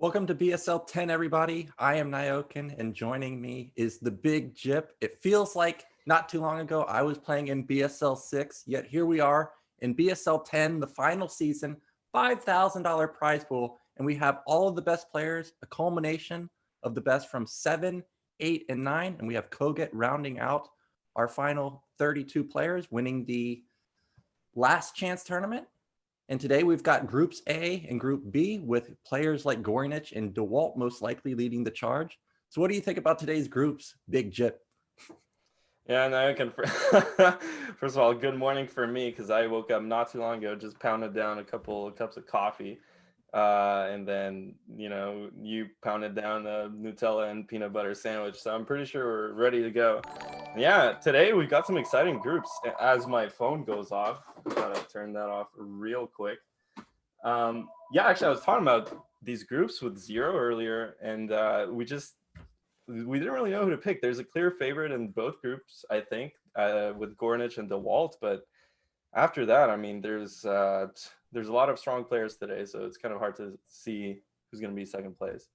Welcome to BSL 10, everybody. I am Nyokin, and joining me is the Big Jip. It feels like not too long ago I was playing in BSL 6, yet here we are in BSL 10, the final season, $5,000 prize pool, and we have all of the best players, a culmination of the best from 7, 8, and 9, and we have Koget rounding out our final 32 players, winning the last chance tournament. And today we've got Groups A and Group B with players like Gory Niche and DeWalt most likely leading the charge. So what do you think about today's groups, Big Jip? Yeah, no, I can. First of all, good morning for me because I woke up not too long ago, just pounded down a couple of cups of coffee. And then, you pounded down a Nutella and peanut butter sandwich. So I'm pretty sure we're ready to go. Yeah, today we've got some exciting groups. As my phone goes off, I gotta turn that off real quick. Yeah, actually, I was talking about these groups with Zero earlier, and we didn't really know who to pick. There's a clear favorite in both groups, I think, with Gornage and DeWalt. But after that, I mean, there's a lot of strong players today, so it's kind of hard to see who's going to be second place.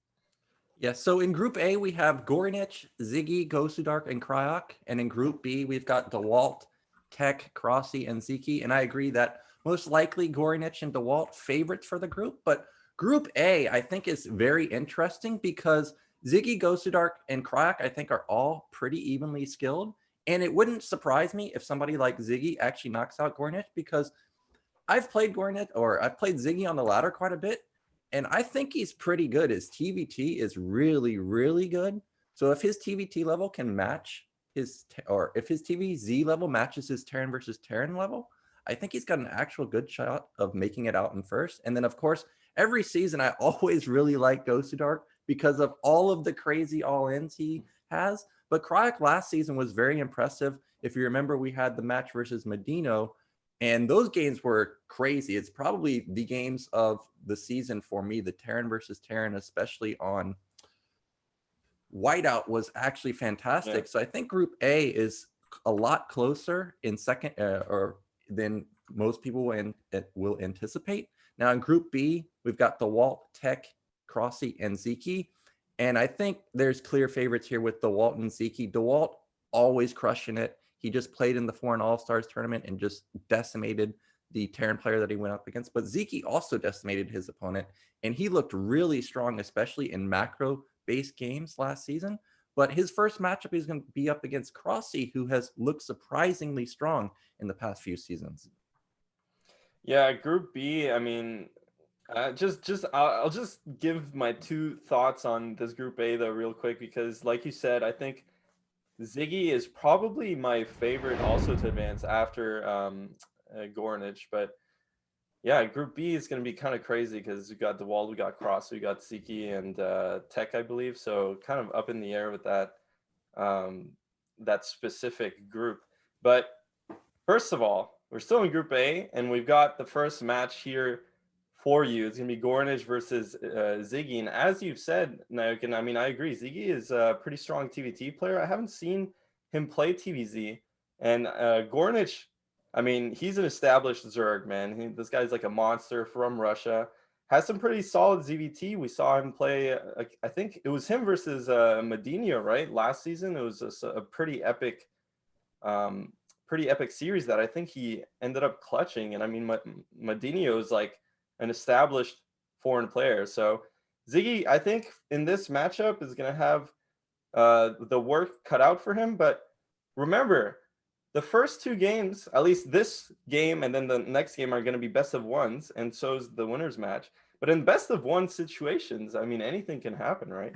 Yeah, so in Group A, we have Gory Niche, Ziggy, Gosudark, and Cryoc. And in Group B, we've got DeWalt, Tech, Crossy, and Ziggy. And I agree that most likely Gory Niche and DeWalt favorites for the group. But Group A, I think, is very interesting because Ziggy, Gosudark, and Kryok, I think, are all pretty evenly skilled. And it wouldn't surprise me if somebody like Ziggy actually knocks out Gornage, because I've played Gornage, or I've played Ziggy on the ladder quite a bit, and I think he's pretty good. His TVT is really, really good. So if his TVT level can match or if his TVZ level matches his Terran versus Terran level, I think he's got an actual good shot of making it out in first. And then, of course, every season I always really like Gosudark because of all of the crazy all-ins he has. But Kryok last season was very impressive. If you remember, we had the match versus Medino, and those games were crazy. It's probably the games of the season for me. The Terran versus Terran, especially on Whiteout, was actually fantastic. Yeah. So I think Group A is a lot closer in second or than most people will anticipate. Now in Group B, we've got DeWalt, Tech, Crossy, and Ziggy. And I think there's clear favorites here with DeWalt and Ziggy. DeWalt always crushing it. He just played in the Foreign All-Stars tournament and just decimated the Terran player that he went up against. But Ziggy also decimated his opponent, and he looked really strong, especially in macro-based games last season. But his first matchup is going to be up against Crossy, who has looked surprisingly strong in the past few seasons. Yeah, Group B. I mean, I'll just give my two thoughts on this Group A though, real quick, because like you said, I think Ziggy is probably my favorite also to advance after Gornage. But yeah, Group B is going to be kind of crazy because we got DeWalt, we got Cross, we got Ziggy and Tech, I believe. So kind of up in the air with that specific group. But first of all, we're still in Group A, and we've got the first match here for you. It's going to be Gornage versus Ziggy. And as you've said, Naokin, I mean, I agree. Ziggy is a pretty strong TVT player. I haven't seen him play TVZ. And Gornage, I mean, he's an established Zerg, man. This guy's like a monster from Russia. Has some pretty solid ZVT. We saw him play, I think it was him versus Medina, right? Last season, it was a pretty epic series that I think he ended up clutching. And I mean, Medina is like an established foreign player. So Ziggy, I think in this matchup is going to have the work cut out for him. But remember, the first two games, at least this game and then the next game, are going to be best of ones. And so is the winner's match. But in best of one situations, I mean, anything can happen, right?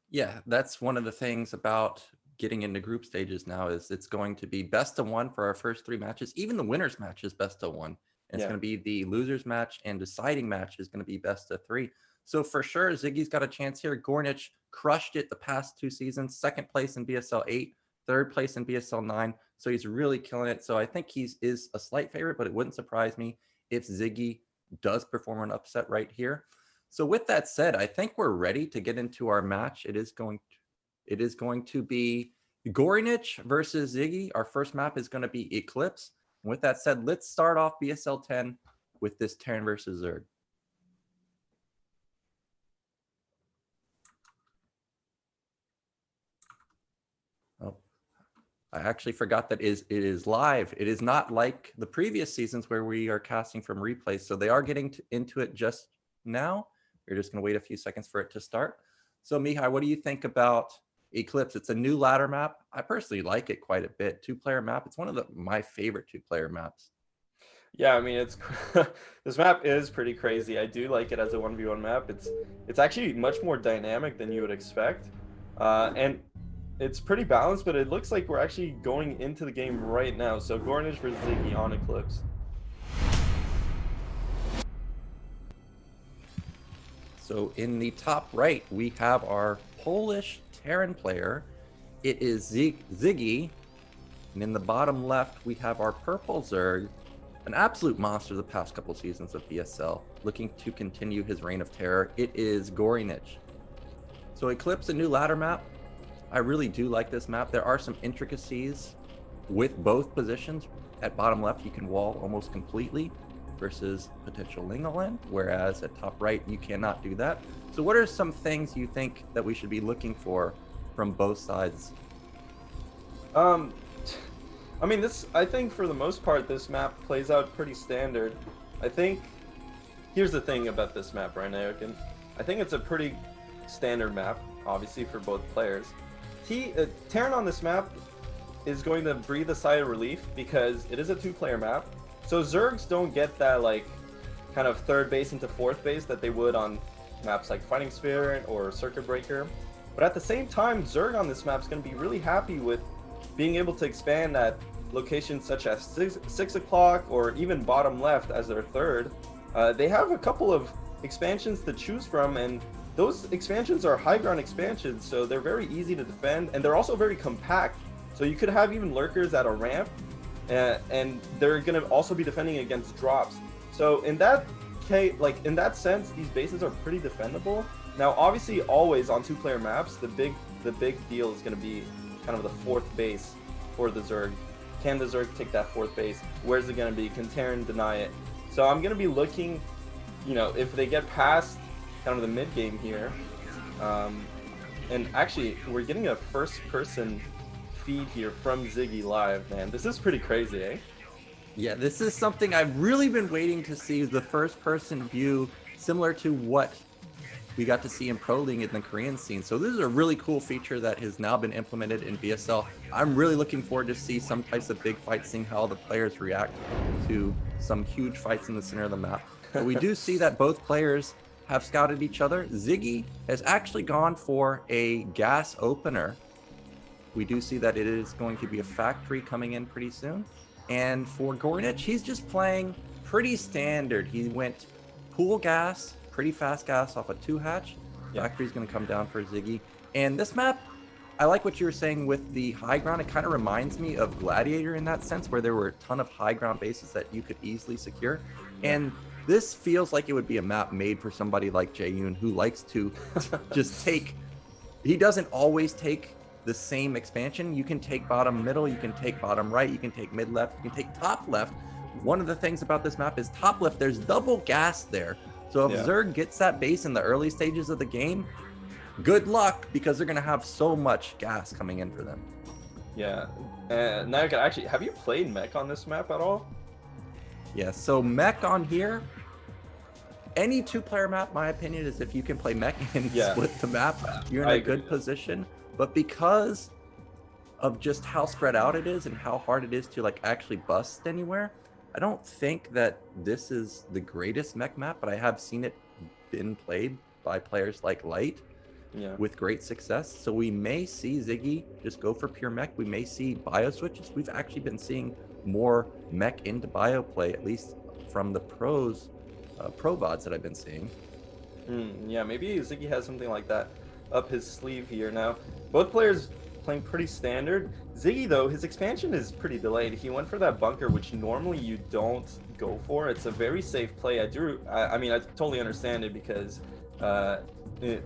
Yeah, that's one of the things about getting into group stages now is it's going to be best of one for our first three matches. Even the winner's match is best of one. And it's going to be the loser's match, and deciding match is going to be best of three. So for sure, Ziggy's got a chance here. Gornage crushed it the past two seasons, second place in BSL 8, third place in BSL 9. So he's really killing it. So I think is a slight favorite, but it wouldn't surprise me if Ziggy does perform an upset right here. So with that said, I think we're ready to get into our match. It is going to be Gory Niche versus Ziggy. Our first map is going to be Eclipse. And with that said, let's start off BSL 10 with this Terran versus Zerg. I actually forgot that it is live. It is not like the previous seasons where we are casting from replays. So they are getting into it just now. We're just going to wait a few seconds for it to start. So Mihai, what do you think about Eclipse? It's a new ladder map. I personally like it quite a bit. 2-player map. It's one of my favorite 2-player maps. Yeah, I mean, it's this map is pretty crazy. I do like it as a 1v1 map. It's actually much more dynamic than you would expect, and it's pretty balanced. But it looks like we're actually going into the game right now. So Gornage versus Ziggy on Eclipse. So in the top right, we have our Polish Terran player. It is Ziggy. And in the bottom left, we have our purple Zerg, an absolute monster the past couple seasons of BSL, looking to continue his reign of terror. It is Gory Niche. So Eclipse, a new ladder map. I really do like this map. There are some intricacies with both positions. At bottom left, you can wall almost completely versus potential Lingoland, whereas at top right, you cannot do that. So what are some things you think that we should be looking for from both sides? I mean, I think for the most part, this map plays out pretty standard. I think, here's the thing about this map right now, I think it's a pretty standard map, obviously, for both players. Terran on this map is going to breathe a sigh of relief because it is a 2-player map. So Zergs don't get that, like, kind of third base into fourth base that they would on maps like Fighting Spirit or Circuit Breaker. But at the same time, Zerg on this map is going to be really happy with being able to expand at locations such as 6 o'clock or even bottom left as their third. They have a couple of expansions to choose from, and those expansions are high ground expansions, so they're very easy to defend, and they're also very compact. So you could have even lurkers at a ramp, and they're going to also be defending against drops. So in that case, like in that sense, these bases are pretty defendable. Now, obviously, always on 2-player maps, the big deal is going to be kind of the fourth base for the Zerg. Can the Zerg take that fourth base? Where's it going to be? Can Terran deny it? So I'm going to be looking, if they get past kind of the mid game here. And actually, we're getting a first-person feed here from Ziggy live, man. This is pretty crazy, eh? Yeah, this is something I've really been waiting to see, the first-person view, similar to what we got to see in Pro League in the Korean scene. So this is a really cool feature that has now been implemented in BSL. I'm really looking forward to see some types of big fights, seeing how the players react to some huge fights in the center of the map. But we do see that both players have scouted each other. Ziggy has actually gone for a gas opener. We do see that it is going to be a factory coming in pretty soon. And for Gornage, he's just playing pretty standard. He went pool gas, pretty fast gas off a 2-hatch. Factory's going to come down for Ziggy. And this map, I like what you were saying with the high ground. It kind of reminds me of Gladiator in that sense, where there were a ton of high ground bases that you could easily secure. And this feels like it would be a map made for somebody like Jaeyoon, who likes to just take... He doesn't always take the same expansion. You can take bottom middle, you can take bottom right, you can take mid left, you can take top left. One of the things about this map is top left, there's double gas there. So if Zerg gets that base in the early stages of the game, good luck, because they're going to have so much gas coming in for them. Yeah. Now you can actually, have you played mech on this map at all? Yeah, so mech on here, any 2-player map, my opinion, is if you can play mech and split the map, you're in a good position. But because of just how spread out it is and how hard it is to like actually bust anywhere, I don't think that this is the greatest mech map, but I have seen it been played by players like Light with great success. So we may see Ziggy just go for pure mech. We may see bio switches. We've actually been seeing more mech into bio play, at least from the pro VODs that I've been seeing. Yeah, maybe Ziggy has something like that up his sleeve here. Now, both players playing pretty standard. Ziggy, though, his expansion is pretty delayed. He went for that bunker, which normally you don't go for. It's a very safe play. I mean, I totally understand it because, doing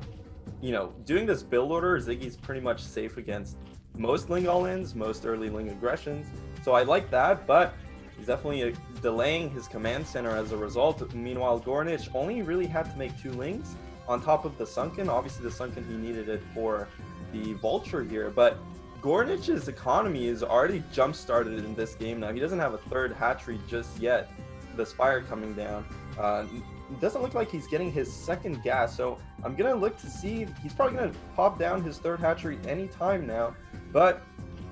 this build order, Ziggy's pretty much safe against most Ling all-ins, most early Ling aggressions. So I like that, but he's definitely delaying his command center as a result. Meanwhile, Gornage only really had to make 2 Lings on top of the Sunken. Obviously, the Sunken, he needed it for the Vulture here, but Gornage's economy is already jump-started in this game now. He doesn't have a third hatchery just yet. The Spire coming down. It doesn't look like he's getting his second gas, so I'm gonna look to see. He's probably gonna pop down his third hatchery anytime now. But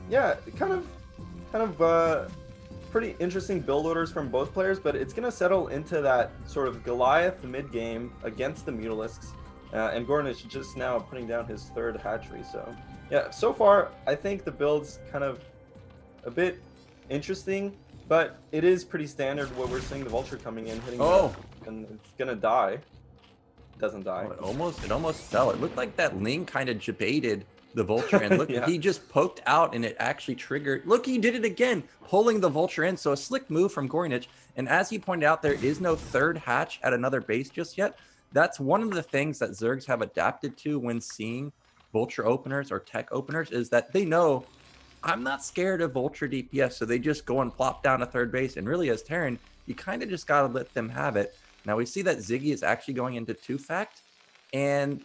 yeah, kind of pretty interesting build orders from both players, but it's gonna settle into that sort of Goliath mid game against the Mutalisks, and Gornage just now putting down his third hatchery. So yeah, so far I think the build's kind of a bit interesting, but it is pretty standard what we're seeing. The Vulture coming in, hitting and it's gonna die. It doesn't die. Oh, it almost fell. It looked like that Ling kind of debated the Vulture, and look, he just poked out and it actually triggered. Look, he did it again, pulling the Vulture in. So a slick move from Gornage. And as he pointed out, there is no third hatch at another base just yet. That's one of the things that Zergs have adapted to when seeing Vulture openers or tech openers, is that they know I'm not scared of Vulture DPS, so they just go and plop down a third base. And really, as Terran, you kind of just got to let them have it. Now we see that Ziggy is actually going into 2-fact, and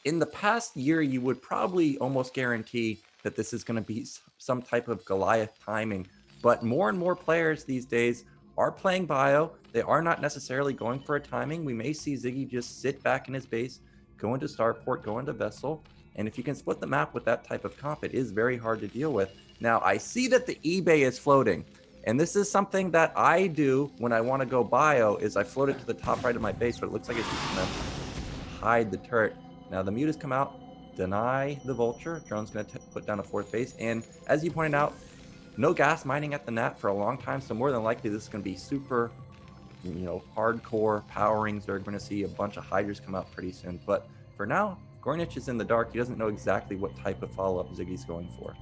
in the past year, you would probably almost guarantee that this is going to be some type of Goliath timing. But more and more players these days are playing bio. They are not necessarily going for a timing. We may see Ziggy just sit back in his base, go into Starport, go into Vessel. And if you can split the map with that type of comp, it is very hard to deal with. Now, I see that the eBay is floating. And this is something that I do when I want to go bio, is I float it to the top right of my base, but it looks like it's just going to hide the turret. Now the Mutas come out, deny the Vulture. Drone's going to put down a fourth base. And as you pointed out, no gas mining at the net for a long time. So more than likely, this is going to be super, hardcore powering. They're going to see a bunch of Hydras come out pretty soon. But for now, Gornage is in the dark. He doesn't know exactly what type of follow-up Ziggy's going for.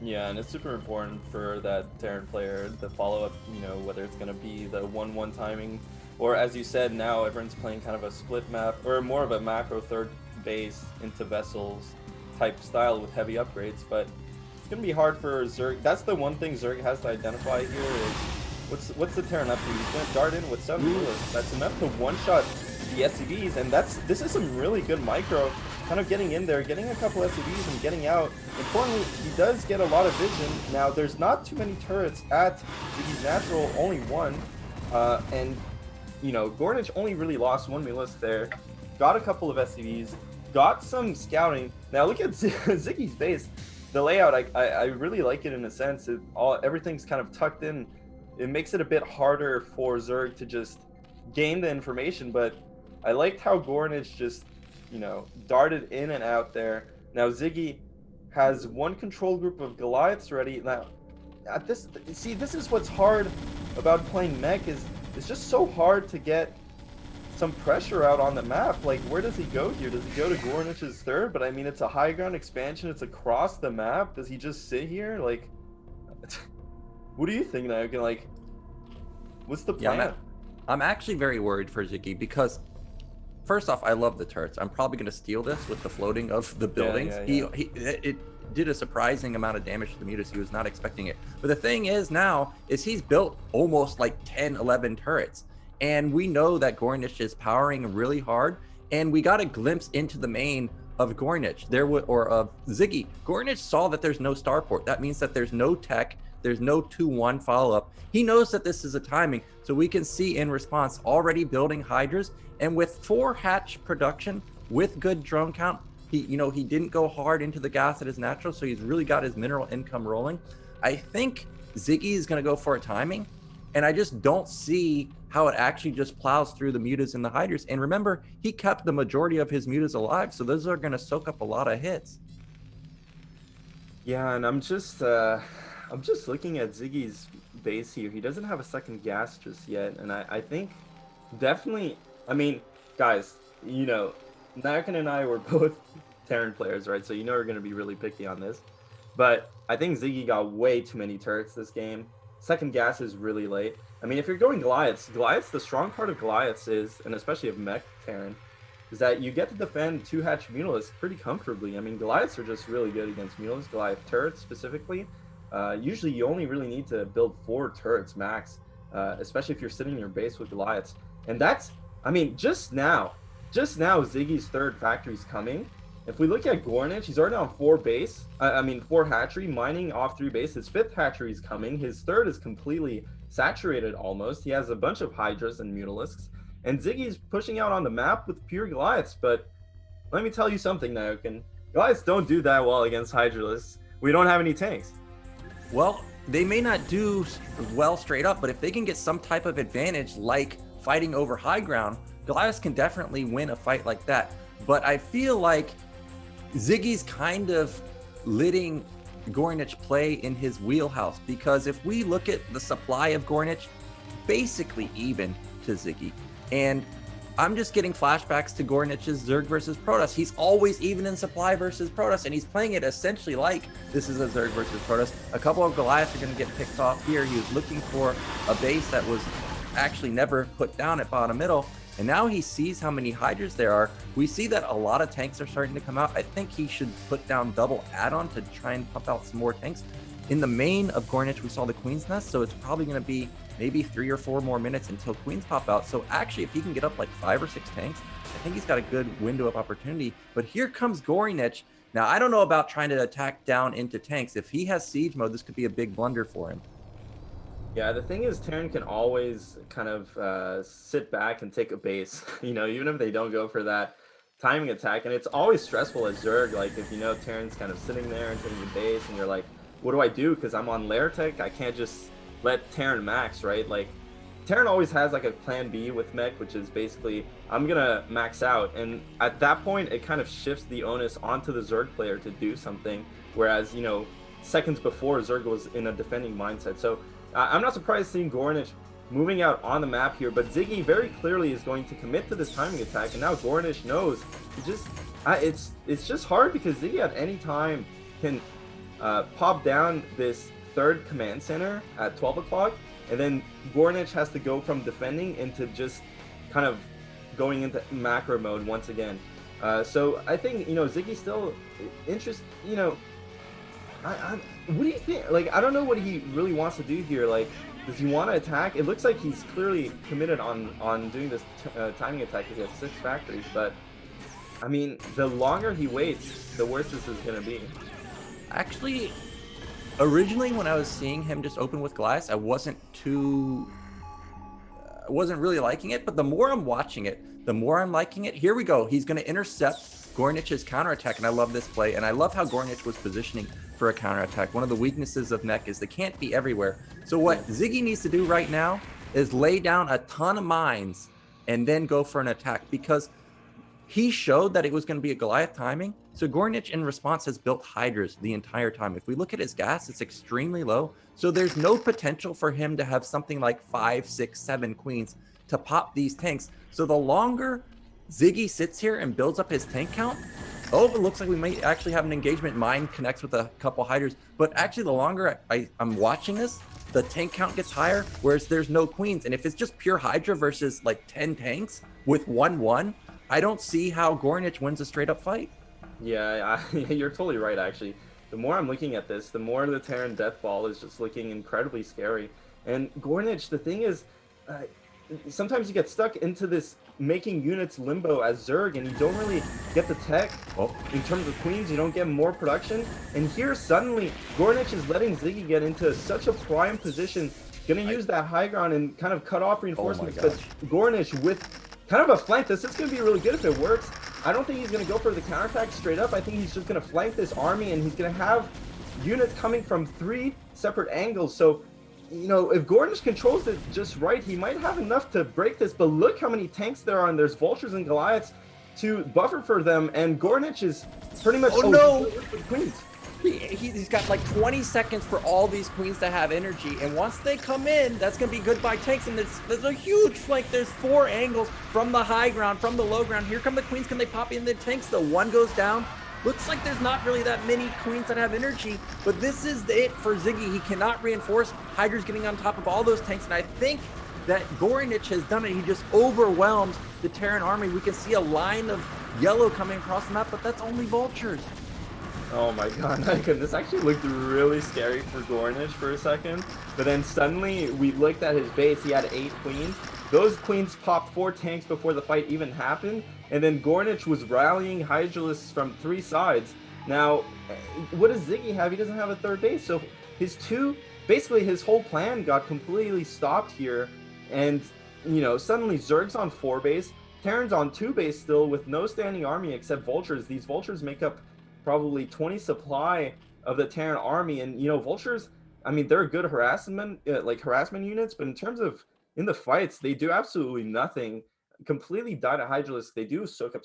Yeah, and it's super important for that Terran player, the follow-up, whether it's going to be the 1-1 timing, or as you said, now everyone's playing kind of a split map, or more of a macro third base into Vessels type style with heavy upgrades, but it's going to be hard for Zerg. That's the one thing Zerg has to identify here is, what's the Terran up to? He's going to dart in with 7 Mulas. That's enough to one-shot the SCVs, and this is some really good micro, kind of getting in there, getting a couple SCVs and getting out. Importantly, he does get a lot of vision. Now, there's not too many turrets at Ziggy's natural, only one, and Gornage only really lost 1 Mulis there, got a couple of SCVs, got some scouting. Now look at Ziggy's base. The layout, I really like it in a sense. Everything's kind of tucked in. It makes it a bit harder for Zerg to just gain the information, but I liked how Gornage just, darted in and out there. Now Ziggy has one control group of Goliaths ready. Now, this is what's hard about playing mech, is it's just so hard to get some pressure out on the map. Like, where does he go here? Does he go to Gornage's third? But I mean, it's a high ground expansion. It's across the map. Does he just sit here? Like, what do you think now? Like, what's the plan? Yeah, I'm actually very worried for Ziggy because, first off, I love the turrets. I'm probably going to steal this with the floating of the buildings. It did a surprising amount of damage to the Mutas. He was not expecting it. But the thing is now, is he's built almost like 10, 11 turrets. And we know that Gornage is powering really hard. And we got a glimpse into the main of Gornage, or of Ziggy. Gornage saw that there's no starport. That means that there's no tech. There's no 2-1 follow-up. He knows that this is a timing. So we can see in response already building Hydras. And with 4 hatch production, with good drone count, he didn't go hard into the gas at his natural, so he's really got his mineral income rolling. I think Ziggy is going to go for a timing, and I just don't see how it actually just plows through the Mutas and the Hydras. And remember, he kept the majority of his Mutas alive, so those are going to soak up a lot of hits. Yeah, and I'm just looking at Ziggy's base here. He doesn't have a second gas just yet, and I think definitely, I mean, guys, Nakan and I were both Terran players, right? So we're going to be really picky on this. But I think Ziggy got way too many turrets this game. Second gas is really late. I mean, if you're going Goliaths, the strong part of Goliaths is, and especially of mech Terran, is that you get to defend 2-hatch Mutalisks pretty comfortably. I mean, Goliaths are just really good against Mutalisks. Goliath turrets specifically. Usually you only really need to build 4 turrets max, especially if you're sitting in your base with Goliaths. And that's, I mean, just now Ziggy's third factory's coming, if we look at Gornage, he's already on 4 base. I mean 4 hatchery, mining off 3 base. His 5th hatchery is coming. His 3rd is completely saturated almost. He has a bunch of Hydras and Mutalisks. And Ziggy's pushing out on the map with pure Goliaths. But let me tell you something, Naokin. Goliaths don't do that well against Hydralisks. We don't have any tanks. Well, they may not do well straight up, but if they can get some type of advantage, like fighting over high ground, Goliaths can definitely win a fight like that. But I feel like Ziggy's kind of letting Gornage play in his wheelhouse, because if we look at the supply of Gornage, basically even to Ziggy. And I'm just getting flashbacks to Gornage's Zerg versus Protoss. He's always even in supply versus Protoss, and he's playing it essentially like this is a Zerg versus Protoss. A couple of Goliaths are going to get picked off here. He was looking for a base that was actually never put down at bottom middle, and now he sees how many Hydras there are. We see that a lot of tanks are starting to come out. I think he should put down double add-on to try and pump out some more tanks. In the main of Gornage, we saw the Queen's Nest, so it's probably going to be maybe 3 or 4 more minutes until Queens pop out. So actually, if he can get up like 5 or 6 tanks, I think he's got a good window of opportunity. But here comes Gory Niche. Now, I don't know about trying to attack down into tanks. If he has siege mode, this could be a big blunder for him. Yeah, the thing is, Terran can always kind of sit back and take a base, you know, even if they don't go for that timing attack. And it's always stressful as Zerg, like if you know Terran's kind of sitting there and taking the base, and you're like, what do I do? Because I'm on lair tech, I can't just let Terran max, right? Like Terran always has like a plan B with mech, which is basically I'm gonna max out, and at that point it kind of shifts the onus onto the Zerg player to do something, whereas, you know, seconds before Zerg was in a defending mindset. So I'm not surprised seeing Gornage moving out on the map here, but Ziggy very clearly is going to commit to this timing attack, and now Gornage knows he just it's just hard because Ziggy at any time can pop down this 3rd command center at 12 o'clock, and then Gornage has to go from defending into just kind of going into macro mode once again. So I think, you know, Ziggy's still interested, you know, what do you think? Like, I don't know what he really wants to do here. Like, does he want to attack? It looks like he's clearly committed on doing this timing attack because he has 6 factories, but I mean, the longer he waits, the worse this is going to be. Actually, originally when I was seeing him just open with Goliaths, I wasn't really liking it, but the more I'm watching it, the more I'm liking it. Here we go. He's going to intercept Gornich's counterattack, and I love this play, and I love how Gornage was positioning for a counterattack. One of the weaknesses of mech is they can't be everywhere. So what Ziggy needs to do right now is lay down a ton of mines and then go for an attack, because he showed that it was going to be a Goliath timing. So Gornage in response has built Hydras the entire time. If we look at his gas, it's extremely low. So there's no potential for him to have something like 5, 6, 7 queens to pop these tanks. So the longer Ziggy sits here and builds up his tank count, oh, it looks like we might actually have an engagement. Mine connects with a couple Hydras. But actually, the longer I'm watching this, the tank count gets higher, whereas there's no queens. And if it's just pure Hydra versus like 10 tanks with 1-1, I don't see how Gornage wins a straight up fight. Yeah, you're totally right, actually. The more I'm looking at this, the more the Terran Death Ball is just looking incredibly scary. And Gornage, the thing is, sometimes you get stuck into this making units limbo as Zerg, and you don't really get the tech. In terms of queens, you don't get more production. And here, suddenly, Gornage is letting Ziggy get into such a prime position, gonna use that high ground and kind of cut off reinforcements. But Gornage with kind of a flank, this is going to be really good if it works. I don't think he's going to go for the counterattack straight up. I think he's just going to flank this army, and he's going to have units coming from 3 separate angles. So, you know, if Gornage controls it just right, he might have enough to break this. But look how many tanks there are, and there's Vultures and Goliaths to buffer for them. And Gornage is pretty much... Oh no! Queens. He's got like 20 seconds for all these queens to have energy, and once they come in, that's going to be goodbye tanks. And there's a huge flank. There's 4 angles from the high ground, from the low ground. Here come the queens. Can they pop in the tanks? The one goes down. Looks like there's not really that many queens that have energy, but this is it for Ziggy. He cannot reinforce. Hydra's getting on top of all those tanks, and I think that Gory Niche has done it. He just overwhelms the Terran army. We can see a line of yellow coming across the map, but that's only Vultures. Oh my god, this actually looked really scary for Gornage for a second. But then suddenly we looked at his base, he had 8 queens. those queens popped 4 tanks before the fight even happened, and then Gornach was rallying Hydralisks from 3 sides. Now, what does Ziggy have? He doesn't have a third base, so basically his whole plan got completely stopped here, and suddenly Zerg's on 4 base, Terran's on 2 base still with no standing army except vultures. These vultures make up probably 20 supply of the Terran army, and vultures, I mean, they're good harassment units, but in terms of in the fights, they do absolutely nothing. Completely died at Hydralisk. They do soak up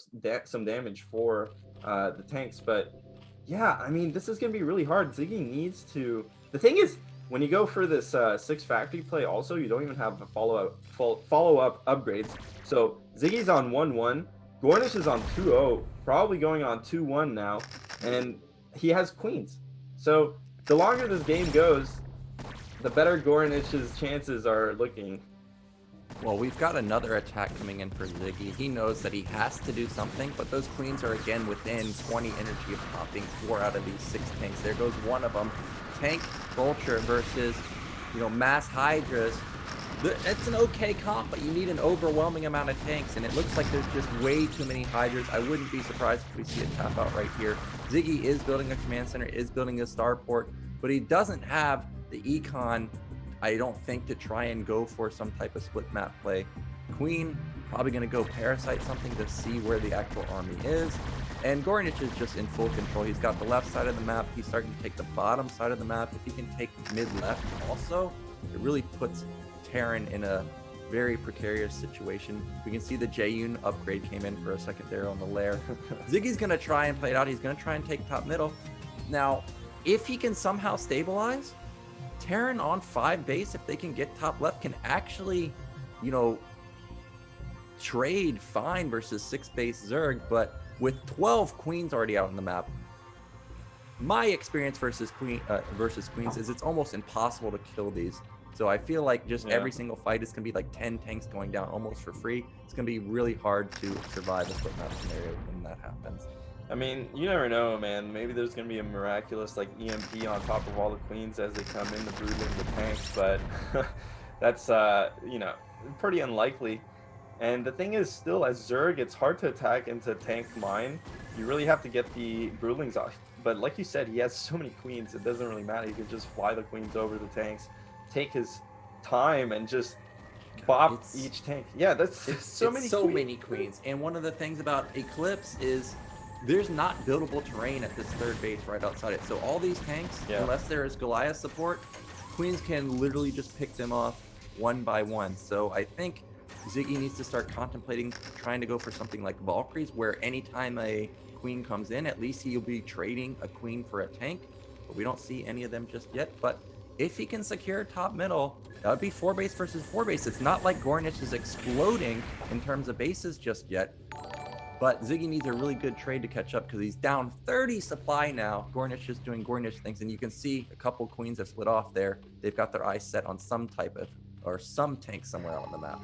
some damage for the tanks, but yeah, I mean, this is gonna be really hard. Ziggy needs to. The thing is, when you go for this 6 factory play, also you don't even have a follow-up upgrades. So Ziggy's on 1-1, Gornage is on 2-0, probably going on 2-1 now, and he has queens. So the longer this game goes, the better Gornage's chances are looking. Well, we've got another attack coming in for Ziggy. He knows that he has to do something, but those queens are again within 20 energy of popping 4 out of these 6 tanks. There goes one of them. Tank Vulture versus, mass Hydras. It's an okay comp, but you need an overwhelming amount of tanks, and it looks like there's just way too many Hydras. I wouldn't be surprised if we see a tap out right here. Ziggy is building a command center, is building a starport, but he doesn't have the econ, I don't think, to try and go for some type of split map play. Queen probably going to go parasite something to see where the actual army is. And Gornage is just in full control. He's got the left side of the map. He's starting to take the bottom side of the map. If he can take mid-left also, it really puts Terran in a very precarious situation. We can see the Jayun upgrade came in for a second there on the lair. Ziggy's going to try and play it out. He's going to try and take top middle. Now, if he can somehow stabilize, Terran on 5 base, if they can get top left, can actually, trade fine versus 6 base Zerg. But with 12 queens already out on the map, my experience versus queens is it's almost impossible to kill these. So I feel like just every single fight is going to be like 10 tanks going down almost for free. It's going to be really hard to survive a split map scenario when that happens. I mean, you never know, man. Maybe there's going to be a miraculous EMP on top of all the queens as they come in to brood into the tanks, but that's, pretty unlikely. And the thing is, still, as Zerg, it's hard to attack into tank mine. You really have to get the broodlings off. But like you said, he has so many queens, it doesn't really matter. He could just fly the queens over the tanks, take his time, and just bop each tank. Yeah, it's so many queens. And one of the things about Eclipse is there's not buildable terrain at this 3rd base right outside it. So all these tanks, unless there is Goliath support, queens can literally just pick them off one by one. So I think Ziggy needs to start contemplating trying to go for something like Valkyries, where anytime a queen comes in, at least he'll be trading a queen for a tank. But we don't see any of them just yet. But if he can secure top middle, that would be 4 base versus 4 base. It's not like Gornage is exploding in terms of bases just yet. But Ziggy needs a really good trade to catch up because he's down 30 supply now. Gornage is doing Gornage things, and you can see a couple queens have split off there. They've got their eyes set on some type of, or some tank somewhere on the map.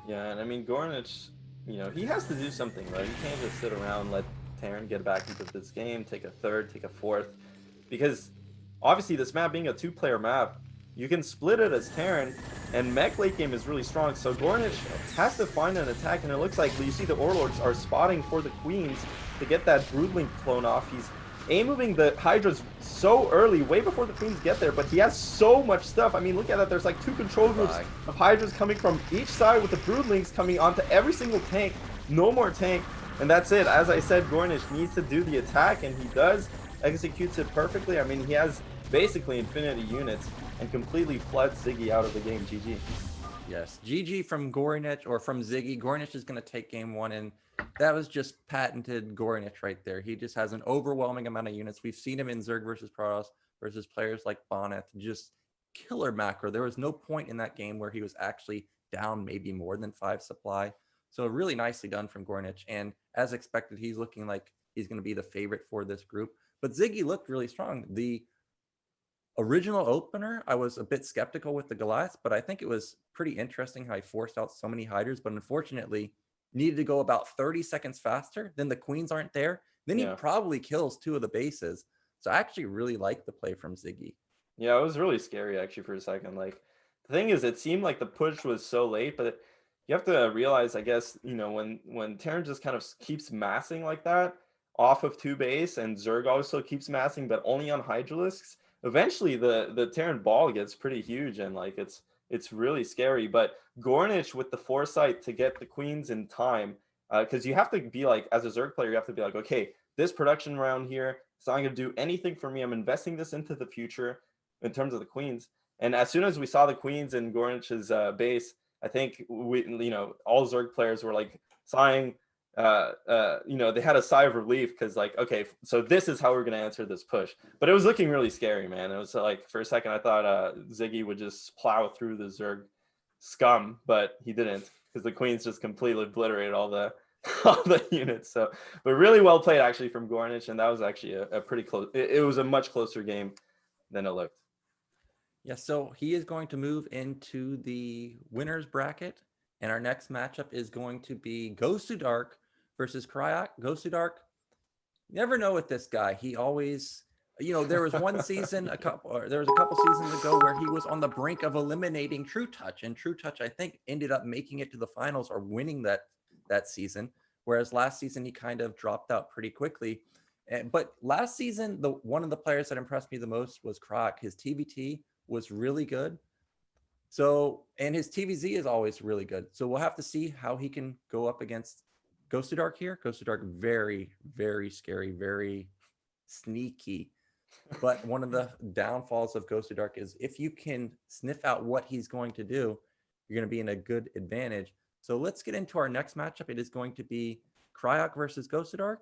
Yeah, and I mean, Gornage, he has to do something, right? He can't just sit around, let Terran get back into this game, take a 3rd, take a 4th. Because, obviously, this map being a 2-player map, you can split it as Terran, and mech late game is really strong, so Gornage has to find an attack, and it looks like you see the Warlords are spotting for the queens to get that Broodling clone off. He's A-moving the Hydras so early, way before the queens get there, but he has so much stuff. I mean, look at that. There's like 2 control groups of Hydras coming from each side with the Broodlings coming onto every single tank. No more tank, and that's it. As I said, Gornage needs to do the attack, and he does, executes it perfectly. I mean, he has basically infinity units and completely floods Ziggy out of the game. GG. Yes, GG from Gory Niche, or from Ziggy. Gory Niche is going to take game 1, and that was just patented Gory Niche right there. He just has an overwhelming amount of units. We've seen him in Zerg versus Protoss versus players like Bonnet, just killer macro. There was no point in that game where he was actually down maybe more than 5 supply. So really nicely done from Gory Niche, and as expected, he's looking like he's going to be the favorite for this group. But Ziggy looked really strong. The original opener, I was a bit skeptical with the Goliath, but I think it was pretty interesting how he forced out so many Hydras, but unfortunately needed to go about 30 seconds faster. Then the queens aren't there. Then he probably kills 2 of the bases. So I actually really like the play from Ziggy. Yeah, it was really scary actually for a second. Like, The thing is, it seemed like the push was so late, but you have to realize, I guess, when Terran just kind of keeps massing like that off of 2 base, and Zerg also keeps massing, but only on Hydralisks, eventually the Terran ball gets pretty huge, and like it's really scary. But Gornage with the foresight to get the queens in time, because you have to be like, as a Zerg player, you have to be like, okay, this production round here, it's not going to do anything for me. I'm investing this into the future in terms of the queens. And as soon as we saw the queens in Gornage's base, I think all Zerg players were like sighing. They had a sigh of relief because like, okay, so this is how we're gonna answer this push. But it was looking really scary, man. It was like for a second I thought Ziggy would just plow through the Zerg scum, but he didn't because the queens just completely obliterated all the all the units. So, but really well played actually from Gornage, and that was actually a pretty close. It was a much closer game than it looked. Yeah, so he is going to move into the winners bracket, and our next matchup is going to be Gosudark versus Kryok. Gosudark, you never know with this guy. He always, there was one season, there was a couple seasons ago where he was on the brink of eliminating True Touch, and True Touch, I think, ended up making it to the finals or winning that season. Whereas last season he kind of dropped out pretty quickly. But last season, one of the players that impressed me the most was Kryok. His TVT was really good. So, and his TVZ is always really good. So we'll have to see how he can go up against Gosudark here. Gosudark, very, very scary, very sneaky. But one of the downfalls of Gosudark is if you can sniff out what he's going to do, you're going to be in a good advantage. So let's get into our next matchup. It is going to be Kryok versus Gosudark.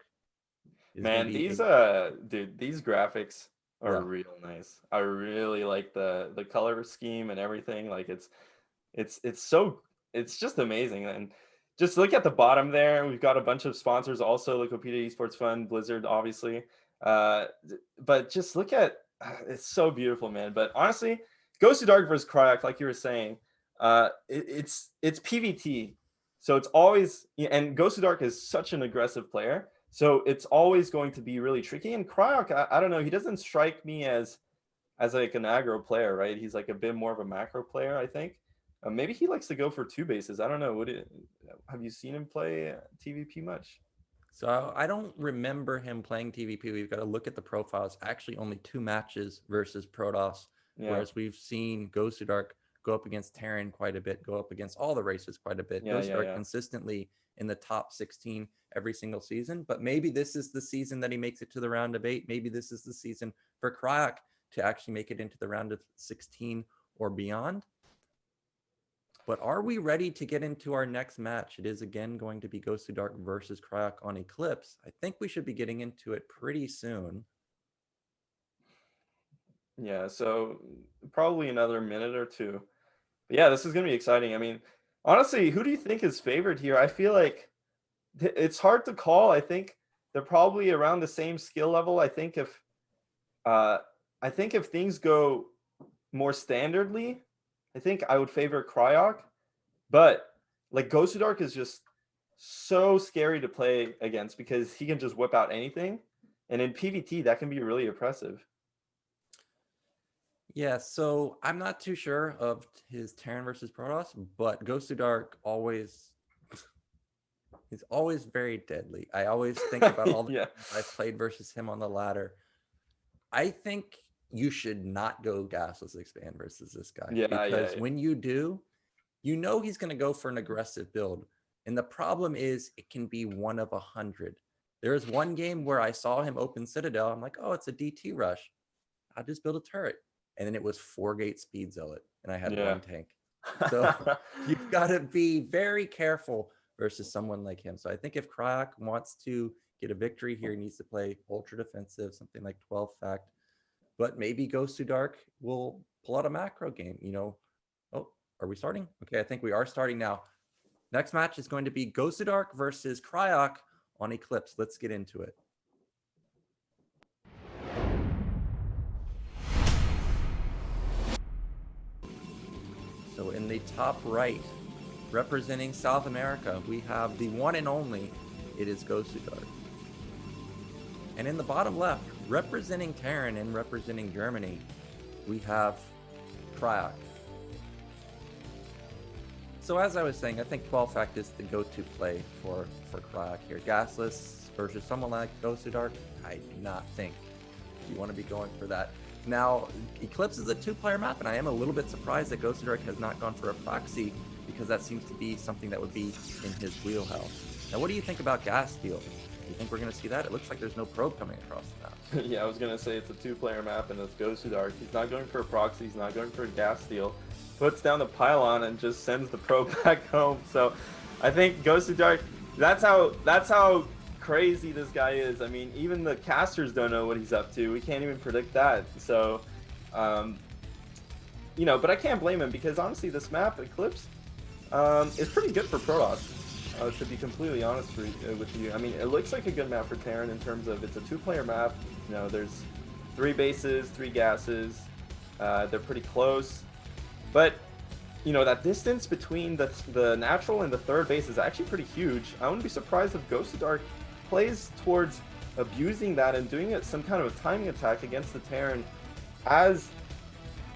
Man, these these graphics are real nice. I really like the color scheme and everything. Like it's just amazing. And just look at the bottom there. We've got a bunch of sponsors also, Wikipedia Esports Fund, Blizzard, obviously. But just look at it's so beautiful, man. But honestly, Gosudark versus Cryoc, like you were saying, it's PvT. So it's always, and Gosudark is such an aggressive player. So it's always going to be really tricky. And Cryoc, I don't know, he doesn't strike me as like an aggro player, right? He's like a bit more of a macro player, I think. Maybe he likes to go for 2 bases. I don't know. Have you seen him play TVP much? So I don't remember him playing TVP. We've got to look at the profiles. Actually, only 2 matches versus Protoss, whereas we've seen Gosudark go up against Terran quite a bit, go up against all the races quite a bit. Gosudark consistently in the top 16 every single season. But maybe this is the season that he makes it to the round of 8. Maybe this is the season for Kryok to actually make it into the round of 16 or beyond. But are we ready to get into our next match? It is again going to be Gosudark versus Kryok on Eclipse. I think we should be getting into it pretty soon. Yeah, so probably another minute or 2. But yeah, this is going to be exciting. I mean, honestly, who do you think is favored here? I feel like it's hard to call. I think they're probably around the same skill level. I think if things go more standardly, I think I would favor Cryoc, but like Gosudark is just so scary to play against because he can just whip out anything, and in PvT that can be really oppressive. Yeah, so I'm not too sure of his Terran versus Protoss, but Gosudark he's always very deadly. I always think about all the I've played versus him on the ladder. I think you should not go gasless expand versus this guy. Because when you do, you know he's going to go for an aggressive build. And the problem is it can be 1 of 100. There was one game where I saw him open Citadel. I'm like, oh, it's a DT rush. I'll just build a turret. And then it was 4-gate speed zealot. And I had 1 tank. So you've got to be very careful versus someone like him. So I think if Kryok wants to get a victory here, he needs to play ultra defensive, something like 12 fact. But maybe Gosudark will pull out a macro game, Oh, are we starting? Okay, I think we are starting now. Next match is going to be Gosudark versus Kryok on Eclipse. Let's get into it. So in the top right, representing South America, we have the one and only, it is Gosudark. And in the bottom left, representing Terran and representing Germany, we have Kryok. So as I was saying, I think 12 fact is the go-to play for Kryok here. Gasless versus someone like Gosudark, I do not think you want to be going for that. Now, Eclipse is a 2-player map, and I am a little bit surprised that Gosudark has not gone for a proxy, because that seems to be something that would be in his wheelhouse. Now, what do you think about Gas Steel? Do you think we're going to see that? It looks like there's no probe coming across the map. Yeah, I was going to say it's a 2-player map, and it's Gosudark. He's not going for a proxy, he's not going for a gas steal. Puts down the pylon and just sends the probe back home. So I think Gosudark, that's how crazy this guy is. I mean, even the casters don't know what he's up to. We can't even predict that. So, you know, but I can't blame him, because honestly, this map, Eclipse, is pretty good for Protoss. To be completely honest with you, I mean, it looks like a good map for Terran in terms of it's a 2-player map. You know, there's 3 bases, 3 gases. They're pretty close, but you know, that distance between the natural and the 3rd base is actually pretty huge. I wouldn't be surprised if Gosudark plays towards abusing that and doing it some kind of a timing attack against the Terran as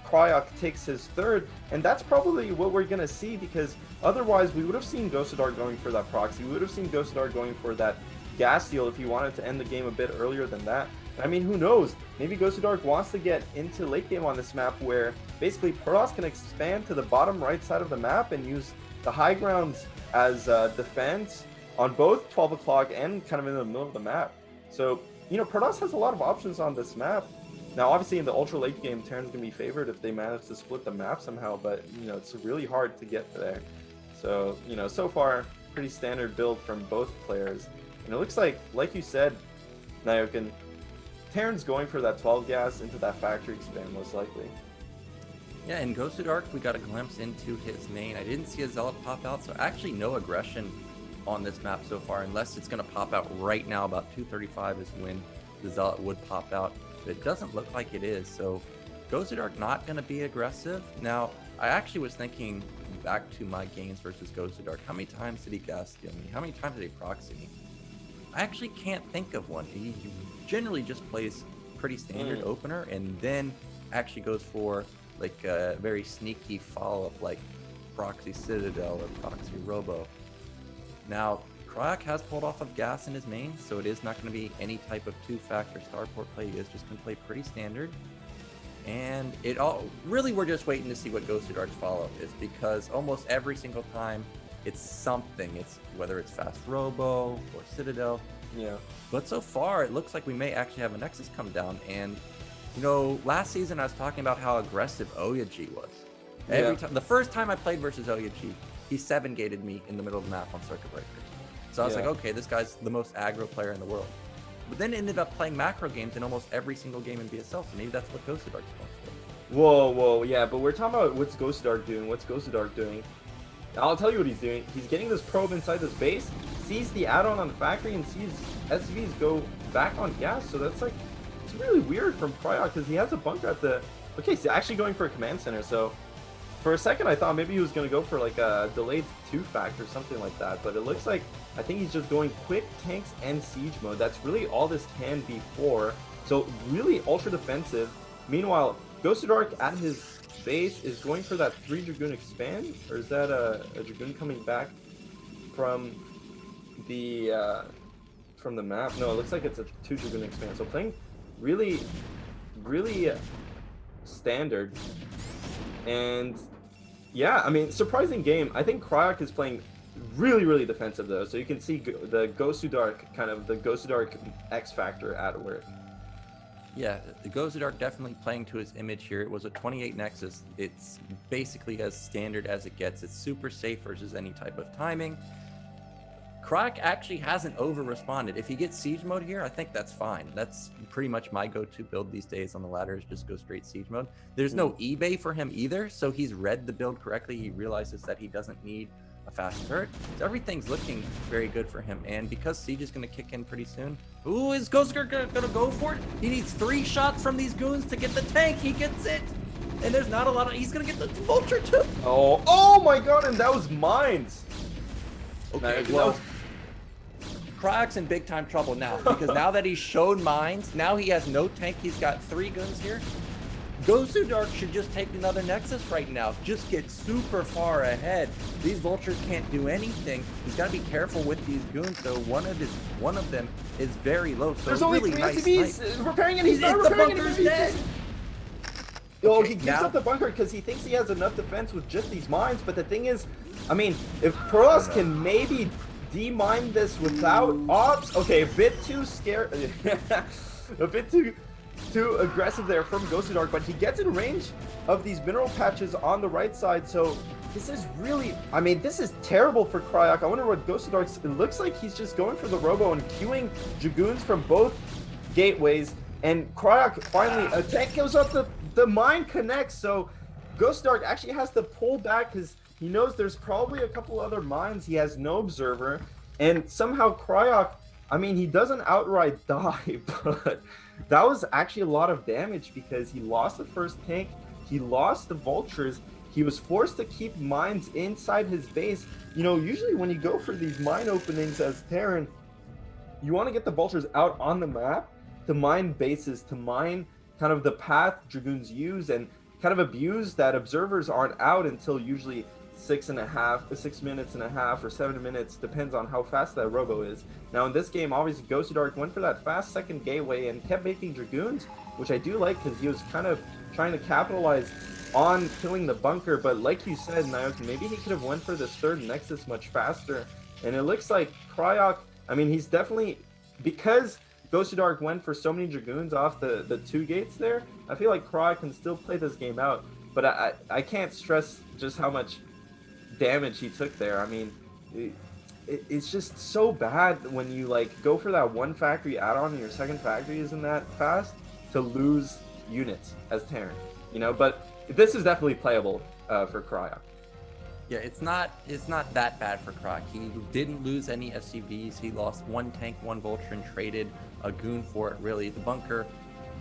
Cryoc takes his 3rd, and that's probably what we're gonna see, because otherwise we would have seen Gosudark going for that proxy. We would have seen Gosudark going for that gas steal if he wanted to end the game a bit earlier than that. I mean, who knows? Maybe Gosudark wants to get into late game on this map, where basically Protoss can expand to the bottom right side of the map and use the high grounds as defense on both 12 o'clock and kind of in the middle of the map. So, you know, Protoss has a lot of options on this map. Now, obviously, in the ultra late game, Terran's going to be favored if they manage to split the map somehow, but, you know, it's really hard to get there. So, you know, so far, pretty standard build from both players. And it looks like you said, Nyokin, Terran's going for that 12 gas into that factory expand, most likely. Yeah, in Gosudark, we got a glimpse into his main. I didn't see a Zealot pop out, so actually no aggression on this map so far, unless it's going to pop out right now. About 2:35 is when the Zealot would pop out. But it doesn't look like it is, so Gosudark not going to be aggressive. Now, I actually was thinking back to my games versus Gosudark. How many times did he gas steal me? How many times did he proxy me? I actually can't think of one. He generally just plays pretty standard opener, and then actually goes for like a very sneaky follow-up, like proxy Citadel or proxy Robo. Now, Kryok has pulled off of gas in his main, so it is not going to be any type of 2-factor starport play. He is just going to play pretty standard. And it all really, we're just waiting to see what Gosudark's follow-up is, because almost every single time it's something. It's whether it's fast Robo or Citadel. Yeah. But so far, it looks like we may actually have a Nexus come down. And, you know, last season I was talking about how aggressive Oyaji was. Every time, the first time I played versus Oyaji, he 7-gated me in the middle of the map on Circuit Breakers. So I was like, okay, this guy's the most aggro player in the world. But then ended up playing macro games in almost every single game in BSL, so maybe that's what Gosudark's going for. Whoa, yeah, but we're talking about what's Gosudark doing. I'll tell you what he's doing. He's getting this probe inside this base, sees the add-on on the factory, and sees SVs go back on gas. So that's like, it's really weird from Cryoc, because he has a bunker at the... Okay, he's actually going for a command center, so... For a second, I thought maybe he was going to go for like a delayed 2-factor or something like that, but it looks like I think he's just going quick tanks and siege mode. That's really all this can be for. So really ultra defensive. Meanwhile, Gosudark at his base is going for that 3 Dragoon expand, or is that a Dragoon coming back from the map? No, it looks like it's a 2 Dragoon expand. So playing really standard. And yeah, I mean, surprising game. I think Cryoc is playing really defensive though, so you can see the Gosudark, kind of the Gosudark X factor at work. Yeah, the Gosudark definitely playing to his image here. It was a 28 Nexus. It's basically as standard as it gets. It's super safe versus any type of timing. Kryok actually hasn't over-responded. If he gets siege mode here, I think that's fine. That's pretty much my go-to build these days on the ladder, is just go straight siege mode. There's no eBay for him either, so he's read the build correctly. He realizes that he doesn't need a fast turret. So everything's looking very good for him. And because siege is going to kick in pretty soon, ooh, is Gosudark going to go for it? He needs 3 shots from these goons to get the tank. He gets it. And there's not a lot of... He's going to get the vulture too. Oh my god, and that was mines. Okay, well... Kryok's in big time trouble now, because now that he's shown mines, now he has no tank. He's got 3 guns here. Gosudark should just take another Nexus right now. Just get super far ahead. These vultures can't do anything. He's got to be careful with these goons. So one of them is very low. So There's really only 3 nice SCVs snipe. repairing it. He's not the repairing it. bunker's He's dead. just- Oh, Okay, he gives now- up the bunker because he thinks he has enough defense with just these mines. But the thing is, I mean, if Protoss can maybe demine this without ops, okay, a bit too scared, a bit too aggressive there from Gosudark, but he gets in range of these mineral patches on the right side. So this is really, I mean, this is terrible for Cryoc. I wonder what Gosudark's, it looks like he's just going for the robo and queuing Dragoons from both gateways. And Cryoc finally, a tank goes up, the mine connects. So Gosudark actually has to pull back because he knows there's probably a couple other mines. He has no observer. And somehow Cryoc, I mean, he doesn't outright die, but that was actually a lot of damage because he lost the first tank. He lost the vultures. He was forced to keep mines inside his base. You know, usually when you go for these mine openings as Terran, you want to get the vultures out on the map to mine bases, to mine kind of the path Dragoons use and kind of abuse that observers aren't out until usually 6 minutes and a half or 7 minutes, depends on how fast that robo is. Now in this game, obviously Gosudark went for that fast second gateway and kept making Dragoons, which I do like because he was kind of trying to capitalize on killing the bunker. But like you said, Naoki, maybe he could have went for this third Nexus much faster. And it looks like Cryoc, I mean, he's definitely, because Gosudark went for so many Dragoons off the 2 gates there, I feel like Cryoc can still play this game out. But I can't stress just how much damage he took there. I mean, it's just so bad when you like go for that one factory add-on and your second factory isn't that fast to lose units as Terran, you know. But this is definitely playable for Cryoc. Yeah, it's not that bad for Kryok. He didn't lose any SCVs. He lost 1 tank, 1 vulture, and traded a goon for it. Really, the bunker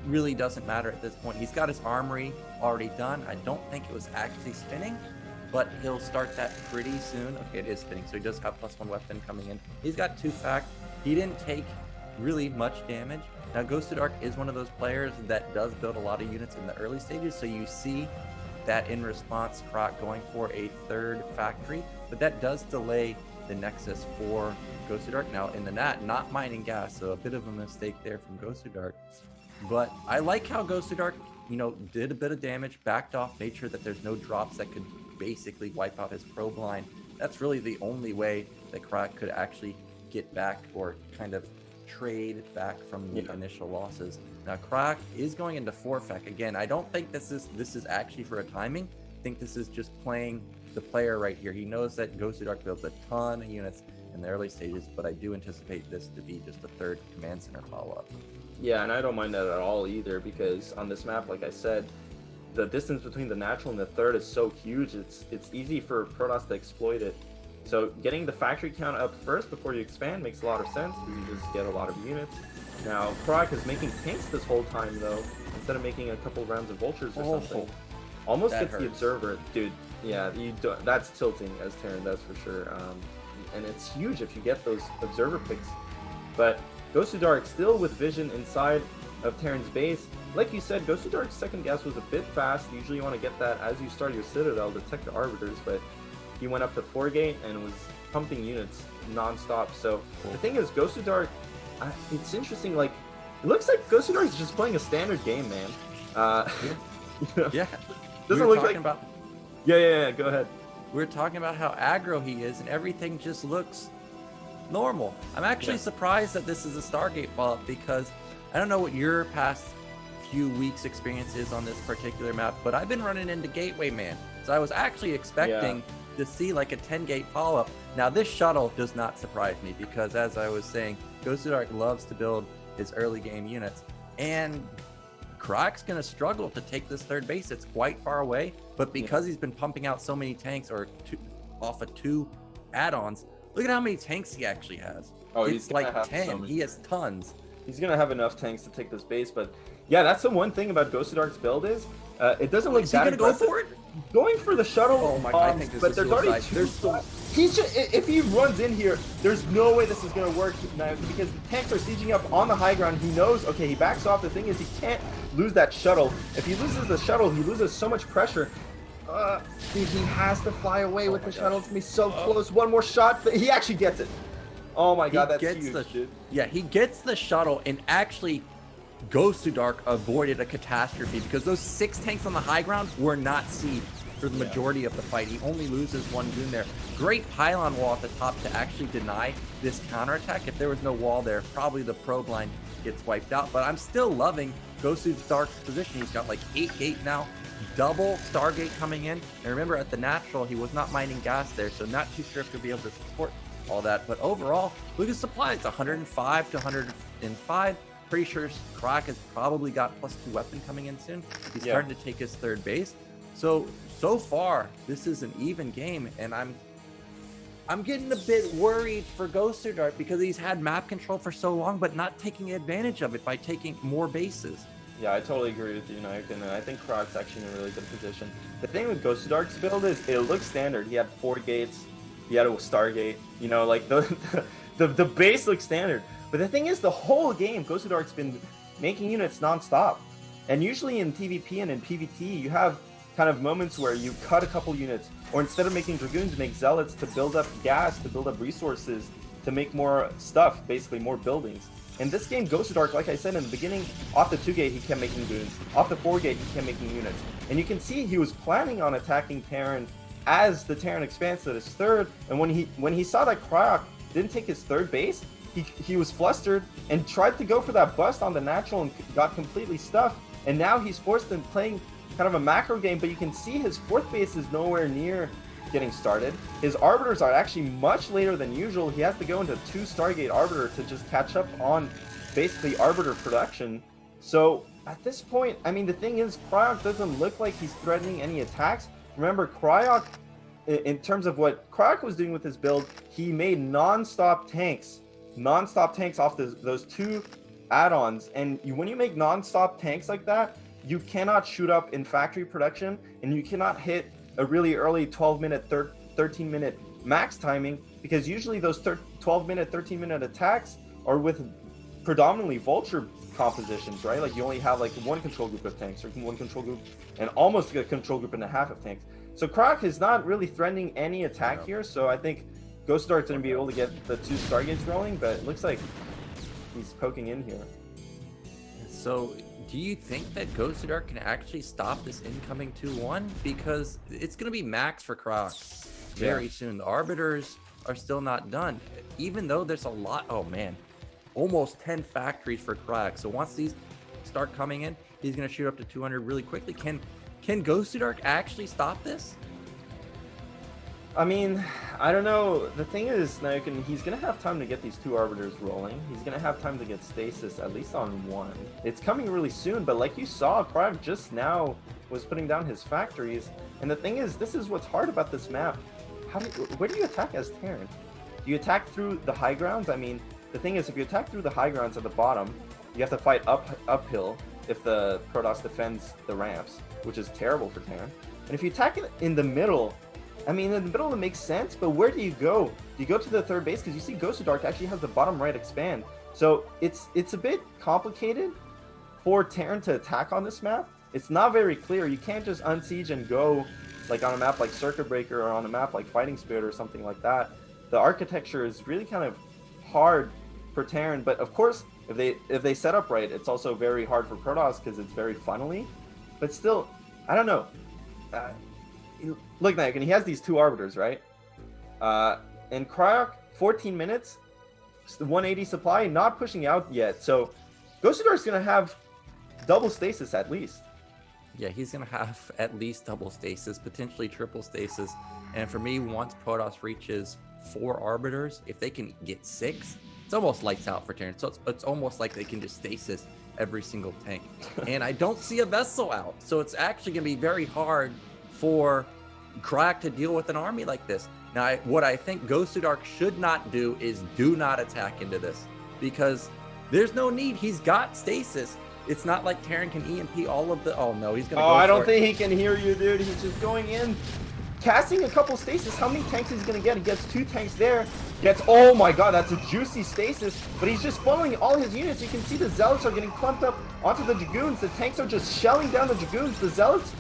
really doesn't matter at this point. He's got his armory already done. I don't think it was actually spinning, but he'll start that pretty soon. Okay, it is spinning, so he does have +1 weapon coming in. He's got 2 fact. He didn't take really much damage. Now, Gosudark is one of those players that does build a lot of units in the early stages, so you see that in response, Kryok going for a 3rd factory, but that does delay the Nexus for Gosudark. Now, in the not mining gas, so a bit of a mistake there from Gosudark. But I like how Gosudark, you know, did a bit of damage, backed off, made sure that there's no drops that could basically wipe out his probe line. That's really the only way that Kryok could actually get back or kind of trade back from the initial losses. Now Kryok is going into 4-fec again. I don't think this is actually for a timing. I think this is just playing the player right here. He knows that Gosudark builds a ton of units in the early stages, but I do anticipate this to be just a 3rd command center follow-up. Yeah, and I don't mind that at all either, because on this map, like I said, the distance between the natural and the 3rd is so huge. It's easy for Protoss to exploit it. So getting the factory count up first before you expand makes a lot of sense, because you just get a lot of units. Now Kryok is making tanks this whole time though, instead of making a couple rounds of vultures or something. Almost that gets hurts. the observer, dude. Yeah, that's tilting as Terran, that's for sure. And it's huge if you get those observer picks. But Gosudark still with vision inside of Terran's base. Like you said, Gosudark's second gas was a bit fast. Usually you want to get that as you start your Citadel, detect the Arbiters, but he went up to 4 gate and was pumping units non-stop. So the thing is, Gosudark, it's interesting, like, it looks like Gosudark is just playing a standard game, man. You know, Yeah. doesn't look like... Yeah, go ahead. We're talking about how aggro he is, and everything just looks normal. I'm actually surprised that this is a Stargate follow-up, because I don't know what your past few weeks experience is on this particular map, but I've been running into Gateway Man. So I was actually expecting to see like a 10-gate follow-up. Now this shuttle does not surprise me, because as I was saying, Gosudark loves to build his early game units, and Kryok's going to struggle to take this 3rd base. It's quite far away, but because he's been pumping out so many tanks off of 2 add-ons, look at how many tanks he actually has. Oh, it's like 10. He has tons. He's going to have enough tanks to take this base, but yeah, that's the one thing about Gosudark's build is it doesn't look Is he that going to go aggressive. for it? going for the shuttle. Oh my god, I think this but is there's already suicide. two. There's so He's just, if he runs in here, there's no way this is gonna work now because the tanks are sieging up on the high ground. He knows, okay, he backs off. The thing is, he can't lose that shuttle. If he loses the shuttle, he loses so much pressure. Dude, he has to fly away with the shuttle. It's gonna be so close. One more shot, but he actually gets it. Oh my god, that's huge, dude. Yeah, he gets the shuttle, and actually Gosudark avoided a catastrophe because those 6 tanks on the high ground were not sieged for the majority of the fight. He only loses 1 goon there. Great pylon wall at the top to actually deny this counterattack. If there was no wall there, probably the probe line gets wiped out. But I'm still loving Gosudark's position. He's got like 8 gate now, double Stargate coming in. And remember, at the natural, he was not mining gas there, so not too sure if he'll be able to support all that. But overall, look at supply. It's 105 to 105. Pretty sure Kryok has probably got +2 weapon coming in soon. He's starting to take his 3rd base. So far, this is an even game, and I'm getting a bit worried for Gosudark because he's had map control for so long, but not taking advantage of it by taking more bases. Yeah, I totally agree with you, Nike, and I think Kryok's actually in a really good position. The thing with Gosudark's build is it looks standard. He had 4 gates, he had a Stargate, you know, like the base looks standard. But the thing is, the whole game, Gosudark's been making units non-stop. And usually in PvP and in PvT, you have kind of moments where you cut a couple units, or instead of making Dragoons, make Zealots to build up gas, to build up resources, to make more stuff, basically more buildings. In this game, Gosudark, like I said in the beginning, off the 2 gate, he kept making goons. Off the 4 gate, he kept making units. And you can see he was planning on attacking Terran as the Terran expands to his 3rd. And when he saw that Kryok didn't take his 3rd base, he was flustered and tried to go for that bust on the natural and got completely stuffed. And now he's forced in playing kind of a macro game, but you can see his 4th base is nowhere near getting started. His Arbiters are actually much later than usual. He has to go into 2 Stargate Arbiter to just catch up on basically Arbiter production. So at this point, I mean, the thing is, Kryok doesn't look like he's threatening any attacks. Remember, Kryok, in terms of what Kryok was doing with his build, he made non-stop tanks off those 2 add-ons. And when you make non-stop tanks like that, you cannot shoot up in factory production, and you cannot hit a really early 12-minute, 13-minute max timing, because usually those 12-minute, 13-minute attacks are with predominantly vulture compositions, right? Like you only have like 1 control group of tanks, or 1 control group and almost a control group and a half of tanks. So Kryok is not really threatening any attack here, so I think Gosudark's going to be able to get the 2 Stargates rolling, but it looks like he's poking in here. So do you think that Gosudark can actually stop this incoming 2-1? Because it's going to be max for Kryok very soon. The Arbiters are still not done, even though there's a lot. Oh man, almost 10 factories for Kryok. So once these start coming in, he's going to shoot up to 200 really quickly. Can Gosudark actually stop this? I mean, I don't know. The thing is, now he's going to have time to get these 2 Arbiters rolling. He's going to have time to get stasis, at least on 1. It's coming really soon, but like you saw, Kryok just now was putting down his factories. And the thing is, this is what's hard about this map. Where do you attack as Terran? Do you attack through the high grounds? I mean, the thing is, if you attack through the high grounds at the bottom, you have to fight uphill if the Protoss defends the ramps, which is terrible for Terran. And if you attack it in the middle, I mean, in the middle it makes sense, but where do you go? Do you go to the 3rd base? Because you see Gosudark actually has the bottom right expand. So it's a bit complicated for Terran to attack on this map. It's not very clear. You can't just unsiege and go like on a map like Circuit Breaker or on a map like Fighting Spirit or something like that. The architecture is really kind of hard for Terran, but of course, if they set up right, it's also very hard for Protoss because it's very funnely. But still, I don't know. Look, Nike, and he has these 2 Arbiters, right? And Kryok, 14 minutes, 180 supply, not pushing out yet. So Gosudark's going to have double stasis at least. Yeah, he's going to have at least double stasis, potentially triple stasis. And for me, once Protoss reaches 4 Arbiters, if they can get 6, it's almost lights out for Terran. So it's almost like they can just stasis every single tank. And I don't see a vessel out. So it's actually going to be very hard for Kryok to deal with an army like this. Now, what I think Gosudark should not do is do not attack into this, because there's no need. He's got stasis. It's not like Terran can EMP all of the. Oh no, he's gonna. Oh, go I don't for it. think he can hear you, dude. He's just going in, casting a couple stasis. How many tanks is he gonna get? He gets 2 tanks there. Gets, oh my god, that's a juicy stasis. But he's just funneling all his units. You can see the zealots are getting clumped up onto the dragoons. The tanks are just shelling down the dragoons. The zealots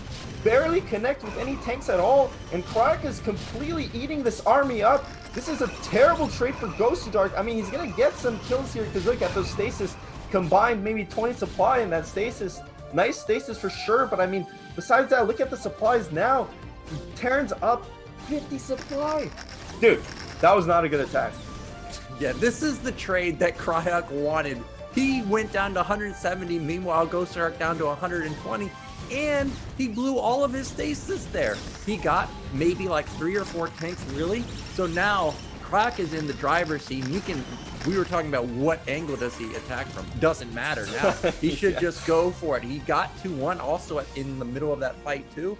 barely connect with any tanks at all, and Kryok is completely eating this army up. This is a terrible trade for Gosudark. I mean, he's gonna get some kills here because look at those stasis combined, maybe 20 supply in that stasis. Nice stasis for sure, but I mean, besides that, look at the supplies now. Terran's up 50 supply. Dude, that was not a good attack. Yeah, this is the trade that Kryok wanted. He went down to 170, meanwhile Gosudark down to 120. And he blew all of his stasis there. He got maybe like 3 or 4 tanks, really. So now Kryok is in the driver's seat. We were talking about what angle does he attack from. Doesn't matter now. He should just go for it. He got 2-1 also in the middle of that fight too.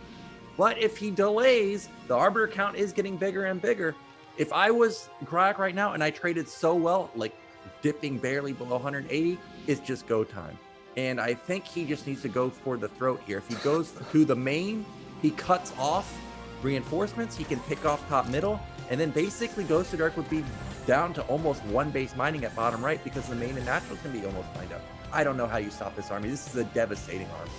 But if he delays, the Arbiter count is getting bigger and bigger. If I was Kryok right now and I traded so well, like dipping barely below 180, it's just go time. And I think he just needs to go for the throat here. If he goes to the main, he cuts off reinforcements, he can pick off top middle, and then basically Gosudark would be down to almost 1 base mining at bottom right because the main and naturals can be almost mined up. I don't know how you stop this army. This is a devastating army.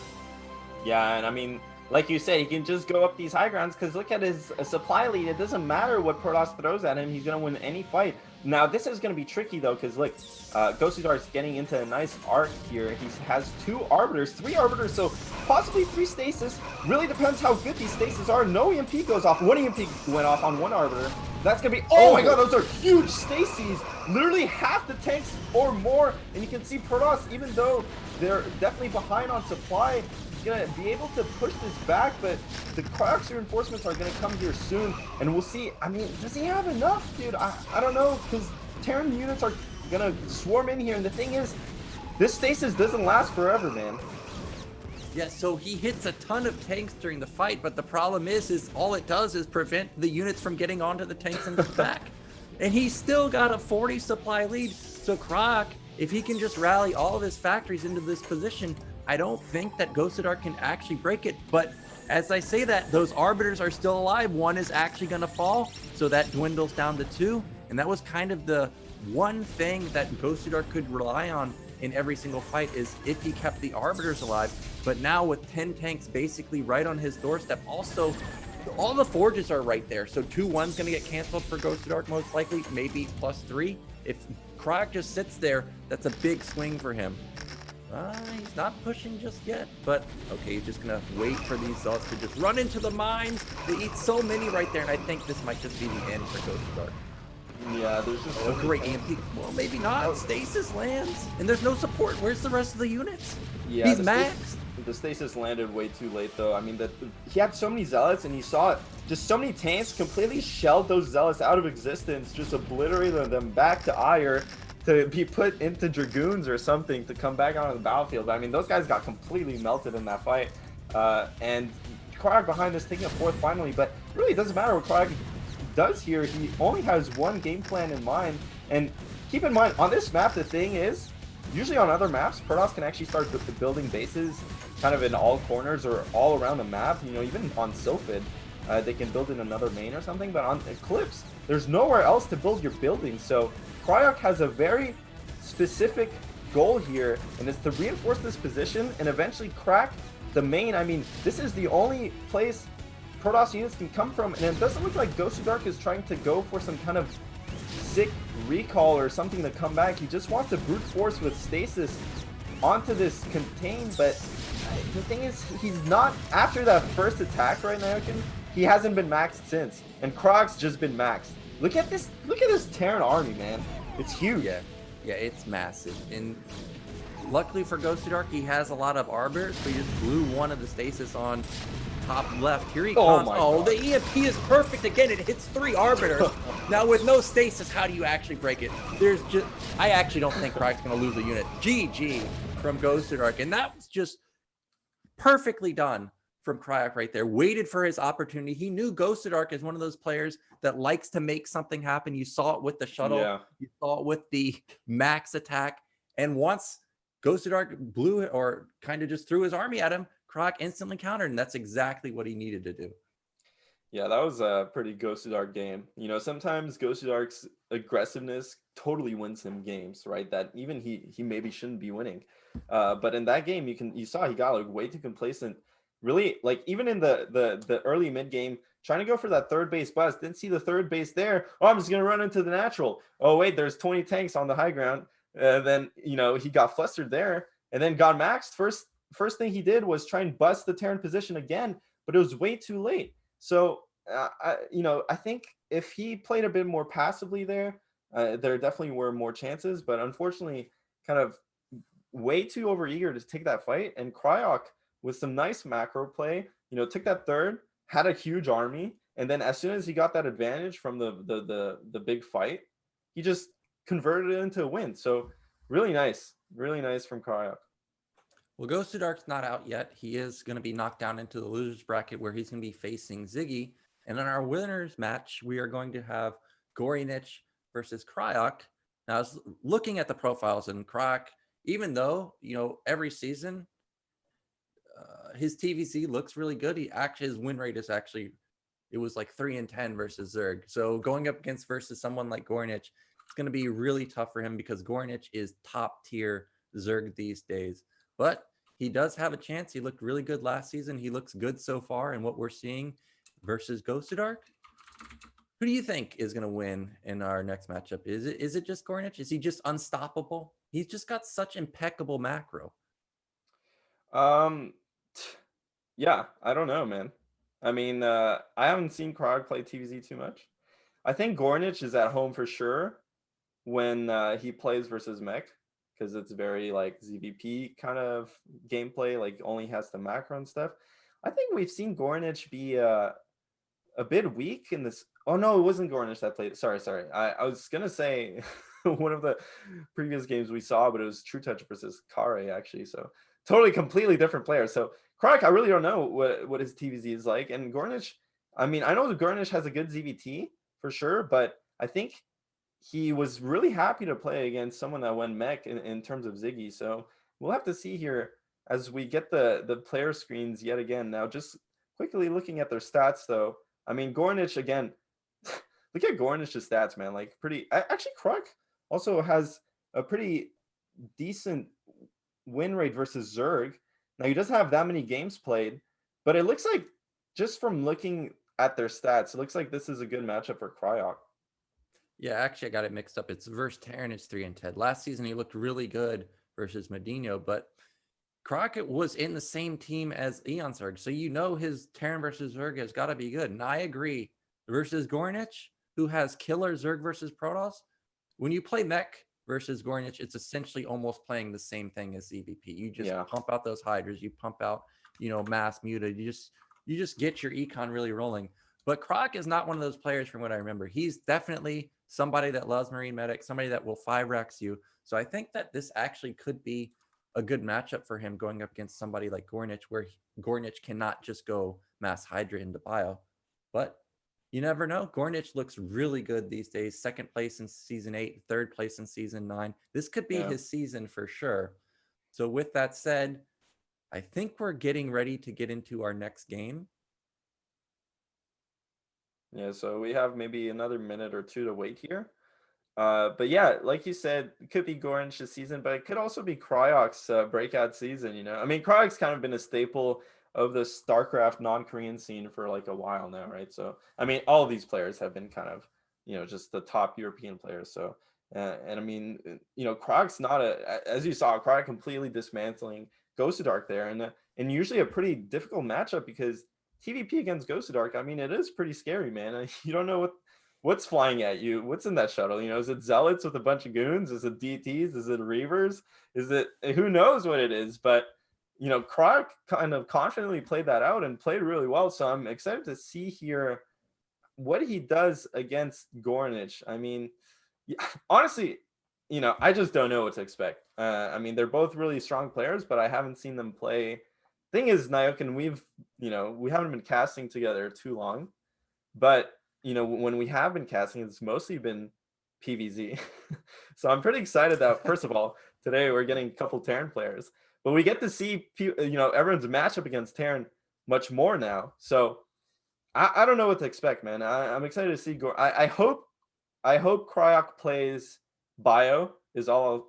Yeah, and I mean, like you said, he can just go up these high grounds because look at his supply lead. It doesn't matter what Protoss throws at him. He's going to win any fight. Now, this is going to be tricky, though, because, look, Gosudark's getting into a nice arc here. He has 2 Arbiters, 3 Arbiters, so possibly 3 Stasis. Really depends how good these Stasis are. No EMP goes off. 1 EMP went off on 1 Arbiter. That's going to be... Oh, my God, those are huge Stasis. Literally half the tanks or more. And you can see Protoss, even though they're definitely behind on supply, gonna be able to push this back, but the Kryok's reinforcements are gonna come here soon, and we'll see. I mean, does he have enough, dude? I don't know, because Terran units are gonna swarm in here, and the thing is, this stasis doesn't last forever, man. Yeah, so he hits a ton of tanks during the fight, but the problem is all it does is prevent the units from getting onto the tanks in the back. And he's still got a 40 supply lead, so Kryok, if he can just rally all of his factories into this position, I don't think that Gosudark can actually break it. But as I say that, those Arbiters are still alive. 1 is actually going to fall, so that dwindles down to 2. And that was kind of the one thing that Gosudark could rely on in every single fight, is if he kept the Arbiters alive. But now with 10 tanks basically right on his doorstep, also all the forges are right there. So 2-1's going to get canceled for Gosudark most likely, maybe +3. If Kryok just sits there, that's a big swing for him. He's not pushing just yet, but okay, he's just gonna wait for these zealots to just run into the mines. They eat so many right there, and I think this might just be the end for Gosudark. Yeah, there's just a great EMP. Well, maybe not. Stasis lands, and there's no support. Where's the rest of the units? Yeah, he's maxed. The stasis landed way too late, though. I mean, he had so many zealots, and you saw it. Just so many tanks completely shelled those zealots out of existence, just obliterated them back to ire, to be put into dragoons or something to come back onto the battlefield. I mean, those guys got completely melted in that fight. And Kryok behind this, taking a 4th finally, but it really doesn't matter what Kryok does here. He only has 1 game plan in mind. And keep in mind, on this map, the thing is, usually on other maps, Protoss can actually start building bases kind of in all corners or all around the map. You know, even on Sofid, they can build in another main or something. But on Eclipse, there's nowhere else to build your buildings. So Kryok has a very specific goal here, and it's to reinforce this position and eventually crack the main. I mean, this is the only place Protoss units can come from, and it doesn't look like Gosudark is trying to go for some kind of sick recall or something to come back. He just wants to brute force with stasis onto this contain, but the thing is, he's not, after that first attack right now, he hasn't been maxed since, and Kryok's just been maxed. Look at this Terran army, man. It's huge. Yeah, it's massive. And luckily for Gosudark, he has a lot of Arbiters, so he just blew one of the stasis on top left. Here he comes. Oh, the EMP is perfect again. It hits 3 Arbiters. Now with no stasis, how do you actually break it? I actually don't think Kryok's going to lose a unit. GG from Gosudark. And that was just perfectly done from Kryok right there. Waited for his opportunity. He knew Gosudark is one of those players that likes to make something happen. You saw it with the shuttle. Yeah. You saw it with the max attack. And once Gosudark blew it or kind of just threw his army at him. Kryok instantly countered, and that's exactly what he needed to do. Yeah, that was a pretty Gosudark game. You know, sometimes Gosudark's aggressiveness totally wins him games, right? That even he maybe shouldn't be winning. But in that game, you saw he got like way too complacent. Really, like even in the early mid game, trying to go for that third base bust, didn't see the third base there. Oh, I'm just gonna run into the natural. Oh wait, there's 20 tanks on the high ground. Then you know he got flustered there, and then got maxed. First thing he did was try and bust the Terran position again, but it was way too late. So, I think if he played a bit more passively there, there definitely were more chances. But unfortunately, kind of way too overeager to take that fight. And Cryoc, with some nice macro play, took that third, had a huge army, and then as soon as he got that advantage from the big fight, he just converted it into a win. So really nice from Cryoc. Well, Gosudark's not out yet. He is going to be knocked down into the losers bracket where he's going to be facing Ziggy. And in our winners match, we are going to have Gory Niche versus Kryok. Now, I was looking at the profiles, and Kryok, even though, every season, his TVC looks really good. His win rate is actually, it was like 3-10 versus Zerg. So going up versus someone like Gornage, it's going to be really tough for him because Gornage is top tier Zerg these days. But he does have a chance. He looked really good last season. He looks good so far in what we're seeing versus Gosudark. Who do you think is going to win in our next matchup? Is it just Gornage? Is he just unstoppable? He's just got such impeccable macro. Yeah, I don't know, man. I mean, I haven't seen Krog play TVZ too much. I think Gornage is at home for sure when he plays versus Mech, because it's very like ZVP kind of gameplay, like only has the macro and stuff. I think we've seen Gornage be a bit weak in this. Oh no, it wasn't Gornage that played. Sorry. I was gonna say one of the previous games we saw, but it was True Touch versus Kare actually. So totally completely different players. So Kryok, I really don't know what his TVZ is like. And Gornage, I mean, I know that Gornage has a good ZVT for sure, but I think he was really happy to play against someone that went mech in terms of Ziggy. So we'll have to see here as we get the player screens yet again. Now, just quickly looking at their stats, though. I mean, Gornage, again, look at Gornage's stats, man. Like, actually, Kryok also has a pretty decent win rate versus Zerg. Now, he doesn't have that many games played, but it looks like, just from looking at their stats, it looks like this is a good matchup for Kryok. Yeah, actually, I got it mixed up. It's versus Terran. It's 3-10. Last season, he looked really good versus Medino, but Crockett was in the same team as Eon Zerg, so his Terran versus Zerg has got to be good. And I agree. Versus Gornage, who has killer Zerg versus Protoss, when you play Mech versus Gornage, it's essentially almost playing the same thing as ZVP. You just pump out those Hydras, you pump out, mass muted. You just get your econ really rolling. But Kryok is not one of those players from what I remember. He's definitely somebody that loves Marine Medic, somebody that will 5-rex you. So I think that this actually could be a good matchup for him going up against somebody like Gornage, where Gornage cannot just go mass Hydra into bio. But you never know. Gornage looks really good these days. 2nd place in season 8, 3rd place in season 9. This could be his season for sure. So with that said, I think we're getting ready to get into our next game. Yeah, so we have maybe another minute or two to wait here. But yeah, like you said, it could be Gornage's season, but it could also be Cryoc's breakout season, I mean, Cryoc's kind of been a staple of the Starcraft non-Korean scene for like a while now, right? So, I mean, all of these players have been kind of, just the top European players. So, and I mean, Cryoc's not as you saw, Cryoc completely dismantling Gosudark there, and usually a pretty difficult matchup because TVP against Gosudark, I mean, it is pretty scary, man. You don't know what's flying at you. What's in that shuttle? Is it zealots with a bunch of goons? Is it DTs? Is it reavers? Who knows what it is? But Kryok kind of confidently played that out and played really well. So I'm excited to see here what he does against Gornage. I mean, honestly, I just don't know what to expect. I mean, they're both really strong players, but I haven't seen them play. Thing is, Nyokin, we haven't been casting together too long, but when we have been casting, it's mostly been PVZ. So I'm pretty excited that, first of all, Today we're getting a couple Terran players, but we get to see everyone's matchup against Terran much more now. So I don't know what to expect, man. I'm excited to see. I hope Cryoc plays Bio is all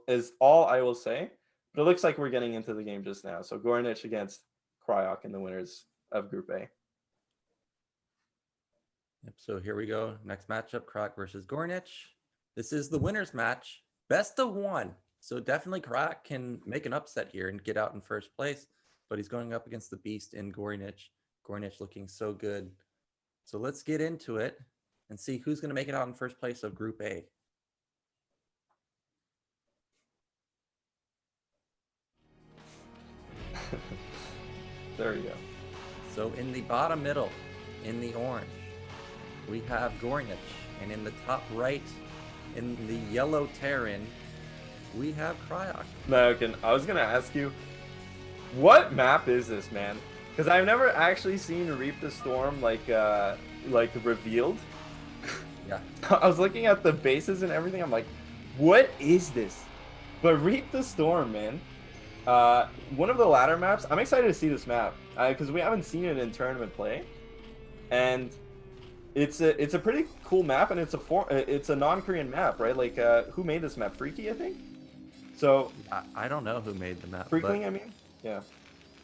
I will say. But it looks like we're getting into the game just now. So Gornage against Cryoc in the winners of Group A. Yep, so here we go. Next matchup, Kryok versus Gornage. This is the winner's match. Best of one. So definitely Kryok can make an upset here and get out in first place. But he's going up against the beast in Gornage. Gornage looking so good. So let's get into it and see who's going to make it out in first place of Group A. There we go. So in the bottom middle, in the orange, we have Gornage. And in the top right, in the yellow Terran, we have Kryok. No, I was going to ask you, what map is this, man? Because I've never actually seen Reap the Storm like revealed. Yeah. I was looking at the bases and everything. I'm like, what is this? But Reap the Storm, man. One of the ladder maps. I'm excited to see this map because we haven't seen it in tournament play, and it's a pretty cool map, and it's a non-Korean map, right? Like who made this map? Freaky, I think. So I don't know who made the map. Freakling, I mean. Yeah.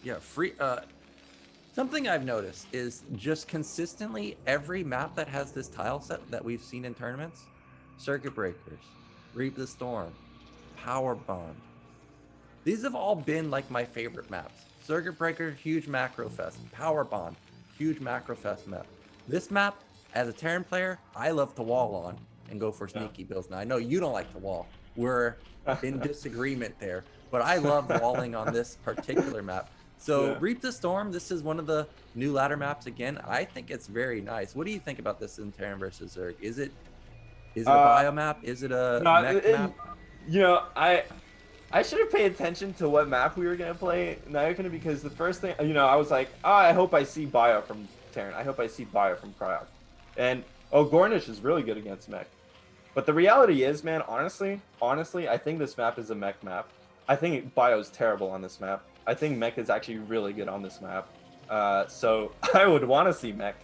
Yeah, something I've noticed is just consistently every map that has this tile set that we've seen in tournaments, Circuit Breakers, Reap the Storm, Power Bond. These have all been like my favorite maps. Circuit Breaker, huge macro fest. Power Bond, huge macro fest map. This map, as a Terran player, I love to wall on and go for sneaky builds. Now I know you don't like to wall. We're in disagreement there, but I love walling on this particular map. So Reap the Storm, this is one of the new ladder maps again. I think it's very nice. What do you think about this in Terran versus Zerg? Is it a bio map? Is it a mech map? You know, I should have paid attention to what map we were gonna play, Naokina, because the first thing, I was like, I hope I see bio from Terran. I hope I see bio from Cryoc. And Gornage is really good against mech. But the reality is, man, honestly, I think this map is a mech map. I think bio is terrible on this map. I think mech is actually really good on this map. So I would want to see mech.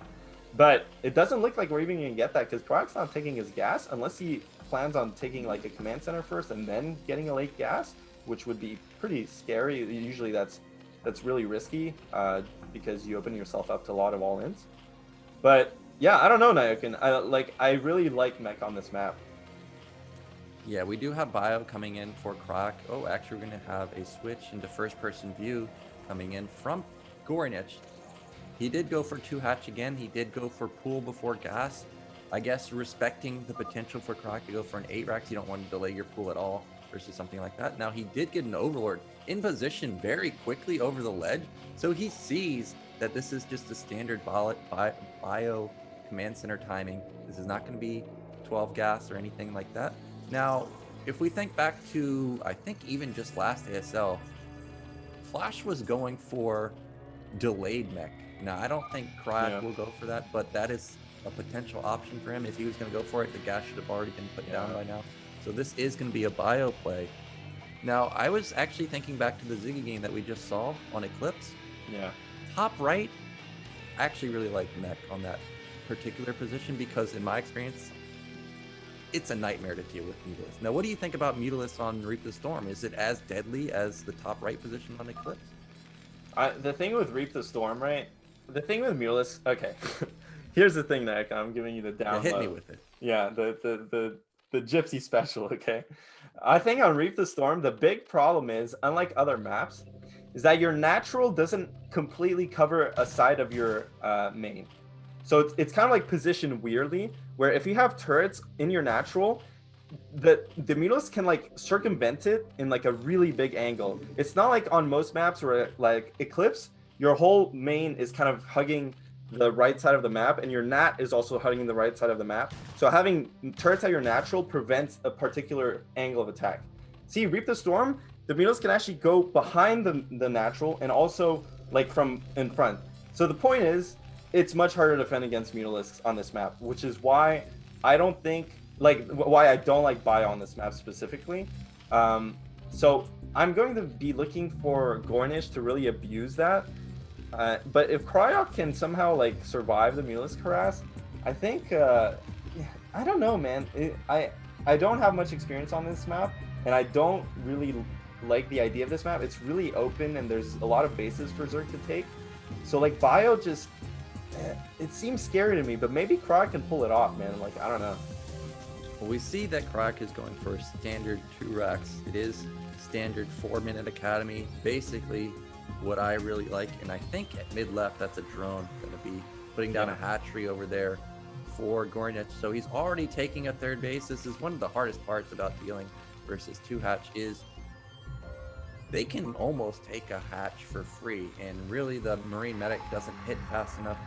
But it doesn't look like we're even going to get that because Kryok's not taking his gas unless he plans on taking like a command center first and then getting a late gas, which would be pretty scary. Usually that's really risky because you open yourself up to a lot of all-ins. But yeah, I don't know, Naokin. I really like mech on this map. Yeah, we do have bio coming in for Kryok. Oh, actually, we're going to have a switch into first-person view coming in from Gornage. He did go for 2 hatch again. He did go for pool before gas. I guess respecting the potential for Kryok to go for an 8 rack, you don't want to delay your pool at all versus something like that. Now, he did get an Overlord in position very quickly over the ledge, so he sees that this is just a standard bio command center timing. This is not going to be 12 gas or anything like that. Now, if we think back to, I think even just last ASL, Flash was going for delayed mech. Now, I don't think Kryok will go for that, but that is a potential option for him. If he was going to go for it, the gas should have already been put down by now. So this is going to be a bio play. Now, I was actually thinking back to the Ziggy game that we just saw on Eclipse. Yeah. Top right, I actually really like mech on that particular position because in my experience, it's a nightmare to deal with Mutalisk. Now, what do you think about Mutalisk on Reap the Storm? Is it as deadly as the top right position on Eclipse? The thing with Reap the Storm, right? The thing with Mutalisk, okay. Here's the thing, Nick. I'm giving you the download. Yeah, hit me with it. Yeah, the Gypsy special, okay? I think on Reap the Storm, the big problem is, unlike other maps, is that your natural doesn't completely cover a side of your main. So it's kind of like positioned weirdly, where if you have turrets in your natural, the Mutalisk can like circumvent it in like a really big angle. It's not like on most maps where like Eclipse, your whole main is kind of hugging the right side of the map, and your nat is also hugging the right side of the map. So having turrets at your natural prevents a particular angle of attack. See, Reap the Storm, the Mutalisk can actually go behind the natural and also like from in front. So the point is, it's much harder to defend against Mutalisks on this map, which is why I don't think, why I don't like bio on this map specifically. So I'm going to be looking for Gornage to really abuse that. But if Cryoc can somehow like survive the Mulus harass, I think I don't know, man. I don't have much experience on this map, and I don't really like the idea of this map. It's really open, and there's a lot of bases for Zerg to take. So like Bio just it seems scary to me, but maybe Cryoc can pull it off, man. Like I don't know. Well, we see that Kryok is going for standard 2 racks. It is standard 4-minute academy. Basically, what I really like, and I think at mid left, that's a drone going to be putting down a hatchery over there for Gornach. So he's already taking a third base. This is one of the hardest parts about dealing versus 2 hatch is they can almost take a hatch for free, and really the Marine medic doesn't hit fast enough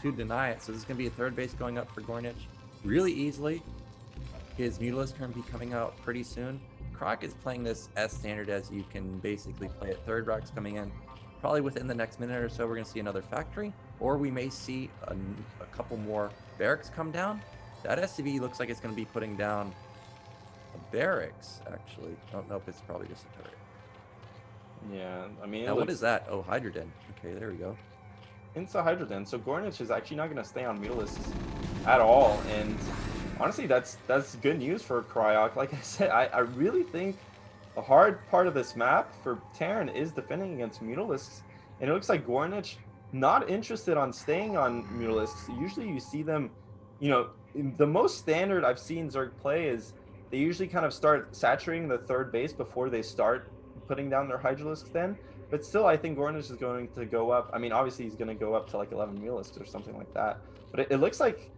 to deny it. So this is going to be a third base going up for Gornach really easily. His Mutalisk can be coming out pretty soon. Croc is playing this as standard as you can basically play it. Third racks coming in. Probably within the next minute or so, we're going to see another factory, or we may see a couple more barracks come down. That SCV looks like it's going to be putting down a barracks, actually. Oh, nope, it's probably just a turret. Yeah, I mean, Now, what is that? Oh, Hydrogen. Okay, there we go. Into Hydrogen. So Gornage is actually not going to stay on Mutalisks at all, and honestly, that's good news for Cryoc. Like I said, I really think the hard part of this map for Terran is defending against Mutalisks, and it looks like Gornage not interested on staying on Mutalisks. Usually you see them, you know, the most standard I've seen Zerg play is they usually kind of start saturating the third base before they start putting down their Hydralisks then. But still, I think Gornage is going to go up. I mean, obviously he's going to go up to like 11 Mutalisks or something like that. But it looks like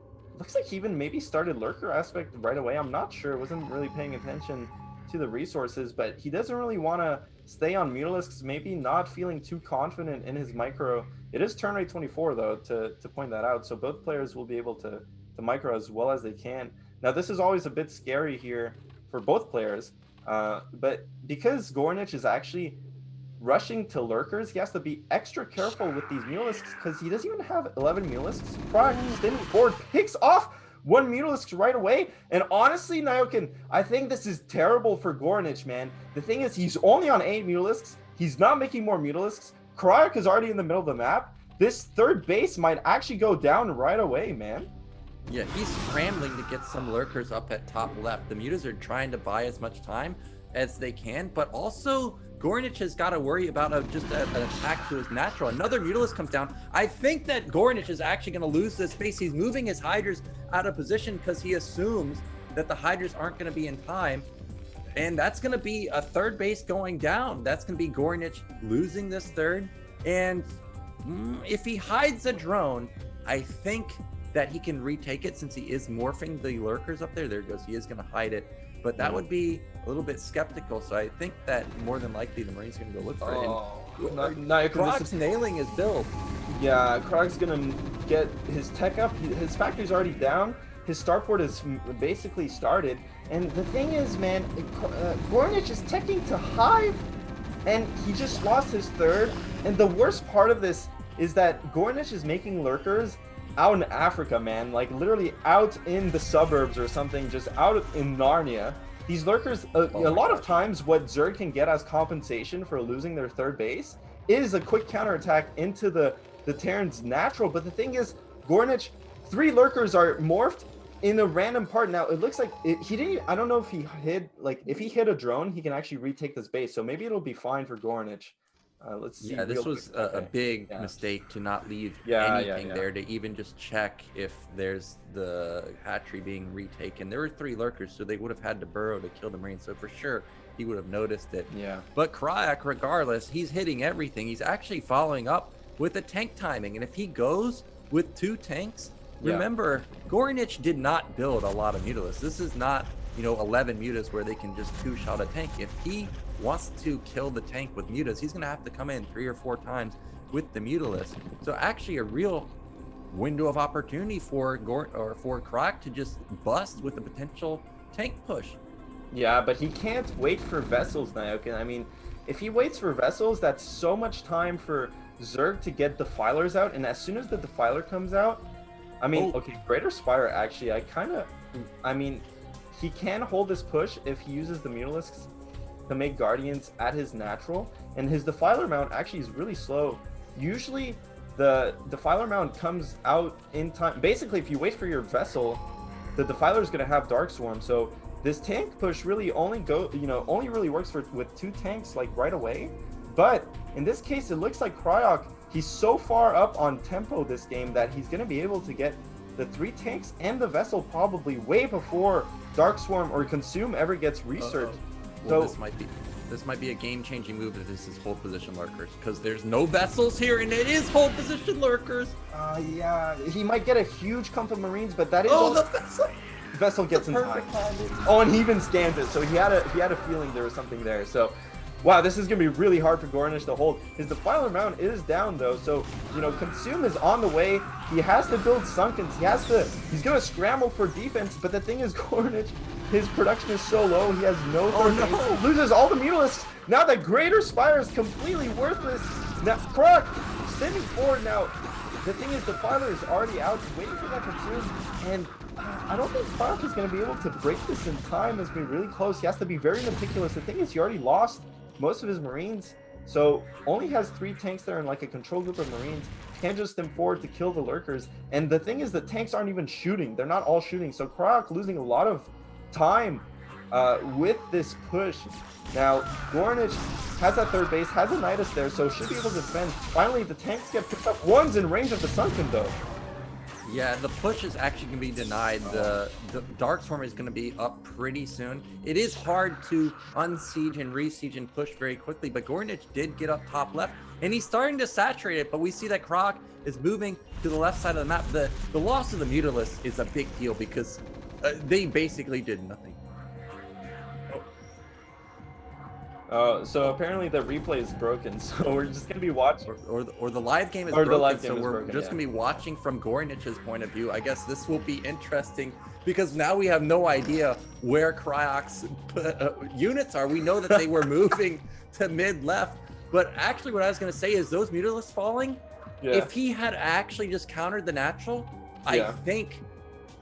he even maybe started Lurker aspect right away. I'm not sure. Wasn't really paying attention to the resources, but he doesn't really want to stay on Mutalisks, maybe not feeling too confident in his micro. It is turn rate 24 though, to point that out, so both players will be able to micro as well as they can. Now this is always a bit scary here for both players, but because Gornage is actually rushing to Lurkers, he has to be extra careful with these Mutalisks because he doesn't even have 11 Mutalisks. Cryoc standing forward, picks off 1 Mutalisk right away. And honestly, Nyokin, I think this is terrible for Gornage, man. The thing is, he's only on 8 Mutalisks. He's not making more Mutalisks. Cryoc is already in the middle of the map. This third base might actually go down right away, man. Yeah, he's scrambling to get some Lurkers up at top left. The Mutas are trying to buy as much time as they can, but also Gornage has got to worry about just an attack to his natural. Another Mutalisk comes down. I think that Gornage is actually going to lose this space. He's moving his Hydras out of position because he assumes that the Hydras aren't going to be in time. And that's going to be a third base going down. That's going to be Gornage losing this third. And if he hides a drone, I think that he can retake it since he is morphing the Lurkers up there. There it goes. He is going to hide it. But that would be a little bit skeptical. So I think that more than likely the Marine's going to go look for it. Croc's nailing his build. Yeah, Croc's going to get his tech up. His factory's already down. His starport is basically started. And the thing is, man, Gornage is teching to Hive. And he just lost his third. And the worst part of this is that Gornage is making Lurkers out in Africa, man, like literally out in the suburbs or something, just out in Narnia. These Lurkers, a lot of times what Zerg can get as compensation for losing their third base is a quick counterattack into the Terran's natural. But the thing is, Gornage, 3 Lurkers are morphed in a random part. Now it looks like he didn't, I don't know if he hit, like if he hit a drone, he can actually retake this base. So maybe it'll be fine for Gornage. Let's see. Yeah, this was a big mistake to not leave anything there to even just check if there's the hatchery being retaken. There were 3 Lurkers, so they would have had to burrow to kill the Marine. So for sure, he would have noticed it. Yeah. But Cryoc, regardless, he's hitting everything. He's actually following up with the tank timing. And if he goes with 2 tanks, remember, Gornage did not build a lot of Mutalisks. This is not, 11 Mutas where they can just 2-shot a tank. If he wants to kill the tank with Mutas, he's going to have to come in 3 or 4 times with the Mutalisk. So actually a real window of opportunity for Cryoc to just bust with a potential tank push. Yeah, but he can't wait for vessels, Nyokin. I mean, if he waits for vessels, that's so much time for Zerg to get defilers out, and as soon as the defiler comes out, I mean, okay, Greater Spire actually, he can hold this push if he uses the Mutalisks. to make Guardians at his natural, and his Defiler mount actually is really slow. Usually the Defiler mount comes out in time. Basically, if you wait for your vessel, the Defiler is going to have Dark Swarm, so this tank push really only really works with 2 tanks like right away. But in this case, it looks like Cryoc, he's so far up on tempo this game that he's going to be able to get the 3 tanks and the vessel probably way before Dark Swarm or Consume ever gets researched. Well, so this might be a game-changing move if this is hold position lurkers, because there's no vessels here and it is hold position lurkers. Yeah, he might get a huge clump of Marines, but that is the vessel gets in time. timing. Oh, and he even scans it, so he had a feeling there was something there. So, wow, this is gonna be really hard for Gornage to hold. His Defiler mount is down though, so Consume is on the way. He has to build Sunkens. He's gonna scramble for defense. But the thing is, Gornage, his production is so low. He has no third base. Loses all the Mutalisks. Now the Greater Spire is completely worthless. Now Kryok standing forward now. The thing is, Defiler is already out, waiting for that Consume, and I don't think Kryok is going to be able to break this in time. It's been really close. He has to be very meticulous. The thing is, he already lost most of his Marines, so only has 3 tanks there and like a control group of Marines. Can't just stem forward to kill the lurkers. And the thing is, the tanks aren't even shooting. They're not all shooting. So Kryok losing a lot of time with this push. Now, Gornage has that third base, has a Nidus there, so should be able to defend. Finally, the tanks get picked up. One's in range of the Sunken, though. Yeah, the push is actually going to be denied. The Dark Swarm is going to be up pretty soon. It is hard to unsiege and re-siege and push very quickly, but Gornage did get up top left, and he's starting to saturate it, but we see that Kryok is moving to the left side of the map. The loss of the Mutalisks is a big deal because they basically did nothing. So apparently the replay is broken, so we're just gonna be watching. Or the live game is broken, so we're just gonna be watching from Gornage's point of view. I guess this will be interesting because now we have no idea where Cryoc's units are. We know that they were moving to mid-left, but actually what I was gonna say is those Mutalisks falling, if he had actually just countered the natural, I think,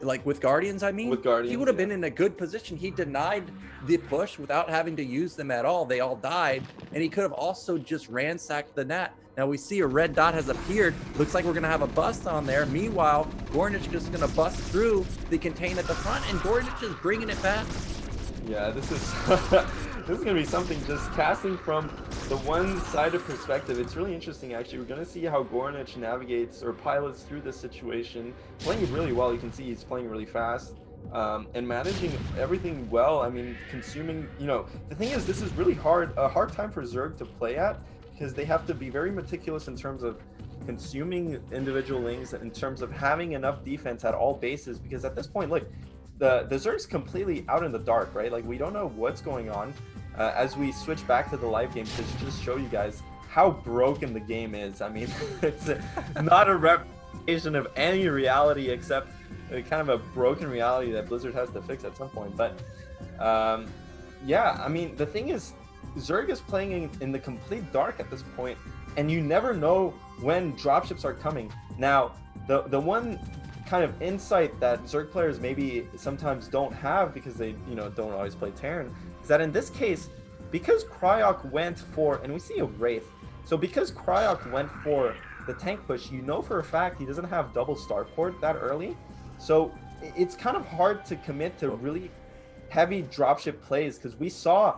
like with Guardians, he would have been in a good position. He denied the push without having to use them at all. They all died, and he could have also just ransacked the net. Now we see a red dot has appeared. Looks like we're gonna have a bust on there. Meanwhile, Gornage is just gonna bust through the contain at the front, and Gornage is bringing it back. Yeah, this is this is gonna be something just casting from the one-sided perspective. It's really interesting, actually. We're gonna see how Gornage navigates or pilots through this situation. Playing it really well. You can see he's playing really fast. And managing everything well. I mean, consuming, the thing is, this is really a hard time for Zerg to play at, because they have to be very meticulous in terms of consuming individual lings, in terms of having enough defense at all bases, because at this point, look, the Zerg's completely out in the dark, right? Like, we don't know what's going on. As we switch back to the live game to just show you guys how broken the game is. I mean, it's not a representation of any reality except kind of a broken reality that Blizzard has to fix at some point. But yeah, I mean, the thing is, Zerg is playing in the complete dark at this point, and you never know when dropships are coming. Now, the one kind of insight that Zerg players maybe sometimes don't have, because they don't always play Terran, is that in this case, because Cryoc went for, and we see a Wraith, so because Cryoc went for the tank push, for a fact he doesn't have double starport that early. So it's kind of hard to commit to really heavy dropship plays, because we saw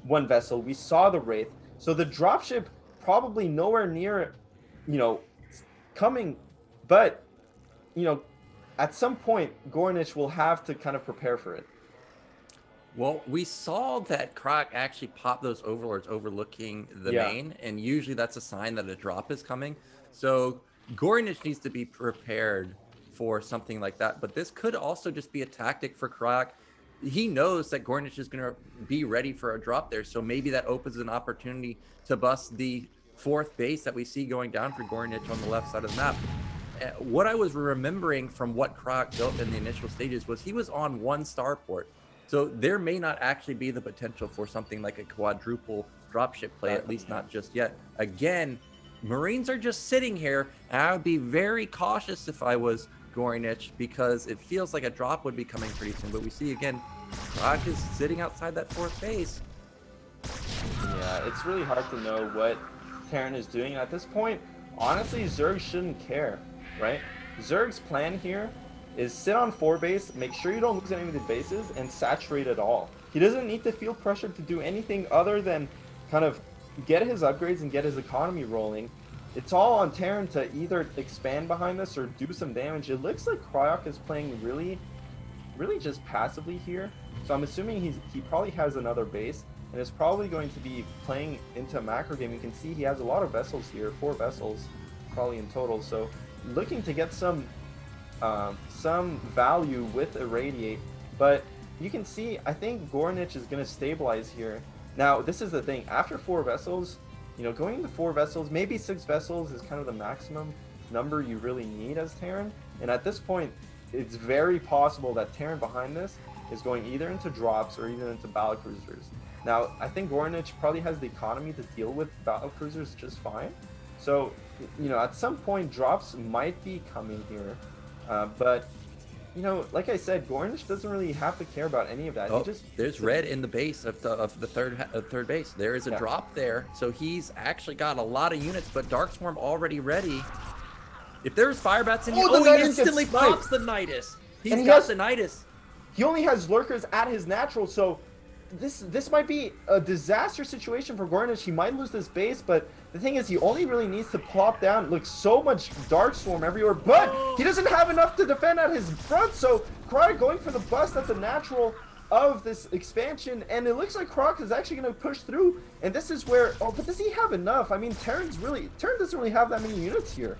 one vessel, we saw the Wraith. So the dropship probably nowhere near, coming, but, at some point, Gornage will have to kind of prepare for it. Well, we saw that Kryok actually pop those overlords overlooking the main, and usually that's a sign that a drop is coming. So Gornage needs to be prepared for something like that, but this could also just be a tactic for Kryok. He knows that Gornage is going to be ready for a drop there, so maybe that opens an opportunity to bust the 4th base that we see going down for Gornage on the left side of the map. What I was remembering from what Kryok built in the initial stages was he was on 1 starport, so there may not actually be the potential for something like a quadruple dropship play, at least not just yet. Again, Marines are just sitting here, and I would be very cautious if I was Gory Niche, because it feels like a drop would be coming pretty soon. But we see again, Kryok is sitting outside that 4th base. it's really hard to know what Terran is doing. At this point, honestly, Zerg shouldn't care, right? Zerg's plan here is sit on 4 base, make sure you don't lose any of the bases, and saturate it all. He doesn't need to feel pressured to do anything other than kind of get his upgrades and get his economy rolling. It's all on Terran to either expand behind this or do some damage. It looks like Cryoc is playing really just passively here. So I'm assuming he probably has another base and is probably going to be playing into a macro game. You can see he has a lot of vessels here, 4 vessels probably in total. So looking to get some value with Irradiate, but you can see I think Gornage is going to stabilize here. Now this is the thing, after 4 vessels, you know, going into 4 vessels, maybe 6 vessels is kind of the maximum number you really need as Terran. And at this point, it's very possible that Terran behind this is going either into drops or even into Battlecruisers. Now, I think Gornage probably has the economy to deal with Battlecruisers just fine. So, you know, at some point, drops might be coming here. But, you know, like I said, Gornage doesn't really have to care about any of that. Oh, there's red in the base of the third base. There is a drop there, so he's actually got a lot of units. But Darkswarm already ready. If there's Firebats in here, he instantly pops the Nidus. He got the Nidus. He only has lurkers at his natural, so this might be a disaster situation for Gornage. He might lose this base, but the thing is, he only really needs to plop down. Look, so much Darkswarm everywhere, but he doesn't have enough to defend at his front, so Kryok going for the bust at the natural of this expansion, and it looks like Kryok is actually going to push through, and this is where, but does he have enough? I mean, Terran doesn't really have that many units here.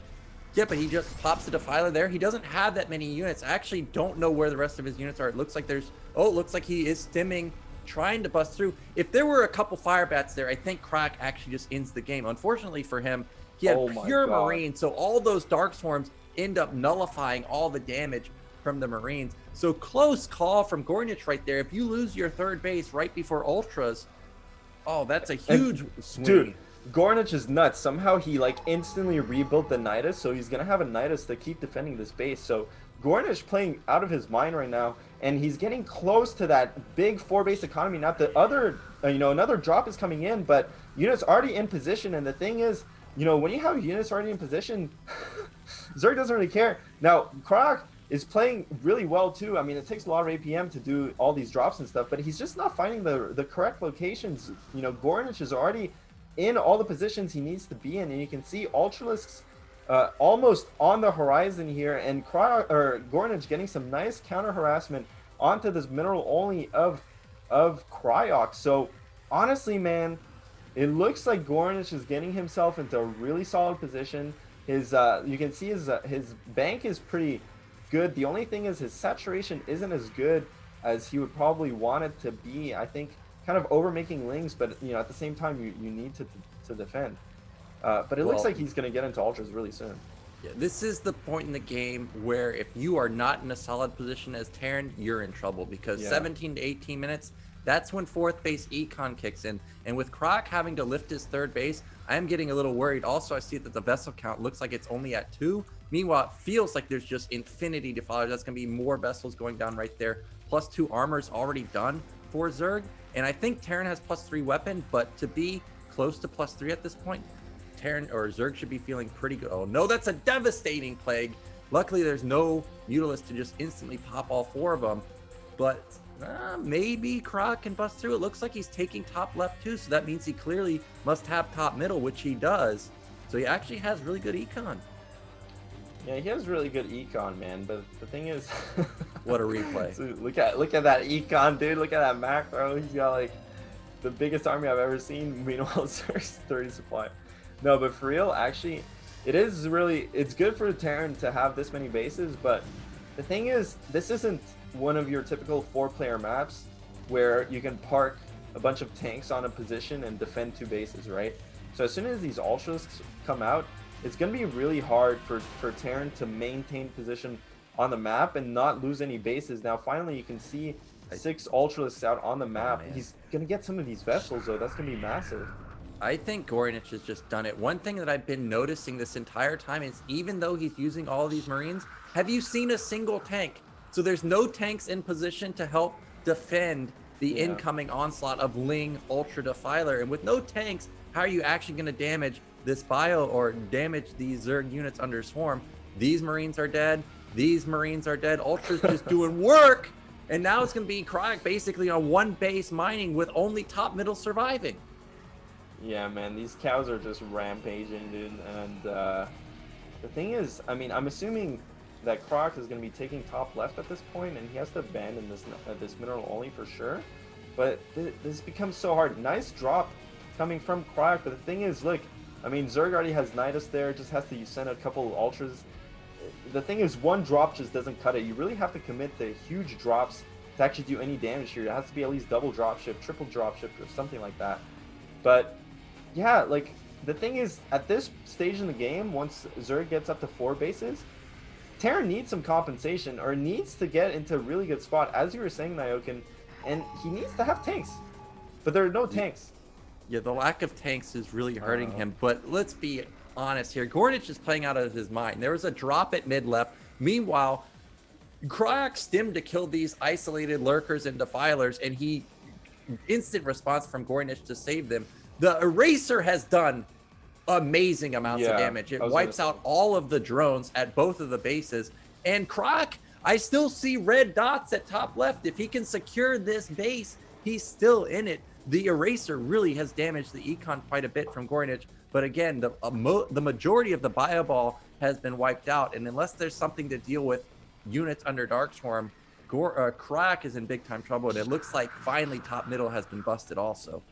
Yeah, but he just pops the Defiler there. He doesn't have that many units. I actually don't know where the rest of his units are. It looks like there's, it looks like he is stimming, trying to bust through. If there were a couple Firebats there, I think Kryok actually just ends the game. Unfortunately for him, he had pure Marine, so all those Dark Swarms end up nullifying all the damage from the Marines. So close call from Gornach right there. If you lose your third base right before Ultras, that's a huge swing. Dude, Gornach is nuts. Somehow he like instantly rebuilt the Nidus, so he's gonna have a Nidus to keep defending this base. So Gornach playing out of his mind right now, and he's getting close to that big 4-base economy. Now the other, another drop is coming in, but units already in position. And the thing is, when you have units already in position, Zerg doesn't really care. Now Kryok is playing really well too. I mean, it takes a lot of APM to do all these drops and stuff, but he's just not finding the correct locations. Gornach is already in all the positions he needs to be in, and you can see Ultralisks almost on the horizon here, and Gornach getting some nice counter harassment onto this mineral only of Kryok. So honestly, man, it looks like Gornach is getting himself into a really solid position. His you can see his bank is pretty good. The only thing is his saturation isn't as good as he would probably want it to be. I think kind of over making lings, but at the same time you need to defend. But it looks like he's going to get into Ultras really soon. Yeah, this is the point in the game where if you are not in a solid position as Terran, you're in trouble, because 17 to 18 minutes, that's when 4th base econ kicks in. And with Kryok having to lift his 3rd base, I'm getting a little worried. Also, I see that the vessel count looks like it's only at 2. Meanwhile, it feels like there's just infinity Defilers. That's going to be more vessels going down right there. +2 armor's already done for Zerg. And I think Terran has +3 weapon, but to be close to +3 at this point, Terran or Zerg should be feeling pretty good. Oh no, that's a devastating plague. Luckily, there's no Mutalisk to just instantly pop all 4 of them. But maybe Kryok can bust through. It looks like he's taking top left too, so that means he clearly must have top middle, which he does. So he actually has really good econ. Yeah, he has really good econ, man. But the thing is, what a replay! So look at that econ, dude. Look at that macro. He's got like the biggest army I've ever seen. Meanwhile, Zerg's 30 supply. No, but for real, actually, it's good for Terran to have this many bases. But the thing is, this isn't one of your typical 4-player maps where you can park a bunch of tanks on a position and defend 2 bases, right? So as soon as these Ultralisks come out, it's going to be really hard for Terran to maintain position on the map and not lose any bases. Now, finally, you can see 6 Ultralisks out on the map. He's going to get some of these vessels, though. That's going to be massive. I think Gornach has just done it. One thing that I've been noticing this entire time is even though he's using all these Marines, have you seen a single tank? So there's no tanks in position to help defend the Yeah. incoming onslaught of Ling Ultra Defiler. And with no tanks, how are you actually going to damage this bio or damage these Zerg units under Swarm? These Marines are dead. These Marines are dead. Ultra's just doing work. And now it's going to be Kryok basically on one base mining with only top middle surviving. Yeah, man, these cows are just rampaging, dude. And the thing is, I mean, I'm assuming that Kryok is going to be taking top left at this point, and he has to abandon this mineral only for sure. But this becomes so hard. Nice drop coming from Kryok, but the thing is, look, I mean, Zerg already has Nidus there, just has to send a couple of Ultras. The thing is, one drop just doesn't cut it. You really have to commit the huge drops to actually do any damage here. It has to be at least double dropship, triple dropship, or something like that. But yeah, like, the thing is, at this stage in the game, once Zerg gets up to 4 bases, Terran needs some compensation, or needs to get into a really good spot, as you were saying, Nyokin, and he needs to have tanks. But there are no tanks. Yeah, the lack of tanks is really hurting him. But let's be honest here. Gornage is playing out of his mind. There was a drop at mid left. Meanwhile, Cryoc stimmed to kill these isolated lurkers and defilers, and he instant response from Gornage to save them. The Eraser has done amazing amounts of damage. It wipes out all of the drones at both of the bases. And Kryok, I still see red dots at top left. If he can secure this base, he's still in it. The Eraser really has damaged the econ quite a bit from Gornage. But again, the majority of the bio ball has been wiped out. And unless there's something to deal with units under Dark Swarm, Kryok is in big time trouble. And it looks like finally top middle has been busted also.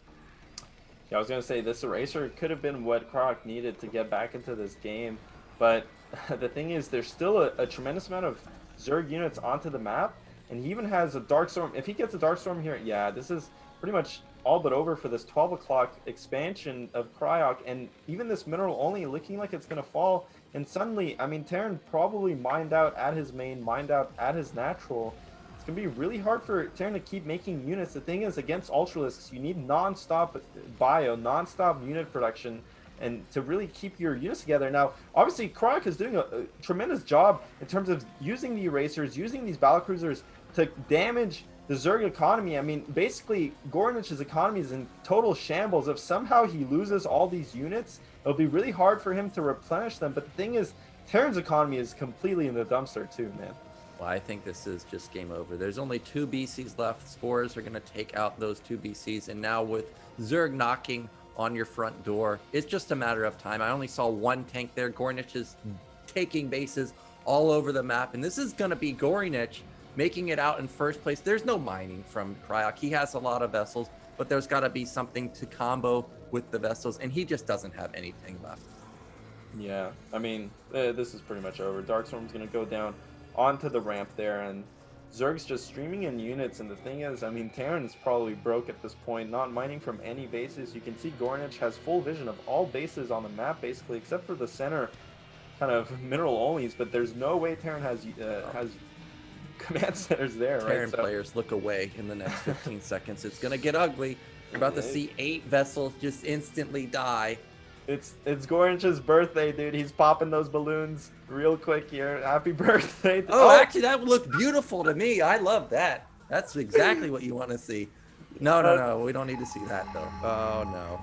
Yeah, I was going to say, this Eraser could have been what Kryok needed to get back into this game. But the thing is, there's still a tremendous amount of Zerg units onto the map. And he even has a Dark Storm. If he gets a Dark Storm here, yeah, this is pretty much all but over for this 12 o'clock expansion of Kryok. And even this mineral only looking like it's going to fall. And suddenly, I mean, Terran probably mined out at his main, mined out at his natural. It's going to be really hard for Terran to keep making units. The thing is, against Ultralisks, you need non-stop bio, non-stop unit production, and to really keep your units together. Now, obviously, Kryok is doing a tremendous job in terms of using the Erasers, using these Battlecruisers to damage the Zerg economy. I mean, basically, Gornage's economy is in total shambles. If somehow he loses all these units, it'll be really hard for him to replenish them. But the thing is, Terran's economy is completely in the dumpster too, man. Well, I think this is just game over. There's only 2 BCs left. Spores are going to take out those 2 BCs. And now with Zerg knocking on your front door, it's just a matter of time. I only saw 1 tank there. Gornage is taking bases all over the map. And this is going to be Gory Niche making it out in first place. There's no mining from Kryok. He has a lot of vessels, but there's got to be something to combo with the vessels. And he just doesn't have anything left. Yeah, I mean, this is pretty much over. Darkstorm's going to go down onto the ramp there, and Zerg's just streaming in units. And the thing is, I mean, Terran's probably broke at this point, not mining from any bases. You can see Gornage has full vision of all bases on the map, basically, except for the center kind of mineral onlys. But there's no way Terran has command centers there, right? Terran players look away in the next 15 seconds. It's going to get ugly. You're about to see 8 vessels just instantly die. It's Gornage's birthday, dude. He's popping those balloons real quick here. Happy birthday. Oh, actually, that would look beautiful to me. I love that. That's exactly what you want to see. No. We don't need to see that, though. Oh, no.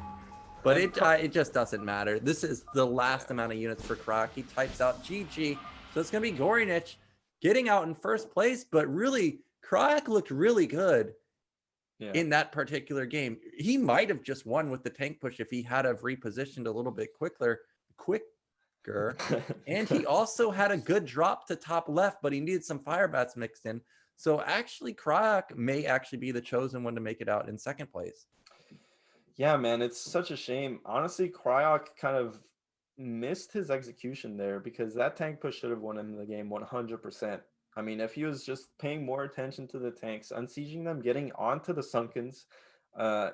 But it just doesn't matter. This is the last amount of units for Kryok. He types out GG. So it's going to be Gory Niche getting out in first place. But really, Kryok looked really good. Yeah. In that particular game. He might have just won with the tank push if he had have repositioned a little bit quicker. And he also had a good drop to top left, but he needed some fire bats mixed in. So actually, Kryok may actually be the chosen one to make it out in second place. Yeah, man, it's such a shame. Honestly, Kryok kind of missed his execution there, because that tank push should have won him the game 100%. I mean, if he was just paying more attention to the tanks, unsieging them, getting onto the Sunkens,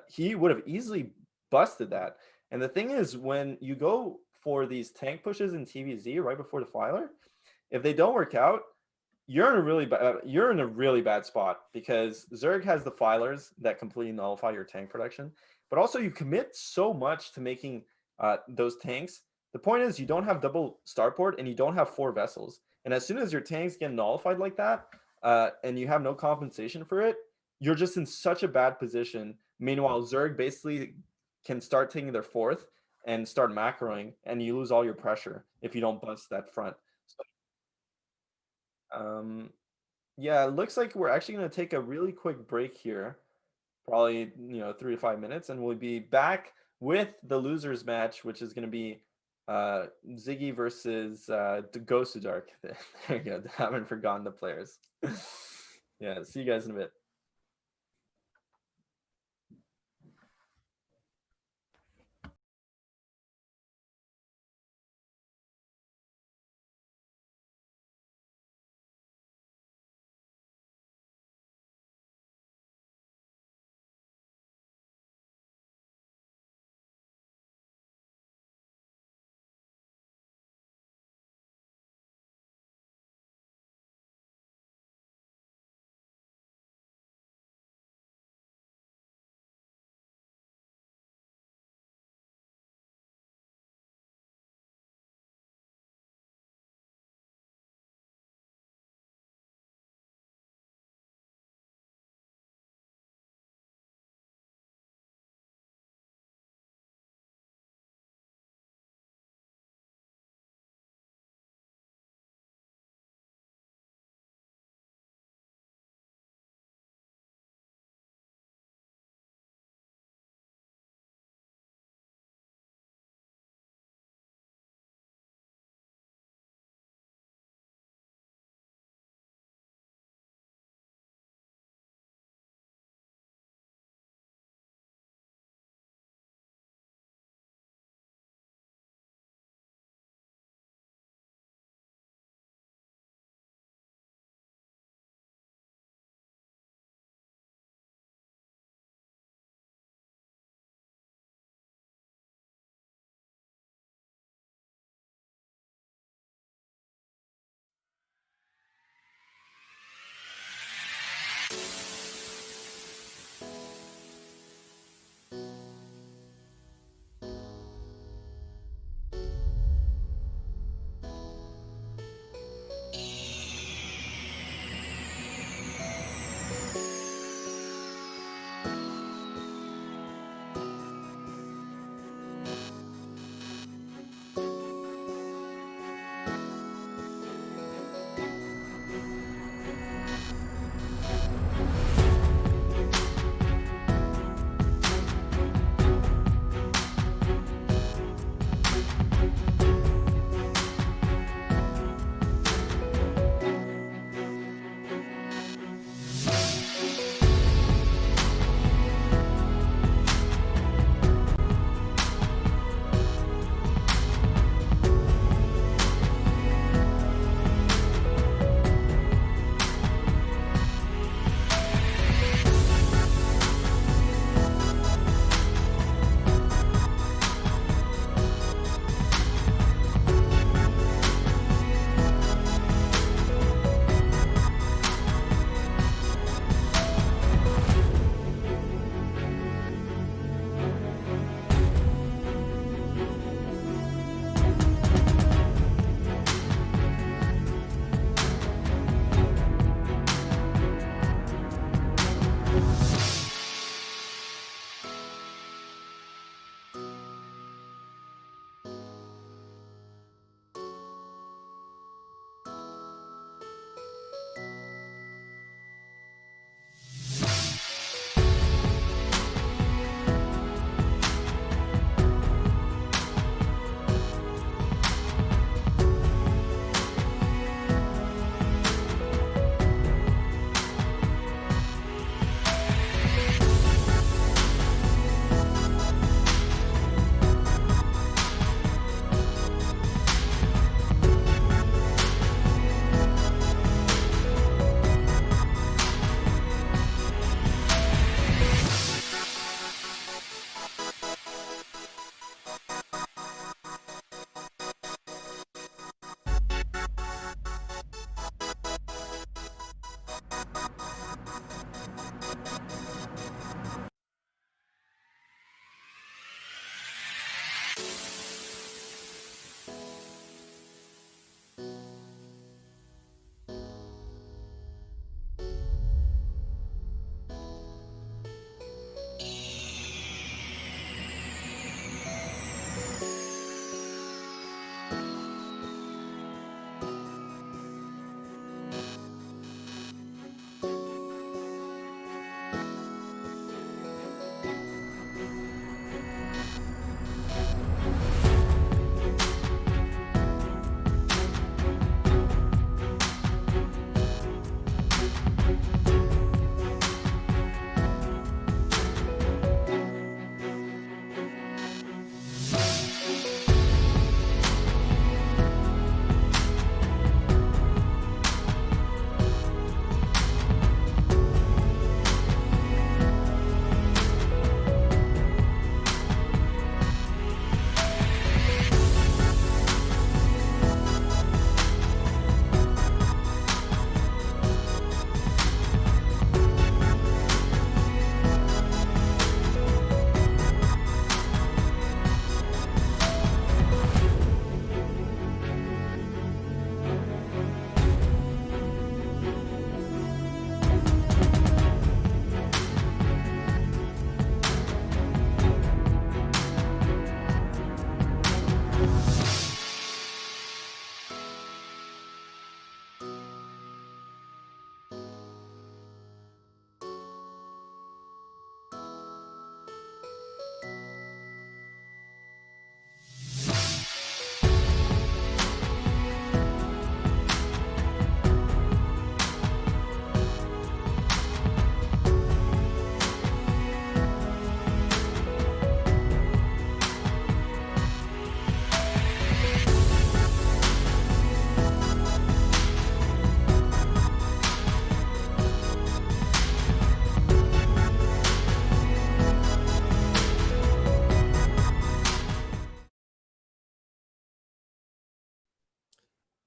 he would have easily busted that. And the thing is, when you go for these tank pushes in TVZ right before the Filer, if they don't work out, you're in a really bad spot, because Zerg has the Filers that completely nullify your tank production, but also you commit so much to making those tanks. The point is, you don't have double starport and you don't have 4 vessels. And as soon as your tanks get nullified like that, and you have no compensation for it, you're just in such a bad position. Meanwhile, Zerg basically can start taking their fourth and start macroing, and you lose all your pressure if you don't bust that front. So, yeah, it looks like we're actually going to take a really quick break here, probably 3 to 5 minutes, and we'll be back with the losers match, which is going to be Ziggy versus Gosudark. There you go. I haven't forgotten the players. Yeah, see you guys in a bit.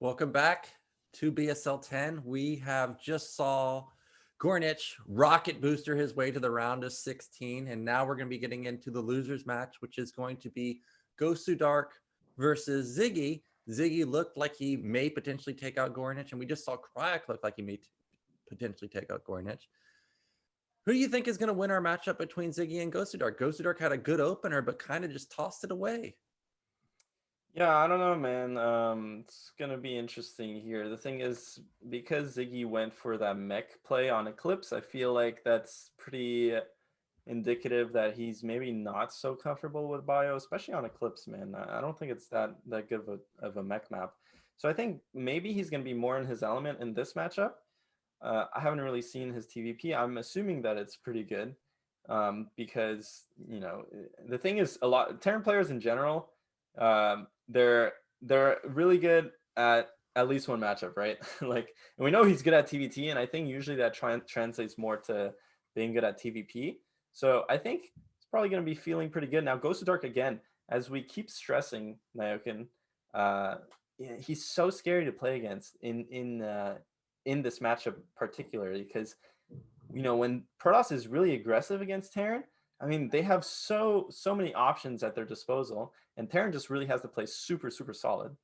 Welcome back to BSL 10. We have just saw Gornage rocket booster his way to the round of 16, and now we're going to be getting into the losers match, which is going to be Gosudark versus Ziggy. Ziggy looked like he may potentially take out Gornage, and we just saw Kryok look like he may potentially take out Gornage. Who do you think is going to win our matchup between Ziggy and Gosudark? Gosudark had a good opener, but kind of just tossed it away. Yeah, I don't know, man. It's gonna be interesting here. The thing is, because Ziggy went for that mech play on Eclipse, I feel like that's pretty indicative that he's maybe not so comfortable with bio, especially on Eclipse, man. I don't think it's that good of a mech map. So I think maybe he's gonna be more in his element in this matchup. I haven't really seen his TVP. I'm assuming that it's pretty good, because the thing is, a lot Terran players in general. They're really good at least one matchup, right? Like, and we know he's good at TVT, and I think usually that translates more to being good at TVP. So I think he's probably going to be feeling pretty good. Now, Gosudark, again, as we keep stressing, Naokin, he's so scary to play against in this matchup particularly, because when Protoss is really aggressive against Terran, I mean, they have so many options at their disposal, and Terran just really has to play super solid.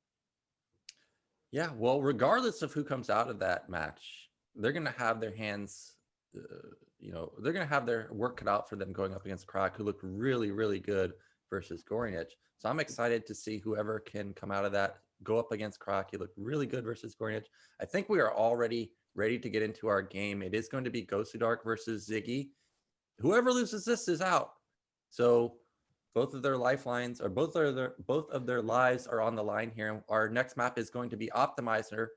Yeah, well, regardless of who comes out of that match, they're going to have their hands, they're going to have their work cut out for them going up against Kryok, who looked really good versus Gory Niche. So I'm excited to see whoever can come out of that, go up against Kryok. He looked really good versus Gory Niche. I think we are already ready to get into our game. It is going to be Gosudark versus Ziggy. Whoever loses this is out. So both of their lifelines, or both of their lives are on the line here. Our next map is going to be Optimizer.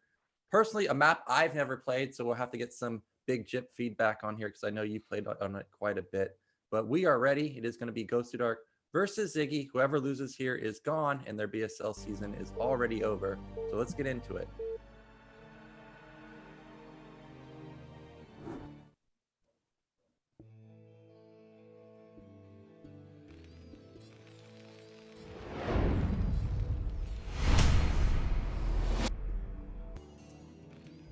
Personally, a map I've never played, so we'll have to get some big Jip feedback on here because I know you played on it quite a bit. But we are ready. It is going to be Gosudark versus Ziggy. Whoever loses here is gone, and their BSL season is already over. So let's get into it.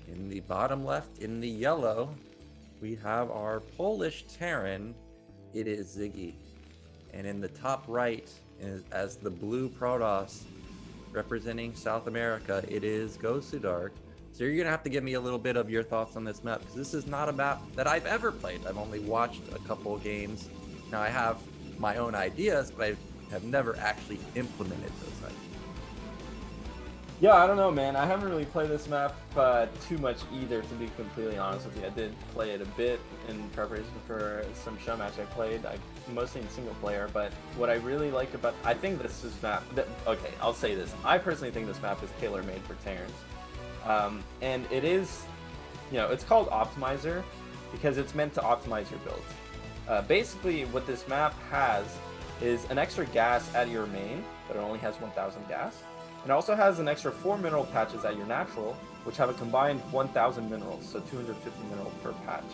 In the bottom left, in the yellow, we have our Polish Terran. It is Ziggy. And in the top right, as the blue Protoss representing South America, it is Gosudark. So you're going to have to give me a little bit of your thoughts on this map, because this is not a map that I've ever played. I've only watched a couple of games. Now, I have my own ideas, but I have never actually implemented those ideas. Yeah, I don't know, man. I haven't really played this map too much either, to be completely honest with you. I did play it a bit in preparation for some show match I played, mostly in single player, but what I really liked about, I think this is okay, I'll say this. I personally think this map is tailor-made for Terrans. And it is, it's called Optimizer because it's meant to optimize your builds. Basically, what this map has is an extra gas at your main, but it only has 1,000 gas. It also has an extra 4 mineral patches at your natural, which have a combined 1,000 minerals, so 250 minerals per patch.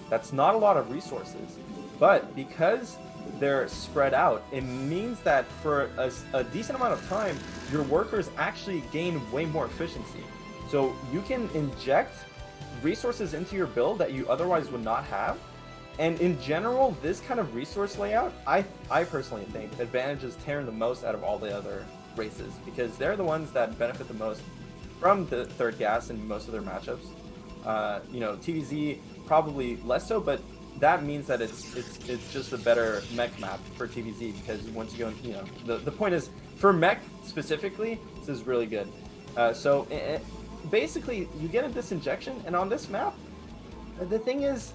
That's not a lot of resources, but because they're spread out, it means that for a decent amount of time, your workers actually gain way more efficiency. So you can inject resources into your build that you otherwise would not have. And in general, this kind of resource layout, I personally think advantages Terran the most out of all the other races, because they're the ones that benefit the most from the third gas in most of their matchups. TVZ probably less so, but that means that it's just a better mech map for TVZ, because once you go, the point is, for mech specifically, this is really good. Basically, you get a disinjection, and on this map, the thing is,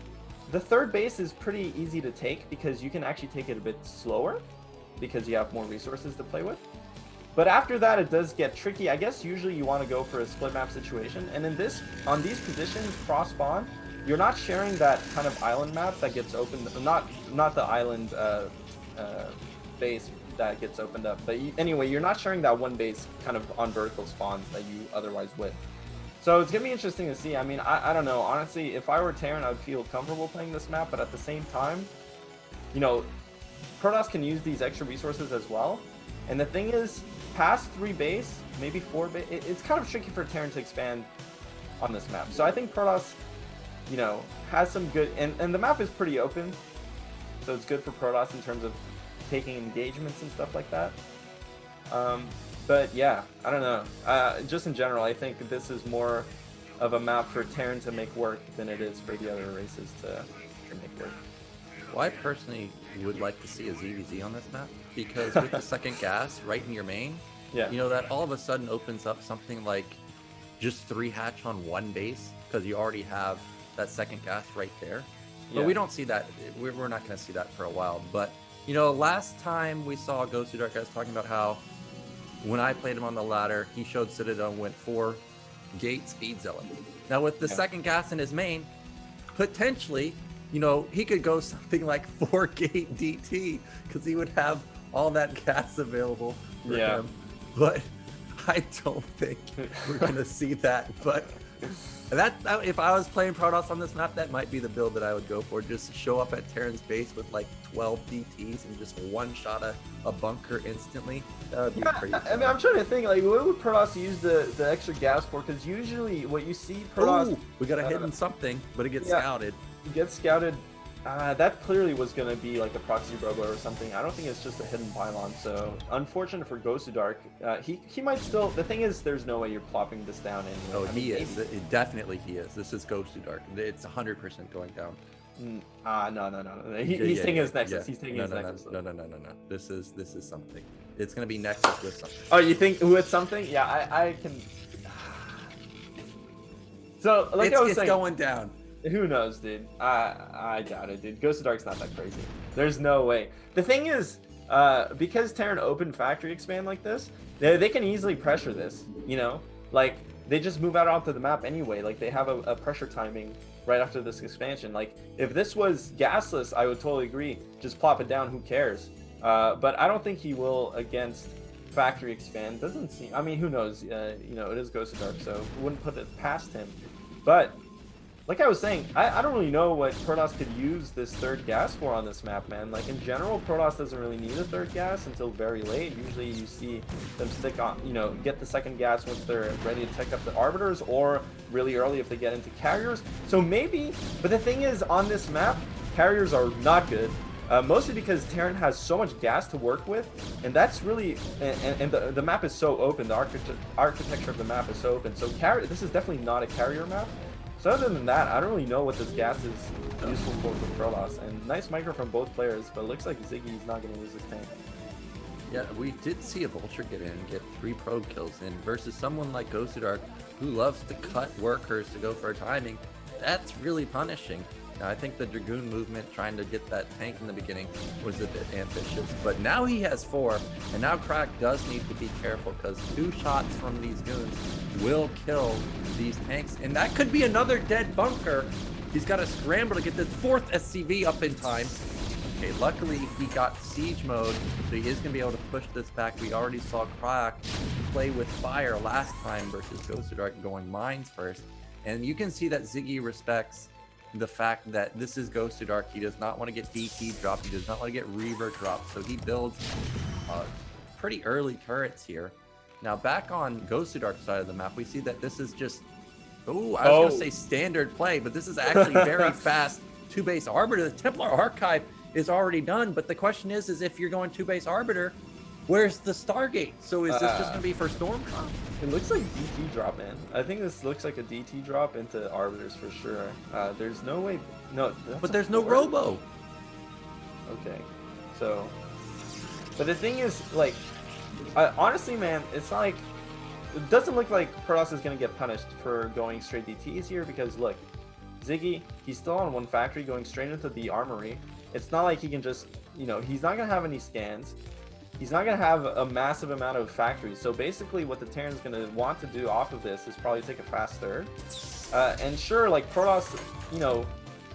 the third base is pretty easy to take because you can actually take it a bit slower because you have more resources to play with. But after that, it does get tricky. I guess usually you want to go for a split map situation. And on these positions, cross spawn, you're not sharing that kind of island map that gets opened. Not the island base that gets opened up. But anyway, you're not sharing that one base kind of on vertical spawns that you otherwise would. So it's gonna be interesting to see. I mean, I don't know. Honestly, if I were Terran, I would feel comfortable playing this map. But at the same time, Protoss can use these extra resources as well. And the thing is, past 3 base, maybe 4 base, it's kind of tricky for Terran to expand on this map. So I think Protoss, you know, has some good, and the map is pretty open, so it's good for Protoss in terms of taking engagements and stuff like that. But yeah, I don't know. Just in general, I think this is more of a map for Terran to make work than it is for the other races to make work. Well, I personally would like to see a ZVZ on this map, because with the second gas right in your main, Yeah. you know, that all of a sudden opens up something like just 3 hatch on 1 base, because you already have that second gas right there. But Yeah. we don't see that. We're not going to see that for a while. But, you know, last time we saw Gosudark, I was talking about how when I played him on the ladder, he showed Citadel and went 4 gate speed zealot. Now with the second gas in his main, potentially, you know, he could go something like 4 gate DT, because he would have all that gas available for him. But I don't think we're going to see that. But that, if I was playing Protoss on this map, that might be the build that I would go for. Just show up at Terran's base with like 12 DTs and just one-shot a bunker instantly. That would be pretty fun. I mean, I'm trying to think, like, what would Protoss use the extra gas for? Because usually what you see Protoss... Ooh, we got a hidden something, but it gets scouted. It gets scouted. That clearly was going to be like a proxy robo or something. I don't think it's just a hidden pylon. So unfortunate for Gosudark. He might still. The thing is, there's no way you're plopping this down anyway. Oh, I mean, he is. Definitely he is. This is Gosudark. It's 100% going down. No. He's taking his Nexus. He's taking his Nexus. No. This is something. It's going to be Nexus with something. Oh, you think with something? Yeah, I can. So like I was saying, going down. Who knows, dude? I doubt it, dude. Gosudark's not that crazy. There's no way. The thing is, because Terran open factory expand like this, they can easily pressure this, you know? Like, they just move out onto the map anyway. Like, they have a pressure timing right after this expansion. Like, if this was gasless, I would totally agree. Just plop it down, who cares? But I don't think he will against factory expand. Doesn't seem... I mean, who knows? You know, it is Gosudark, so wouldn't put it past him. But... like I was saying, I don't really know what Protoss could use this 3rd gas for on this map, man. Like, in general, Protoss doesn't really need a 3rd gas until very late. Usually you see them stick on, you know, get the 2nd gas once they're ready to take up the Arbiters, or really early if they get into Carriers. So maybe, but the thing is, on this map, Carriers are not good. Mostly because Terran has so much gas to work with, and that's really, and the map is so open, the architecture of the map is so open. So this is definitely not a carrier map. So other than that, I don't really know what this gas is useful for Protoss. And nice micro from both players, but it looks like Ziggy's not going to lose his tank. Yeah, we did see a Vulture get in and get 3 probe kills in versus someone like Gosudark who loves to cut workers to go for a timing. That's really punishing. Now, I think the Dragoon movement trying to get that tank in the beginning was a bit ambitious, but now he has 4, and now Kryok does need to be careful because 2 shots from these goons will kill these tanks, and that could be another dead bunker. He's got to scramble to get this 4th SCV up in time. Okay, luckily he got siege mode, so he is going to be able to push this back. We already saw Kryok play with fire last time versus Gosudark going mines first, and you can see that Ziggy respects the fact that this is Gosudark. He does not want to get DT dropped. He does not want to get Reaver dropped. So he builds pretty early turrets here. Now back on Gosudark's side of the map, we see that this is just, I was going to say standard play, but this is actually very fast 2-base Arbiter. The Templar Archive is already done, but the question is if you're going 2-base Arbiter, where's the Stargate? So is this just going to be for Stormtrooper? It looks like DT drop, man. I think this looks like a DT drop into Arbiters for sure. There's no way... No, but there's no Robo. Okay, so... But the thing is, like... honestly, man, it's like... It doesn't look like Protoss is going to get punished for going straight DTs here, because look, Ziggy, he's still on 1 factory going straight into the armory. It's not like he can just... You know, he's not going to have any scans. He's not going to have a massive amount of factories. So basically what the Terran's going to want to do off of this is probably take a fast 3rd. And sure, like Protoss, you know,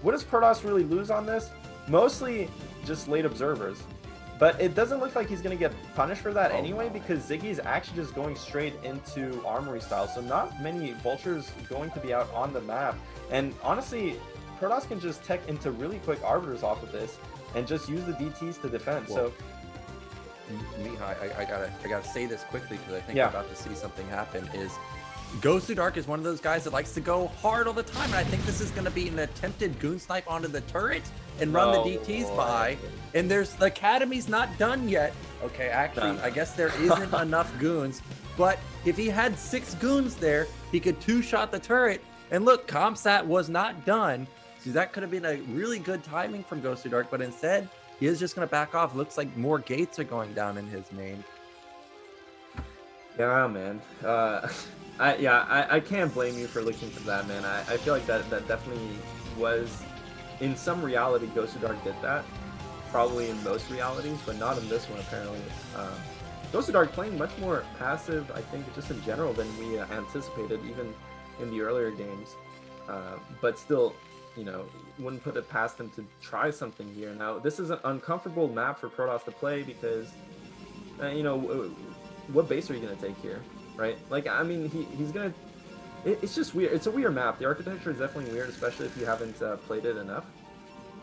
what does Protoss really lose on this? Mostly just late observers. But it doesn't look like he's going to get punished for that anyway, because Ziggy's actually just going straight into armory style. So not many Vultures going to be out on the map. And honestly, Protoss can just tech into really quick Arbiters off of this and just use the DTs to defend. Well, so... Mihai, I gotta say this quickly because I think Yeah. we're about to see something happen. Is Gosudark is one of those guys that likes to go hard all the time, and I think this is going to be an attempted goon snipe onto the turret and run No the DTs way. by. And the academy's not done yet. Okay, actually, No. I guess there isn't enough goons. But if he had 6 goons there, he could 2-shot the turret. And look, Comsat was not done, so that could have been a really good timing from Gosudark. But instead, he is just going to back off. Looks like more gates are going down in his main. Yeah, man. I can't blame you for looking for that, man. I feel like that definitely was, in some reality, Gosudark did that. Probably in most realities, but not in this one, apparently. Gosudark playing much more passive, I think, just in general than we anticipated, even in the earlier games. But still, you know, wouldn't put it past him to try something here. Now, this is an uncomfortable map for Protoss to play because, you know, what base are you going to take here, right? Like, I mean, he's going to... It's just weird. It's a weird map. The architecture is definitely weird, especially if you haven't played it enough.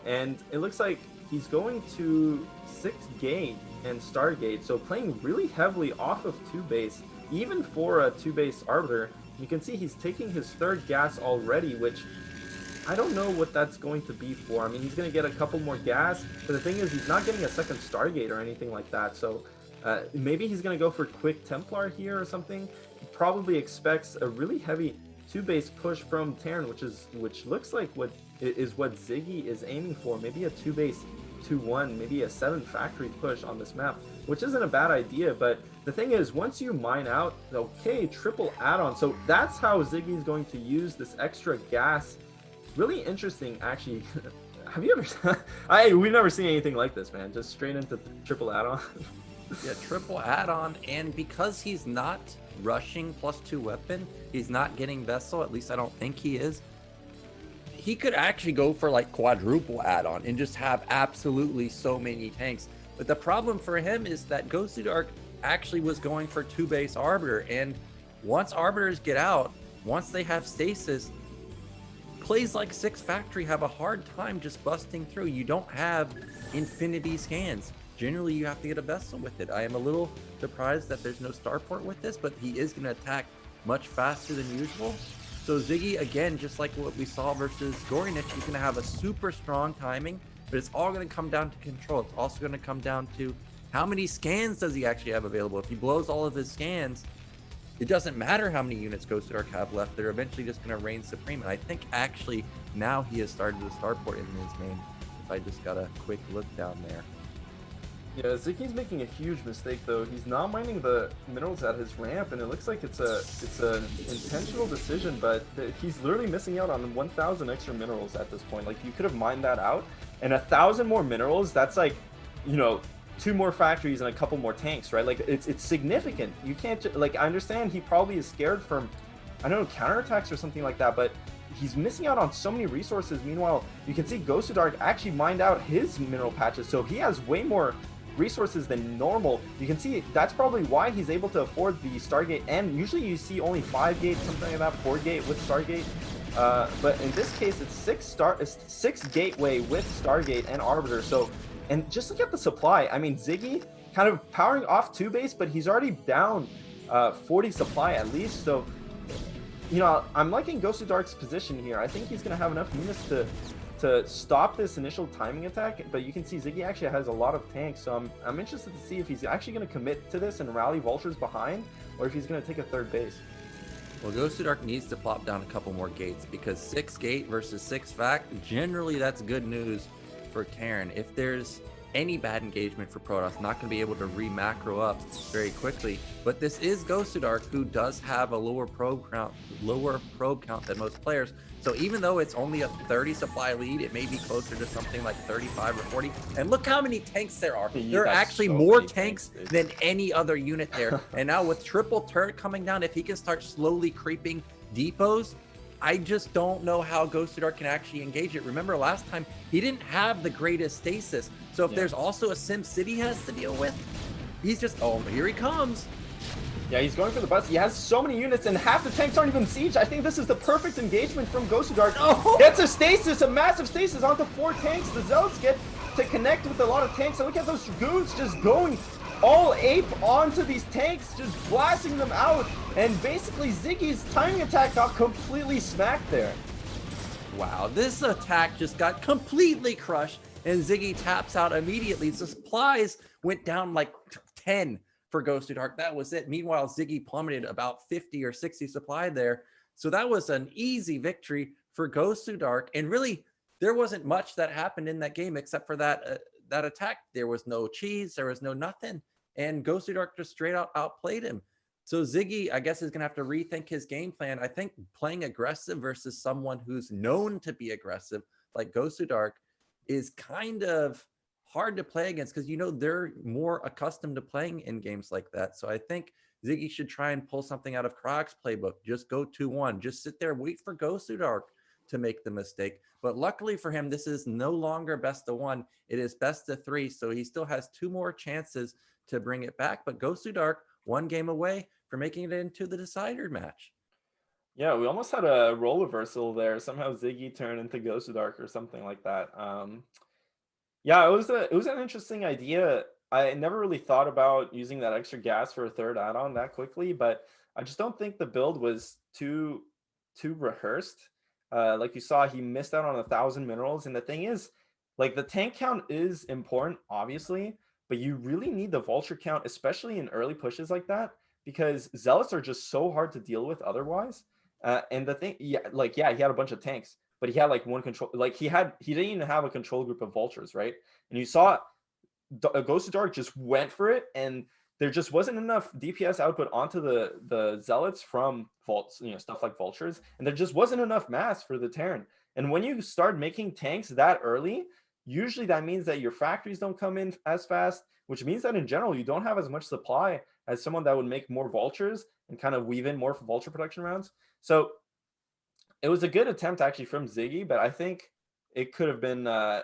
And it looks like he's going to 6 gate and Stargate, so playing really heavily off of 2 base, even for a 2 base Arbiter. You can see he's taking his 3rd gas already, which I don't know what that's going to be for. I mean, he's going to get a couple more gas, but the thing is, he's not getting a 2nd Stargate or anything like that, so maybe he's going to go for quick Templar here or something. Probably expects a really heavy 2 base push from Terran, which looks like what Ziggy is aiming for. Maybe a 2 base 2-1, maybe a 7 factory push on this map, which isn't a bad idea. But the thing is, once you mine out, okay, triple add-on. So that's how Ziggy is going to use this extra gas. Really interesting, actually. Have you ever? We've never seen anything like this, man. Just straight into triple add-on. Yeah, triple add-on, and because he's not rushing +2 weapon, he's not getting Vessel, at least I don't think he is. He could actually go for like quadruple add-on and just have absolutely so many tanks. But the problem for him is that Gosudark actually was going for 2 base Arbiter, and once Arbiters get out, once they have stasis, plays like 6 Factory have a hard time just busting through. You don't have infinity scans. Generally, you have to get a Vessel with it. I am a little surprised that there's no starport with this, but he is going to attack much faster than usual. So Ziggy, again, just like what we saw versus Gory Niche, he's going to have a super strong timing, but it's all going to come down to control. It's also going to come down to how many scans does he actually have available. If he blows all of his scans, it doesn't matter how many units Gosudark have left. They're eventually just going to reign supreme. And I think actually now he has started the starport in his main. If I just got a quick look down there. Yeah, Ziggy's making a huge mistake though. He's not mining the minerals at his ramp, and it looks like it's an intentional decision, but he's literally missing out on 1,000 extra minerals at this point. Like, you could have mined that out, and 1,000 more minerals, that's like, you know, 2 more factories and a couple more tanks, right? Like, it's significant. You can't, like, I understand he probably is scared from, I don't know, counterattacks or something like that, but he's missing out on so many resources. Meanwhile, you can see Gosudark actually mined out his mineral patches, so he has way more resources than normal. You can see that's probably why he's able to afford the Stargate, and usually you see only 5 gates, something like that, 4 gate with Stargate. But in this case, it's 6 gateway with Stargate and Arbiter. So, and just look at the supply. I mean, Ziggy kind of powering off 2 base, but he's already down 40 supply at least. So, you know, I'm liking Gosudark's position here. I think he's going to have enough units to stop this initial timing attack, but you can see Ziggy actually has a lot of tanks, so I'm interested to see if he's actually going to commit to this and rally vultures behind, or if he's going to take a 3rd base. Well, Gosudark needs to plop down a couple more gates, because 6 gate versus 6 fact, generally that's good news for Terran. If there's any bad engagement for Protoss, not going to be able to re-macro up very quickly. But this is Gosudark, who does have a lower probe count than most players. So even though it's only a 30 supply lead, it may be closer to something like 35 or 40. And look how many tanks there are. There are actually so more many tanks tanks, than any other unit there. And now with triple turret coming down, if he can start slowly creeping depots, I just don't know how Gosudark can actually engage it. Remember last time, he didn't have the greatest stasis. So if there's also a Sim City he has to deal with, he's just, oh, here he comes. Yeah, he's going for the bus. He has so many units, and half the tanks aren't even siege. I think this is the perfect engagement from Gosudark. Oh! Gets a stasis, a massive stasis onto 4 tanks. The Zealots get to connect with a lot of tanks. And look at those goons just going all ape onto these tanks, just blasting them out. And basically Ziggy's timing attack got completely smacked there. Wow, this attack just got completely crushed, and Ziggy taps out immediately. The supplies went down like 10 for Gosudark. That was it. Meanwhile, Ziggy plummeted about 50 or 60 supply there. So that was an easy victory for Gosudark. And really, there wasn't much that happened in that game except for that attack. There was no cheese. There was no nothing. And Gosudark just straight out outplayed him. So Ziggy, I guess, is going to have to rethink his game plan. I think playing aggressive versus someone who's known to be aggressive, like Gosudark, is kind of hard to play against because, you know, they're more accustomed to playing in games like that. So I think Ziggy should try and pull something out of Cryoc's playbook. Just go 2-1. Just sit there, wait for Gosudark to make the mistake. But luckily for him, this is no longer best of 1. It is best of 3. So he still has 2 more chances to bring it back. But Gosudark, 1 game away for making it into the decider match. Yeah, we almost had a role reversal there. Somehow Ziggy turned into Gosudark or something like that. Yeah, it was an interesting idea. I never really thought about using that extra gas for a third add-on that quickly, but I just don't think the build was too rehearsed. Like you saw, he missed out on 1,000 minerals, and the thing is, like, the tank count is important, obviously, but you really need the vulture count, especially in early pushes like that, because zealots are just so hard to deal with otherwise. And the thing, yeah, he had a bunch of tanks, but he had like one control, like he didn't even have a control group of vultures, right? And you saw Gosudark just went for it, and there just wasn't enough DPS output onto the zealots from stuff like vultures, and there just wasn't enough mass for the Terran. And when you start making tanks that early, usually that means that your factories don't come in as fast, which means that in general you don't have as much supply as someone that would make more vultures and kind of weave in more vulture production rounds. So it was a good attempt actually from Ziggy, but I think it could have been, I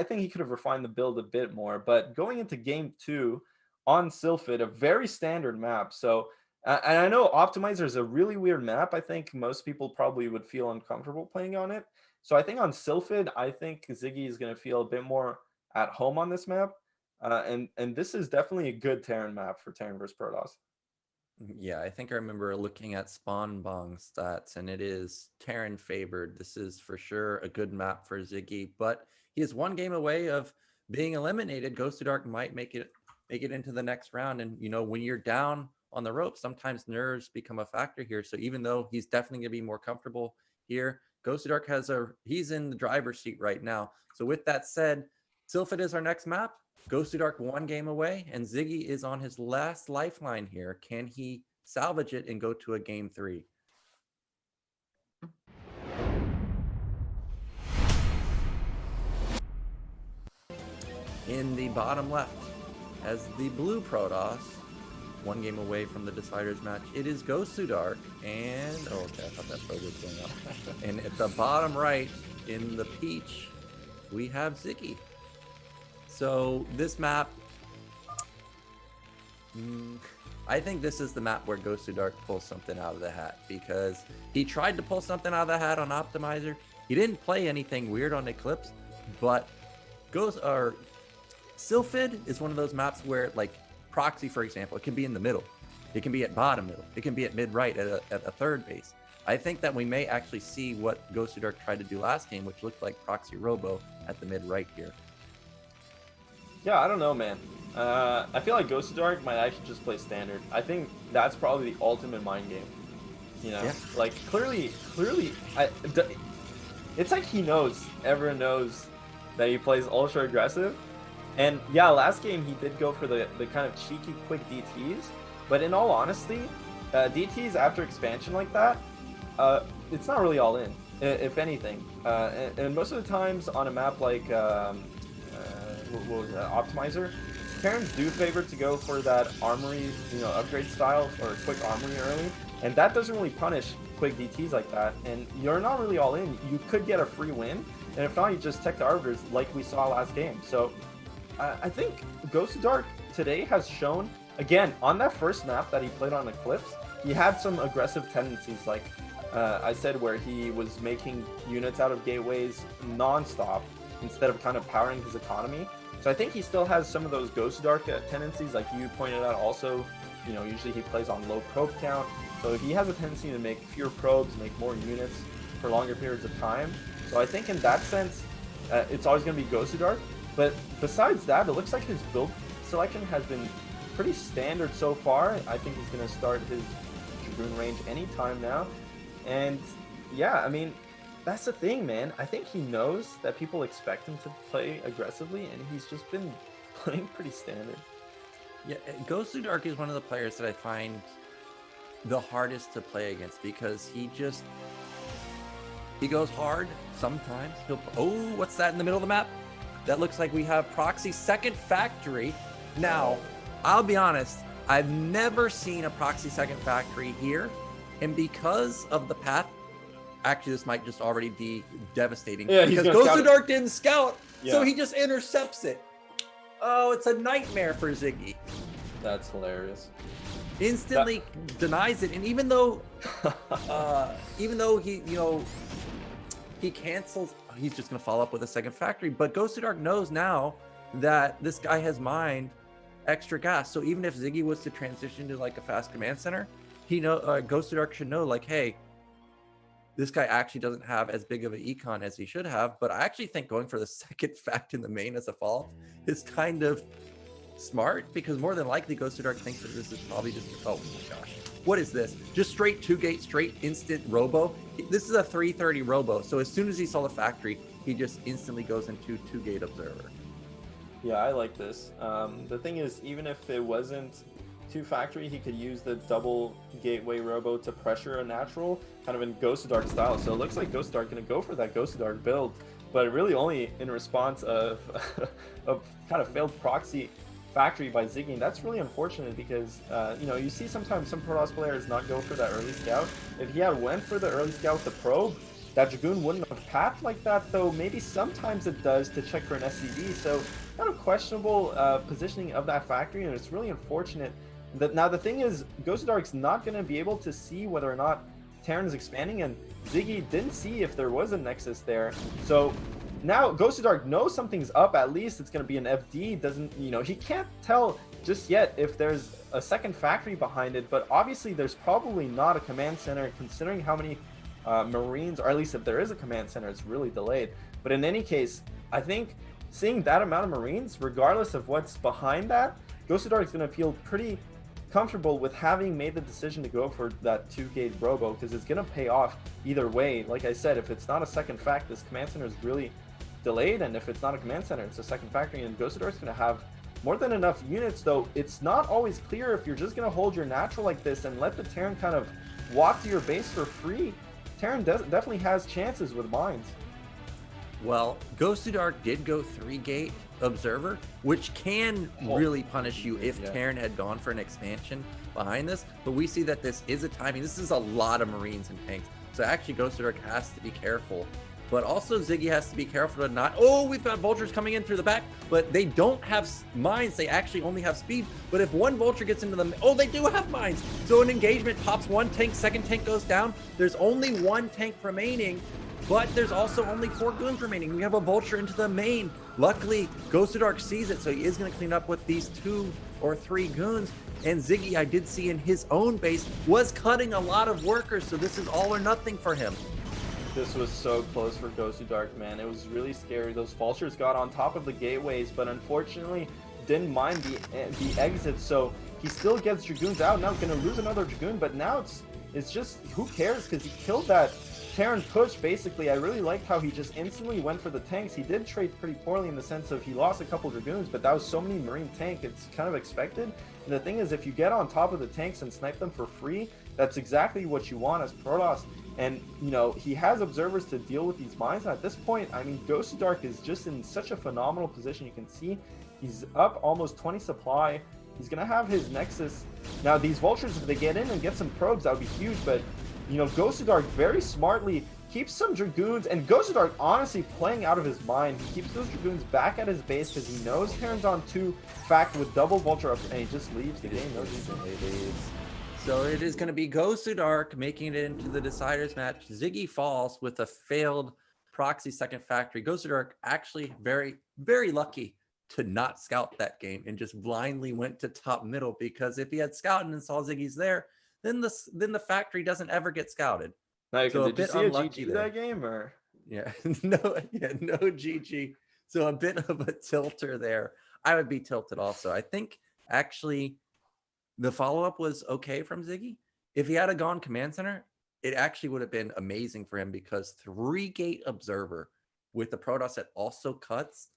think he could have refined the build a bit more. But going into game 2 on Sylphid, a very standard map. So, and I know Optimizer is a really weird map. I think most people probably would feel uncomfortable playing on it. So I think on Sylphid, I think Ziggy is going to feel a bit more at home on this map. And this is definitely a good Terran map for Terran versus Protoss. Yeah, I think I remember looking at Spawn Bong stats, and it is Terran favored. This is for sure a good map for Ziggy, but he is 1 game away of being eliminated. Gosudark might make it into the next round. And, you know, when you're down on the ropes, sometimes nerves become a factor here. So even though he's definitely going to be more comfortable here, Gosudark he's in the driver's seat right now. So with that said, Sylphid is our next map. Gosudark 1 game away, and Ziggy is on his last lifeline here. Can he salvage it and go to a game 3? In the bottom left, as the blue Protoss, 1 game away from the deciders match, it is Gosudark, and I thought that photo was going up. And at the bottom right, in the peach, we have Ziggy. So this map, I think this is the map where Gosudark pulls something out of the hat, because he tried to pull something out of the hat on Optimizer. He didn't play anything weird on Eclipse, but Sylphid is one of those maps where, like Proxy, for example, it can be in the middle. It can be at bottom middle. It can be at mid-right at a third base. I think that we may actually see what Gosudark tried to do last game, which looked like Proxy Robo at the mid-right here. Yeah, I don't know, man. I feel like Gosudark might actually just play standard. I think that's probably the ultimate mind game. You know, like clearly, it's like everyone knows that he plays ultra aggressive. And yeah, last game he did go for the kind of cheeky quick DTs. But in all honesty, DTs after expansion like that, it's not really all in, if anything. And most of the times on a map like Optimizer, Terrans do favor to go for that armory, upgrade style or quick armory early, and that doesn't really punish quick DTs like that, and you're not really all in. You could get a free win, and if not, you just tech the arbiters like we saw last game. So I think Gosudark today has shown, again, on that first map that he played on Eclipse, he had some aggressive tendencies, like I said, where he was making units out of gateways non-stop instead of kind of powering his economy. So I think he still has some of those Gosudark tendencies, like you pointed out. Also, you know, usually he plays on low probe count, so he has a tendency to make fewer probes, make more units for longer periods of time. So I think in that sense, it's always going to be Gosudark. But besides that, it looks like his build selection has been pretty standard so far. I think he's going to start his Dragoon range anytime now. And yeah, I mean, that's the thing, man. I think he knows that people expect him to play aggressively, and he's just been playing pretty standard. Yeah, Gosudark is one of the players that I find the hardest to play against because he goes hard sometimes. Oh, what's that in the middle of the map? That looks like we have Proxy second factory. Now, I'll be honest, I've never seen a Proxy second factory here, and because of the path, actually this might just already be devastating. Yeah, because Gosudark didn't scout, so he just intercepts it. Oh, it's a nightmare for Ziggy. That's hilarious. Instantly denies it, and even though he, you know, he cancels, he's just gonna follow up with a second factory. But Gosudark knows now that this guy has mined extra gas, so even if Ziggy was to transition to like a fast command center, Gosudark should know, like, hey, this guy actually doesn't have as big of an econ as he should have. But I actually think going for the second fact in the main as a follow is kind of smart, because more than likely Gosudark thinks that this is probably just, oh my gosh, what is this? Just straight 2-gate, straight instant robo. This is a 330 robo, so as soon as he saw the factory, he just instantly goes into 2-gate observer. Yeah, I like this. The thing is, even if it wasn't 2 factory, he could use the double gateway robo to pressure a natural, kind of in Gosudark style. So it looks like Gosudark gonna go for that Gosudark build, but really only in response of of kind of failed proxy factory by Ziggy. And that's really unfortunate because you know, you see sometimes some Protoss players not go for that early scout. If he had went for the early scout with the probe, that Dragoon wouldn't have pathed like that, though maybe sometimes it does to check for an SCV. So kind of questionable positioning of that factory, and it's really unfortunate. Now the thing is, Gosudark's not going to be able to see whether or not Terran is expanding, and Ziggy didn't see if there was a Nexus there. So now Gosudark knows something's up. At least it's going to be an FD. Doesn't, you know, he can't tell just yet if there's a second factory behind it, but obviously there's probably not a command center, considering how many Marines, or at least if there is a command center, it's really delayed. But in any case, I think seeing that amount of Marines, regardless of what's behind that, Gosudark's going to feel pretty comfortable with having made the decision to go for that 2-gate robo, because it's going to pay off either way. Like I said, if it's not a second fact, this command center is really delayed, and if it's not a command center, it's a second factory, and Gosudark's going to have more than enough units. Though it's not always clear if you're just going to hold your natural like this and let the Terran kind of walk to your base for free. Terran definitely has chances with mines. Well, Gosudark did go 3-gate observer, which can really punish you if Terran had gone for an expansion behind this. But we see that this is a timing. This is a lot of Marines and tanks. So actually Gosudark has to be careful. But also Ziggy has to be careful to not, oh, we've got vultures coming in through the back, but they don't have mines. They actually only have speed. But if one vulture gets into them, oh, they do have mines. So an engagement pops one tank, second tank goes down. There's only one tank remaining, but there's also only 4 goons remaining. We have a vulture into the main. Luckily, Gosudark sees it, so he is going to clean up with these 2 or 3 goons. And Ziggy, I did see in his own base, was cutting a lot of workers, so this is all or nothing for him. This was so close for Gosudark, man. It was really scary. Those vultures got on top of the gateways, but unfortunately didn't mind the exit, so he still gets Dragoons out. Now going to lose another Dragoon, but now it's just, who cares, because he killed that Terran push, basically. I really liked how he just instantly went for the tanks. He did trade pretty poorly in the sense of he lost a couple Dragoons, but that was so many Marine tank, it's kind of expected. And the thing is, if you get on top of the tanks and snipe them for free, that's exactly what you want as Protoss. And, you know, he has observers to deal with these mines. And at this point, I mean, Gosudark is just in such a phenomenal position. You can see he's up almost 20 supply. He's going to have his Nexus. Now, these vultures, if they get in and get some probes, that would be huge. But, you know, Gosudark very smartly keeps some Dragoons. And Gosudark, honestly, playing out of his mind. He keeps those Dragoons back at his base because he knows Terran's on 2 fact with double vulture up. And he just leaves the game. No reason. So it is going to be Gosudark making it into the deciders match. Ziggy falls with a failed proxy second factory. Gosudark actually very, very lucky to not scout that game and just blindly went to top middle, because if he had scouted and saw Ziggy's there, then the factory doesn't ever get scouted. Now, So did you see a GG that game, or? Yeah, no GG. So a bit of a tilter there. I would be tilted also. I think actually the follow-up was okay from Ziggy. If he had gone command center, it actually would have been amazing for him, because 3-gate observer with the Protoss that also cuts.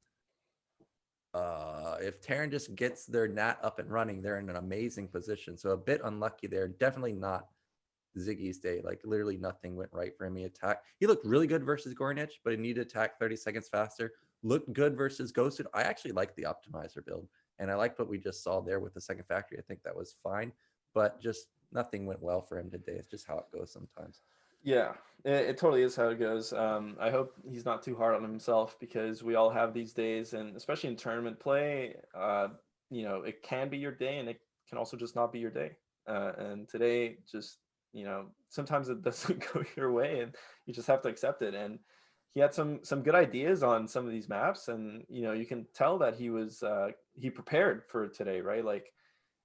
If Terran just gets their nat up and running, they're in an amazing position. So a bit unlucky there. Definitely not Ziggy's day. Like literally nothing went right for him. He looked really good versus Gornage, but he needed to attack 30 seconds faster. Looked good versus Ghosted. I actually like the optimizer build, and I liked what we just saw there with the second factory. I think that was fine, but just nothing went well for him today. It's just how it goes sometimes. Yeah, it totally is how it goes. I hope he's not too hard on himself, because we all have these days, and especially in tournament play, you know, it can be your day and it can also just not be your day. And today, just, you know, sometimes it doesn't go your way and you just have to accept it. And he had some good ideas on some of these maps, and, you know, you can tell that he prepared for today, right? Like,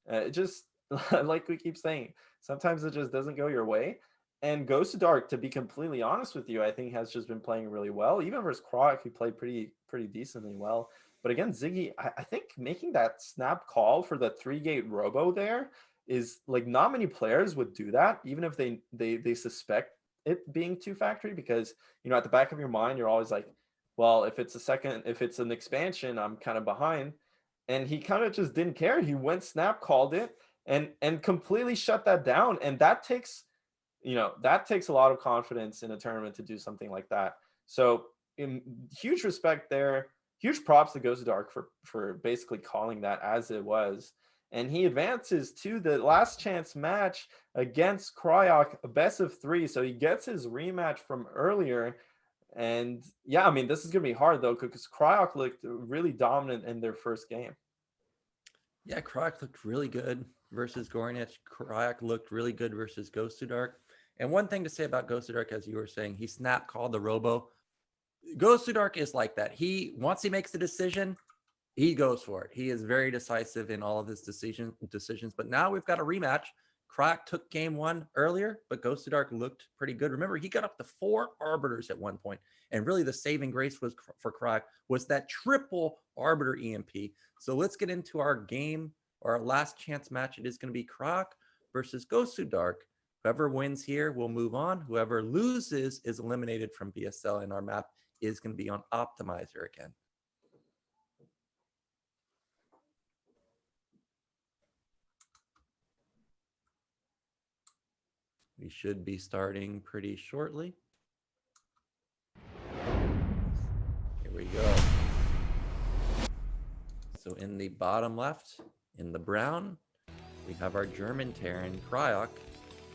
it just, like we keep saying, sometimes it just doesn't go your way. And Gosudark, to be completely honest with you, I think has just been playing really well. Even versus Kryok, he played pretty decently well. But again, Ziggy, I think making that snap call for the 3-gate robo there is like, not many players would do that, even if they suspect it being 2-factory, because, you know, at the back of your mind, you're always like, well, if it's an expansion, I'm kind of behind. And he kind of just didn't care. He went snap called it and completely shut that down. And that takes a lot of confidence in a tournament to do something like that. So huge respect there. Huge props to Gosudark for basically calling that as it was. And he advances to the last chance match against Kryok, a best of 3. So he gets his rematch from earlier. And yeah, I mean, this is going to be hard though, because Kryok looked really dominant in their first game. Yeah, Kryok looked really good versus Gornach. Kryok looked really good versus Gosudark. And one thing to say about Gosudark, as you were saying, he snap called the robo. Gosudark is like that. Once he makes a decision, he goes for it. He is very decisive in all of his decisions. But now we've got a rematch. Kryok took game 1 earlier, but Gosudark looked pretty good. Remember, he got up to 4 arbiters at one point, and really the saving grace was for Kryok was that triple arbiter EMP. So let's get into our game, or our last chance match. It is going to be Kryok versus Gosudark. Whoever wins here will move on. Whoever loses is eliminated from BSL, and our map is going to be on Optimizer again. We should be starting pretty shortly. Here we go. So in the bottom left, in the brown, we have our German Terran, Kryok.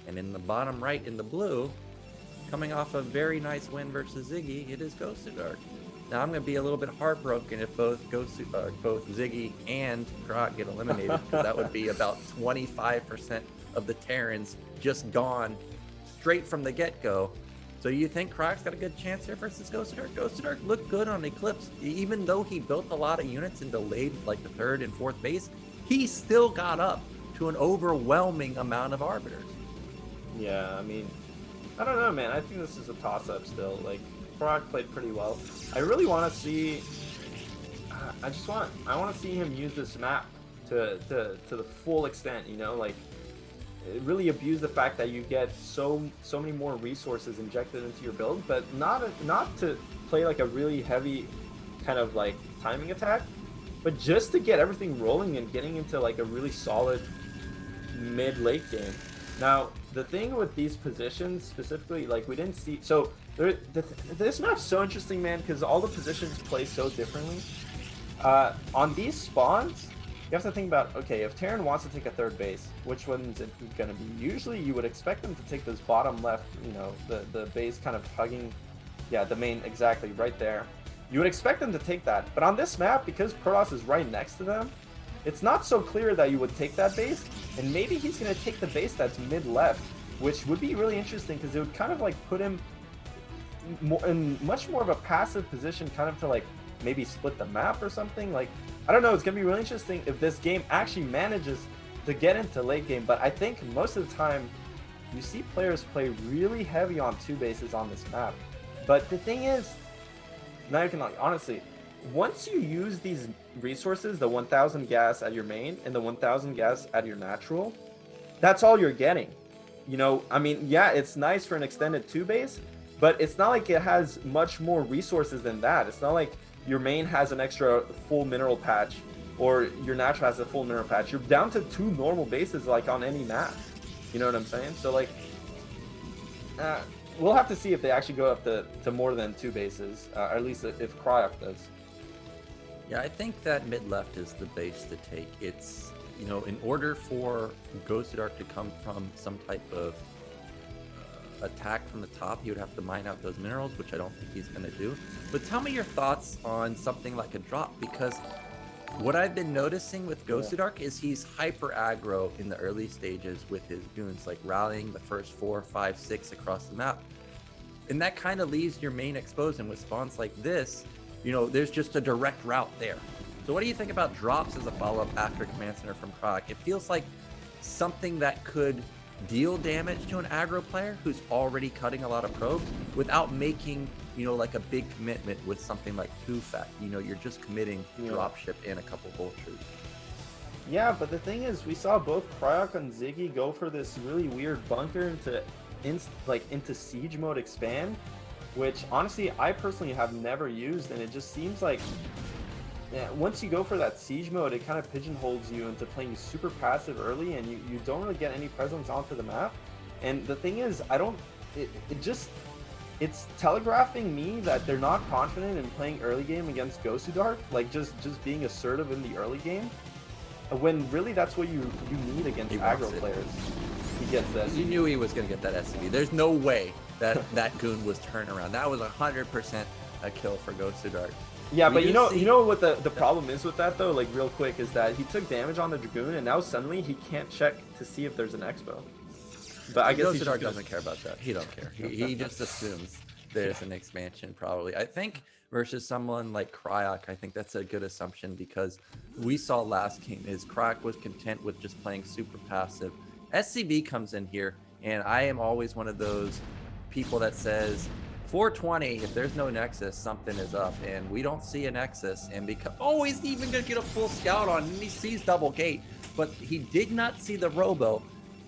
And in the bottom right, in the blue, coming off a very nice win versus Ziggy, it is Gosudark. Now I'm going to be a little bit heartbroken if both Ziggy and Kryok get eliminated, because that would be about 25% of the Terrans just gone straight from the get-go. So you think Kryok's got a good chance here versus Gosudark? Gosudark looked good on Eclipse. Even though he built a lot of units and delayed like the 3rd and 4th base, he still got up to an overwhelming amount of arbiters. Yeah, I mean, I don't know, man. I think this is a toss-up still. Like, Kryok played pretty well. I really want to see. I want to see him use this map to the full extent. You know, like, really abuse the fact that you get so many more resources injected into your build, but not to play like a really heavy kind of like timing attack, but just to get everything rolling and getting into like a really solid mid-late game. Now, the thing with these positions specifically, like we didn't see, so this map's so interesting, man, because all the positions play so differently. On these spawns, you have to think about, okay, if Terran wants to take a 3rd base, which one's it going to be? Usually you would expect them to take this bottom left, you know, the base kind of hugging, yeah, the main, exactly, right there. You would expect them to take that. But on this map, because Protoss is right next to them, it's not so clear that you would take that base, and maybe he's going to take the base that's mid-left, which would be really interesting, because it would kind of like put him in much more of a passive position, kind of to like maybe split the map or something. Like, I don't know. It's gonna be really interesting if this game actually manages to get into late game. But I think most of the time, you see players play really heavy on 2 bases on this map. But the thing is, now you can, like, honestly, once you use these resources, the 1000 gas at your main and the 1000 gas at your natural, that's all you're getting. You know, I mean, yeah, it's nice for an extended 2 base, but it's not like it has much more resources than that. It's not like your main has an extra full mineral patch or your natural has a full mineral patch. You're down to 2 normal bases like on any map. You know what I'm saying? So like, we'll have to see if they actually go up to more than 2 bases, or at least if Cryoc does. Yeah, I think that mid-left is the base to take. It's, you know, in order for Gosudark to come from some type of attack from the top, he would have to mine out those minerals, which I don't think he's going to do. But tell me your thoughts on something like a drop, because what I've been noticing with Gosudark is he's hyper aggro in the early stages with his goons, like rallying the first 4, 5, 6 across the map. And that kind of leaves your main exposed, and with spawns like this, you know, there's just a direct route there. So what do you think about drops as a follow-up after Command Center from Kryok? It feels like something that could deal damage to an aggro player who's already cutting a lot of probes without making, you know, like a big commitment with something like Tufak. You know, you're just committing dropship and a couple vultures. Yeah, but the thing is, we saw both Cryoc and Ziggy go for this really weird bunker into siege mode expand, which honestly I personally have never used, and it just seems like, yeah, once you go for that siege mode, it kind of pigeonholes you into playing super passive early, and you don't really get any presence onto the map. And the thing is, it's telegraphing me that they're not confident in playing early game against Gosudark, like just being assertive in the early game, when really that's what you need against aggro players. He gets that. You knew he was going to get that SCV. There's no way that that goon was turnaround. That was 100% a kill for Gosudark. Yeah, but you know what the problem is with that though, like real quick, is that he took damage on the Dragoon, and now suddenly he can't check to see if there's an expo. But I guess Gosudark doesn't care about that. He don't care. He just assumes there's an expansion probably. I think versus someone like Kryok, I think that's a good assumption, because we saw last game is Kryok was content with just playing super passive. SCV comes in here, and I am always one of those people that says 420, if there's no Nexus, something is up, and we don't see a Nexus, and because he's even gonna get a full scout on, and he sees double gate, but he did not see the robo,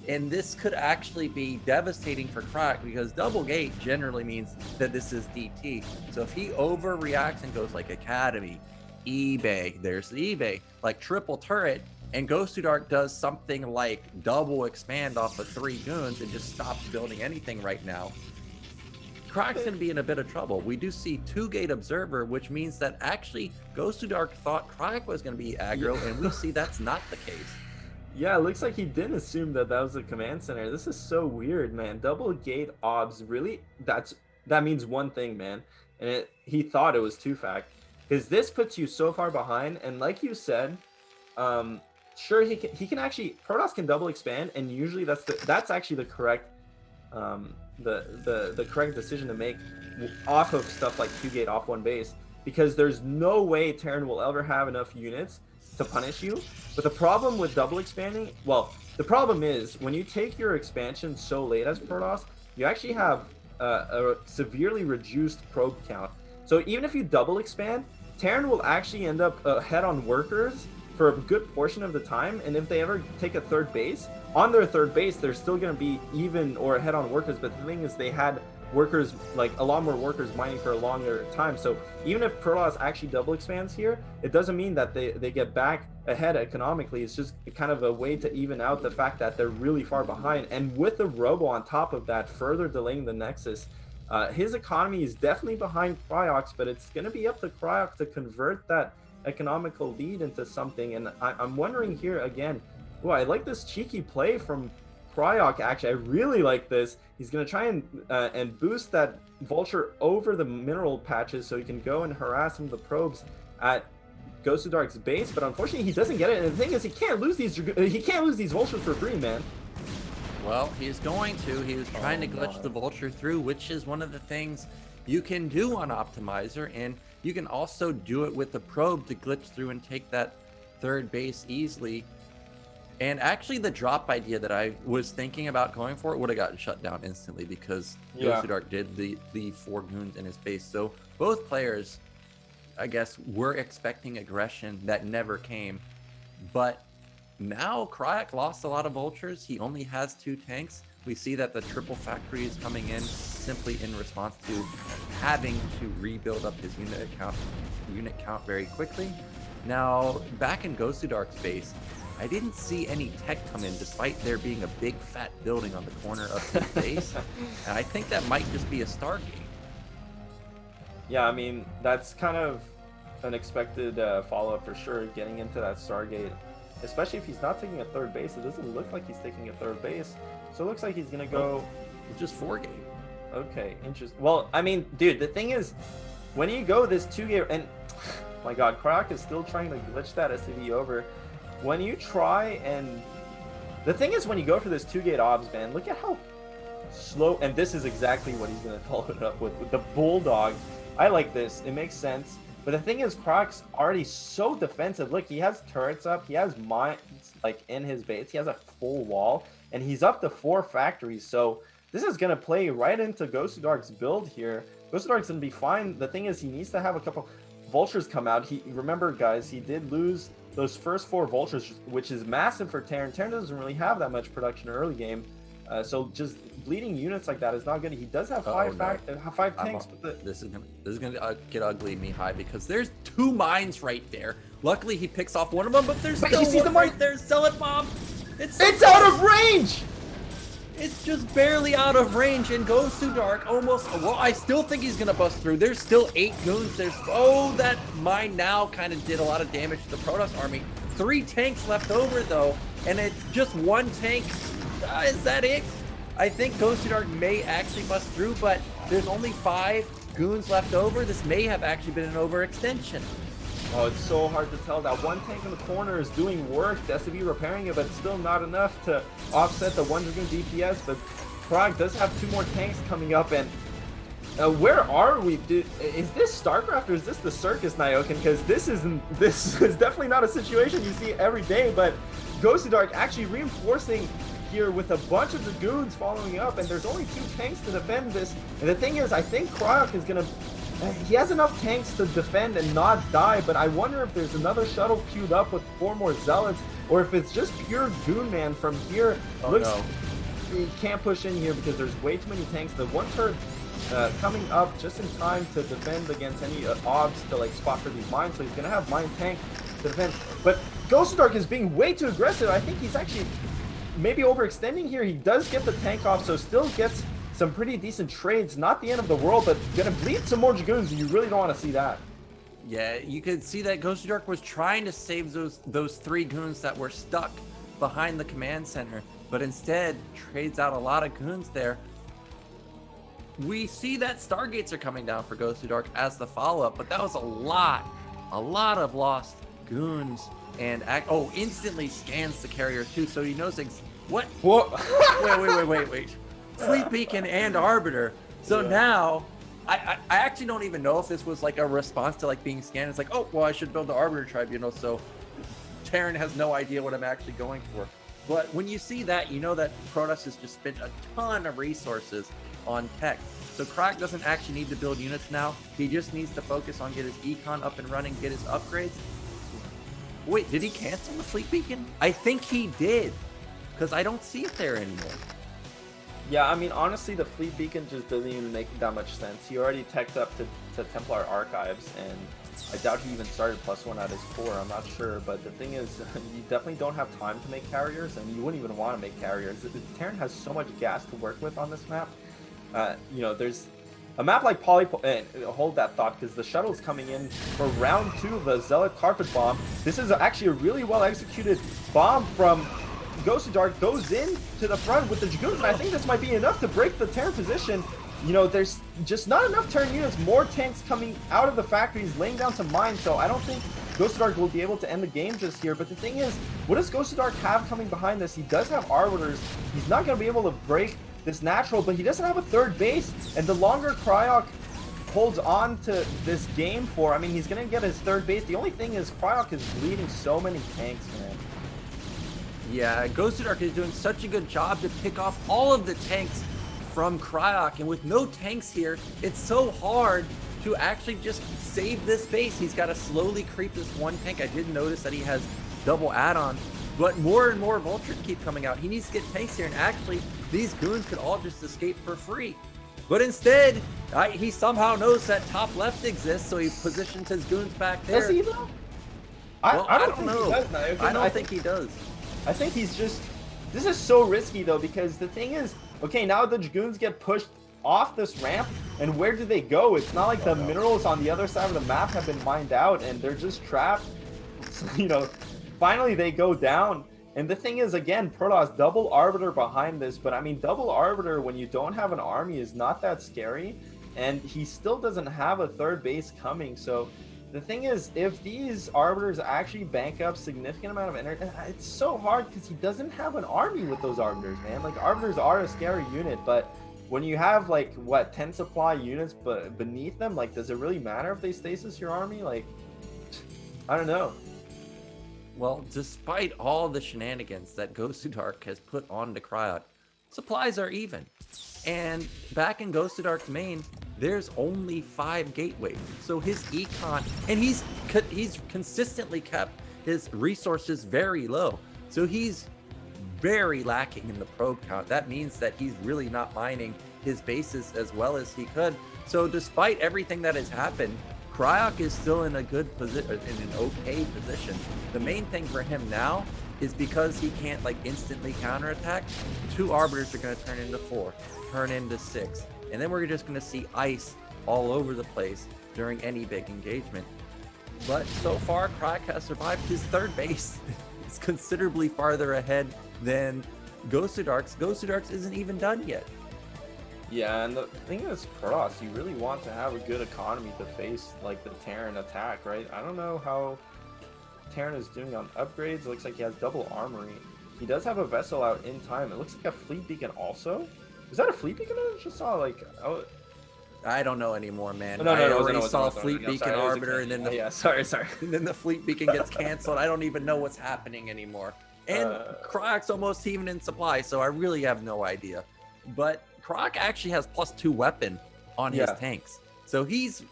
and this could actually be devastating for Kryok, because double gate generally means that this is DT. So if he overreacts and goes like Academy, eBay, there's the eBay, like triple turret, and Gosudark does something like double expand off of 3 goons and just stops building anything right now, Kryok's going to be in a bit of trouble. We do see 2-gate observer, which means that actually Gosudark thought Kryok was going to be aggro, and we see that's not the case. Yeah, it looks like he didn't assume that was a command center. This is so weird, man. Double gate obs, really? That means one thing, man. And he thought it was Tufak, because this puts you so far behind. And like you said, sure, he can actually, Protoss can double expand, and usually that's actually the correct the correct decision to make off of stuff like 2-gate off 1 base, because there's no way Terran will ever have enough units to punish you. But the problem with double expanding, well, the problem is when you take your expansion so late as Protoss, you actually have a severely reduced probe count. So even if you double expand, Terran will actually end up ahead on workers for a good portion of the time, and if they ever take a 3rd base, on their 3rd base, they're still going to be even or ahead on workers. But the thing is, they had workers, like a lot more workers mining for a longer time. So even if Protoss actually double expands here, it doesn't mean that they get back ahead economically. It's just kind of a way to even out the fact that they're really far behind. And with the robo on top of that, further delaying the Nexus, his economy is definitely behind Cryoc's, but it's going to be up to Cryoc to convert that economical lead into something. And I'm wondering here again, I like this cheeky play from Cryoc. Actually, I really like this. He's going to try and boost that vulture over the mineral patches so he can go and harass some of the probes at Gosudark's base, but unfortunately he doesn't get it. And the thing is, he can't lose these vultures for free, man. Well, he's going to. He was trying to glitch the vulture through, which is one of the things you can do on Optimizer, and you can also do it with the probe to glitch through and take that third base easily. And actually, the drop idea that I was thinking about going for, it would have gotten shut down instantly because Gosudark did the 4 goons in his base. So both players, I guess, were expecting aggression that never came. But now Kryok lost a lot of vultures. He only has 2 tanks. We see that the triple factory is coming in simply in response to having to rebuild up his unit count very quickly. Now, back in Gosudark's base, I didn't see any tech come in despite there being a big fat building on the corner of his base. And I think that might just be a Stargate. Yeah, I mean, that's kind of an expected follow-up for sure, getting into that Stargate. Especially if he's not taking a third base. It doesn't look like he's taking a third base. So it looks like he's going to go... It's just 4 gate. Okay, interesting. Well, I mean, dude, the thing is, when you go this 2-gate... And, my god, Kryok is still trying to glitch that SCV over. When you try and... The thing is, when you go for this 2-gate obs, man, look at how slow... And this is exactly what he's going to follow it up with the Bulldog. I like this. It makes sense. But the thing is, Kryok's already so defensive. Look, he has turrets up. He has mines, like, in his base. He has a full wall. And he's up to 4 factories. So this is going to play right into Gosudark's build here. Gosudark's going to be fine. The thing is, he needs to have a couple vultures come out. Remember, guys, he did lose those first 4 vultures, which is massive for Terran. Terran doesn't really have that much production early game. So just bleeding units like that is not good. He does have 5 tanks. But this is gonna get ugly, Mihai, because there's 2 mines right there. Luckily, he picks off one of them, but there's still one right there. Sell it, Mom. It's out of range. It's just barely out of range, and Gosudark almost... Well, I still think he's gonna bust through. There's still 8 goons. That mine now kind of did a lot of damage to the Protoss army. 3 tanks left over, though, and it's just 1 tank. Is that it? I think Gosudark may actually bust through, but there's only 5 goons left over. This may have actually been an overextension. Oh, it's so hard to tell. That 1 tank in the corner is doing work. The SCV repairing it, but still not enough to offset the 1 Dragoon DPS. But Prague does have 2 more tanks coming up. And where are we? Is this StarCraft or is this the circus, Nyokin? Because this is definitely not a situation you see every day. But Gosudark actually reinforcing here with a bunch of Dragoons following up, and there's only 2 tanks to defend this. And the thing is, I think Kryok is gonna... He has enough tanks to defend and not die, but I wonder if there's another shuttle queued up with 4 more zealots, or if it's just pure Goon Man from here. He can't push in here because there's way too many tanks. The 1 turret coming up just in time to defend against any obs to like spot for these mines, so he's gonna have mine tank to defend. But Gosudark is being way too aggressive. I think he's actually maybe overextending here. He does get the tank off, so still gets some pretty decent trades. Not the end of the world, but gonna bleed some more Dragoons. You really don't want to see that. Yeah, you could see that Gosudark was trying to save those 3 goons that were stuck behind the command center, but instead trades out a lot of goons there. We see that Stargates are coming down for Gosudark as the follow-up, but that was a lot of lost goons. And instantly scans the carrier too, so he knows what? Whoa. wait. Fleet Beacon and Arbiter. So now, I actually don't even know if this was like a response to like being scanned. It's like, oh, well, I should build the Arbiter Tribunal, so Terran has no idea what I'm actually going for. But when you see that, you know that Protoss has just spent a ton of resources on tech. So Kryok doesn't actually need to build units now. He just needs to focus on get his econ up and running, get his upgrades. Wait, did he cancel the Fleet Beacon? I think he did, because I don't see it there anymore. Yeah, I mean, honestly, the Fleet Beacon just doesn't even make that much sense. He already teched up to Templar Archives, and I doubt he even started +1 at his core. I'm not sure, but the thing is, you definitely don't have time to make carriers, and you wouldn't even want to make carriers. Terran has so much gas to work with on this map. There's a map like hold that thought, because the shuttle's coming in for round 2 of the Zealot Carpet Bomb. This is actually a really well executed bomb from Gosudark. Goes in to the front with the Dragoons, and I think this might be enough to break the Terran position. You know, there's just not enough Terran units. More tanks coming out of the factories, laying down some mines, so I don't think Gosudark will be able to end the game just here. But the thing is, what does Gosudark have coming behind this? He does have Arbiters. He's not going to be able to break this natural, but he doesn't have a third base, and the longer Kryok holds on to this game for. I mean, he's gonna get his third base. The only thing is Cryoc is bleeding so many tanks, man. Yeah, Gosudark is doing such a good job to pick off all of the tanks from Cryoc, and with no tanks here, it's so hard to actually just save this base. He's got to slowly creep this one tank. I did notice that he has double add-on, but more and more vultures keep coming out. He needs to get tanks here, and actually, these goons could all just escape for free. But instead, he somehow knows that top left exists, so he positions his goons back there. Does he though? Well, I don't know. I don't think he does. I think he's just. This is so risky though, because the thing is, okay, now the Dragoons get pushed off this ramp, and where do they go? It's not like the minerals on the other side of the map have been mined out, and they're just trapped. So, you know, finally they go down. And the thing is, again, Protoss double Arbiter behind this, but I mean, double Arbiter when you don't have an army is not that scary, and he still doesn't have a third base coming. So the thing is, if these Arbiters actually bank up significant amount of energy, it's so hard because he doesn't have an army with those Arbiters, man. Like, Arbiters are a scary unit, but when you have, like, what, 10 supply units beneath them, like, does it really matter if they stasis your army? Like, I don't know. Well, despite all the shenanigans that Gosudark has put on to Cryoc, supplies are even. And back in Gosudark's main, there's only 5 gateways. So his econ, and he's consistently kept his resources very low. So he's very lacking in the probe count. That means that he's really not mining his bases as well as he could. So despite everything that has happened, Cryoc is still in a good position, in an okay position. The main thing for him now is because he can't like instantly counterattack, 2 Arbiters are going to turn into 4, turn into 6, and then we're just going to see ice all over the place during any big engagement. But so far, Cryoc has survived. His third base is considerably farther ahead than Gosudark's. Gosudark's isn't even done yet. Yeah, and the thing is, Protoss, you really want to have a good economy to face like the Terran attack, right? I don't know how Terran is doing on upgrades. It looks like he has double armory. He does have a vessel out in time. It looks like a fleet beacon also. Is that a fleet beacon? I just saw like, oh, I don't know anymore, man. No, I no, already saw no, Fleet no, Beacon sorry, Arbiter, and then the yeah, sorry. and then the Fleet Beacon gets canceled. I don't even know what's happening anymore. And Cryoc's almost even in supply, so I really have no idea. But Cryoc actually has +2 weapon on his tanks, so he's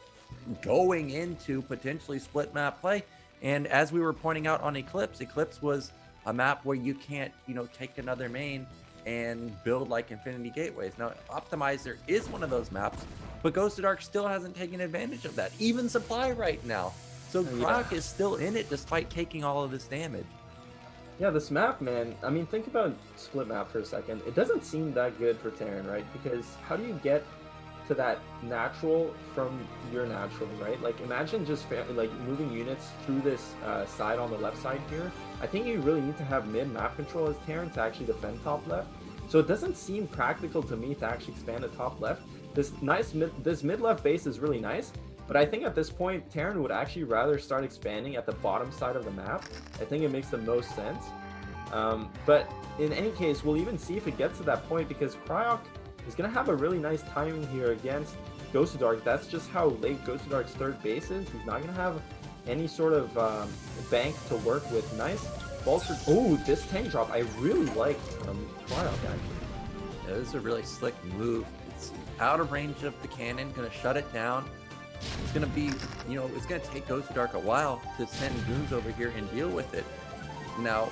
going into potentially split map play. And as we were pointing out on Eclipse, Eclipse was a map where you can't, take another main and build like Infinity Gateways. Now, Optimizer is one of those maps, but Gosudark still hasn't taken advantage of that, even supply right now. So Cryoc is still in it despite taking all of this damage. Yeah, this map, man, I mean, think about split map for a second. It doesn't seem that good for Terran, right? Because how do you get to that natural from your natural, right? Like, imagine just like moving units through this side on the left side here. I think you really need to have mid map control as Terran to actually defend top left. So it doesn't seem practical to me to actually expand the top left. This mid left base is really nice, but I think at this point, Terran would actually rather start expanding at the bottom side of the map. I think it makes the most sense. But in any case, we'll even see if it gets to that point, because Cryoc is going to have a really nice timing here against Gosudark. That's just how late Gosudark's third base is. He's not going to have any sort of bank to work with. Nice bolster. Oh, this tank drop I really like from Cryoc, actually. Yeah, this is a really slick move. It's out of range of the cannon, going to shut it down. It's going to be, it's going to take Gosudark a while to send goons over here and deal with it. Now,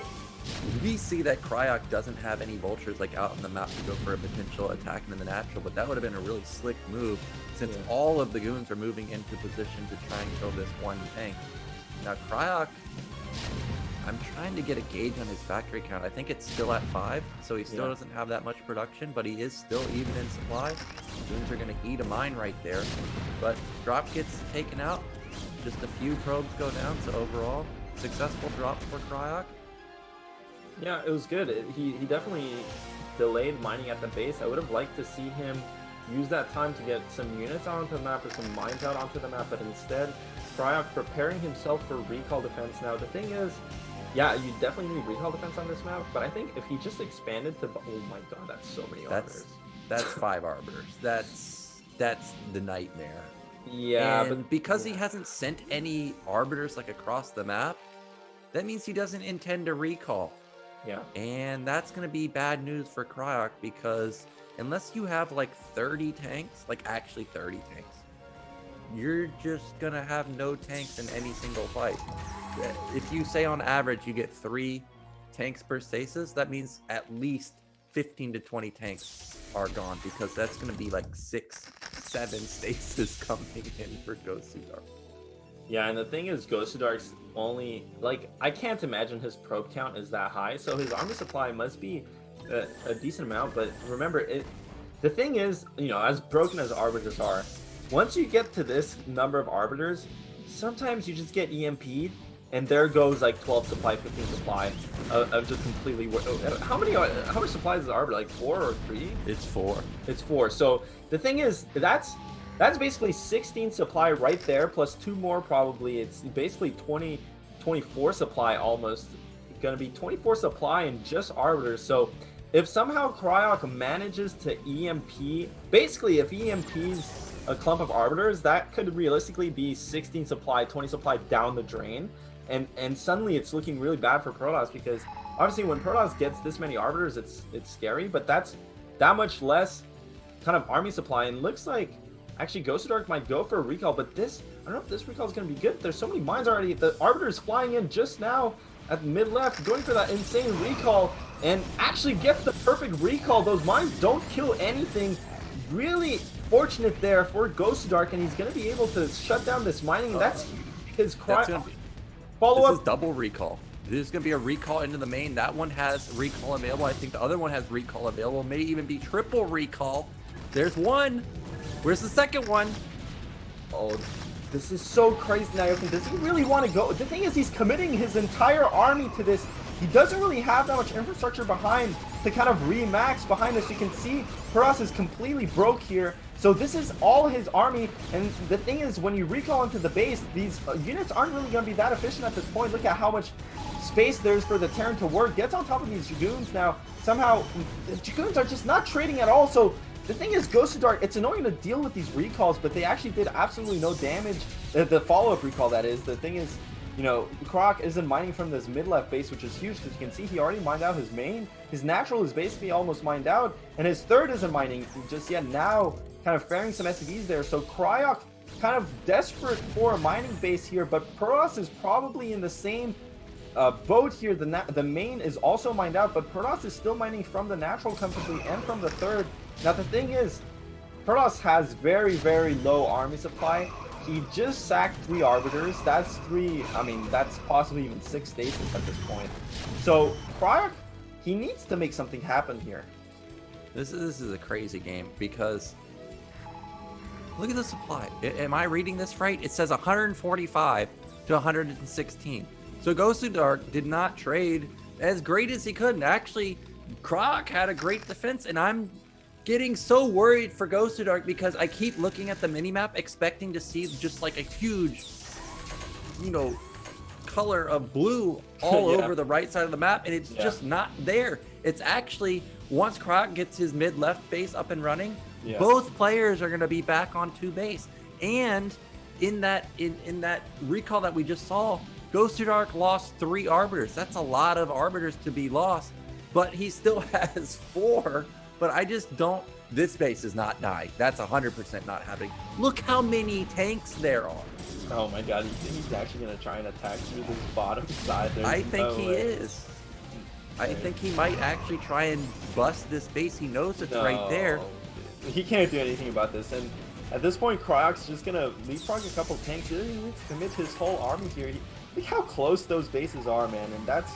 we see that Cryoc doesn't have any vultures like out on the map to go for a potential attack into the natural, but that would have been a really slick move since all of the goons are moving into position to try and kill this one tank. Now, Cryoc, I'm trying to get a gauge on his factory count. I think it's still at 5, so he still doesn't have that much production, but he is still even in supply. Goons are going to eat a mine right there, but drop gets taken out. Just a few probes go down, so overall, successful drop for Cryoc. Yeah, it was good. He definitely delayed mining at the base. I would have liked to see him use that time to get some units out onto the map or some mines out onto the map, but instead, Cryoc preparing himself for recall defense. Now, the thing is, yeah, you definitely need recall defense on this map, but I think if he just expanded to... Oh my god, that's so many Arbiters. That's 5 Arbiters. That's the nightmare. Yeah, and but because he hasn't sent any arbiters like across the map, that means he doesn't intend to recall. yeah. And that's going to be bad news for Cryoc, because unless you have like 30 tanks, like actually 30 tanks, you're just going to have no tanks in any single fight. If you say on average you get 3 tanks per stasis, that means at least 15 to 20 tanks are gone, because that's going to be like 6, 7 stasis coming in for Gosudark. Yeah, and the thing is, Gosudark's only, like, I can't imagine his probe count is that high, so his army supply must be a decent amount, but remember, the thing is, you know, as broken as arbiters are, once you get to this number of arbiters, sometimes you just get EMP'd, and there goes like 12 supply, 15 supply of just completely. How much supplies is arbiter? Like 4 or 3? It's 4. It's 4. So the thing is, that's basically 16 supply right there, plus 2 more probably. It's basically 24 supply almost. Going to be 24 supply in just arbiters. So if somehow Cryoc manages to EMP, basically if he EMPs a clump of arbiters, that could realistically be 16 supply, 20 supply down the drain. And suddenly it's looking really bad for Protoss, because obviously when Protoss gets this many arbiters, it's scary, but that's that much less kind of army supply. And looks like actually Gosudark might go for a recall, but this, I don't know if this recall is going to be good. There's so many mines already. The arbiters flying in just now at mid left, going for that insane recall, and actually gets the perfect recall. Those mines don't kill anything. Really fortunate there for Gosudark, and he's going to be able to shut down this mining. And that's his cry. Follow up. This is double recall. There's going to be a recall into the main. That one has recall available. I think the other one has recall available. May even be triple recall. There's one. Where's the second one? Oh, this is so crazy, Nayokin. Does he really want to go? The thing is, he's committing his entire army to this. He doesn't really have that much infrastructure behind to kind of remax behind this. You can see Protoss is completely broke here. So this is all his army, and the thing is, when you recall into the base, these units aren't really going to be that efficient at this point. Look at how much space there's for the Terran to work. Gets on top of these Dragoons now. Somehow, the Dragoons are just not trading at all. So the thing is, Gosudark, it's annoying to deal with these recalls, but they actually did absolutely no damage. The follow-up recall, that is. The thing is, you know, Kryok isn't mining from this mid-left base, which is huge, because you can see he already mined out his main. His natural is basically almost mined out, and his third isn't mining just yet now, kind of faring some SCVs there. So Kryok kind of desperate for a mining base here, but Protoss is probably in the same boat here. The main is also mined out, but Protoss is still mining from the natural comfortably and from the third. Now the thing is, Protoss has very, very low army supply. He just sacked 3 arbiters. That's 3, I mean, that's possibly even 6 stasis at this point. So Kryok, he needs to make something happen here. This is a crazy game, because look at the supply. Am I reading this right? It says 145 to 116. So Gosudark did not trade as great as he could. And actually, Kryok had a great defense, and I'm getting so worried for Gosudark, because I keep looking at the minimap expecting to see just like a huge, you know, color of blue all Yeah. over the right side of the map, and it's just not there. It's actually, once Kryok gets his mid-left base up and running, both players are going to be back on 2 base. And in that recall that we just saw, Gosudark lost 3 arbiters. That's a lot of arbiters to be lost, but he still has 4. But I just don't. This base is not dying. That's 100% not happening. Look how many tanks there are. Oh my god, you think he's actually going to try and attack through this bottom side? I think he is. I think he might actually try and bust this base. He knows it's right there. He can't do anything about this. And at this point, Cryok's just going to leapfrog a couple tanks. He really needs to commit his whole army here. Look how close those bases are, man. And that's,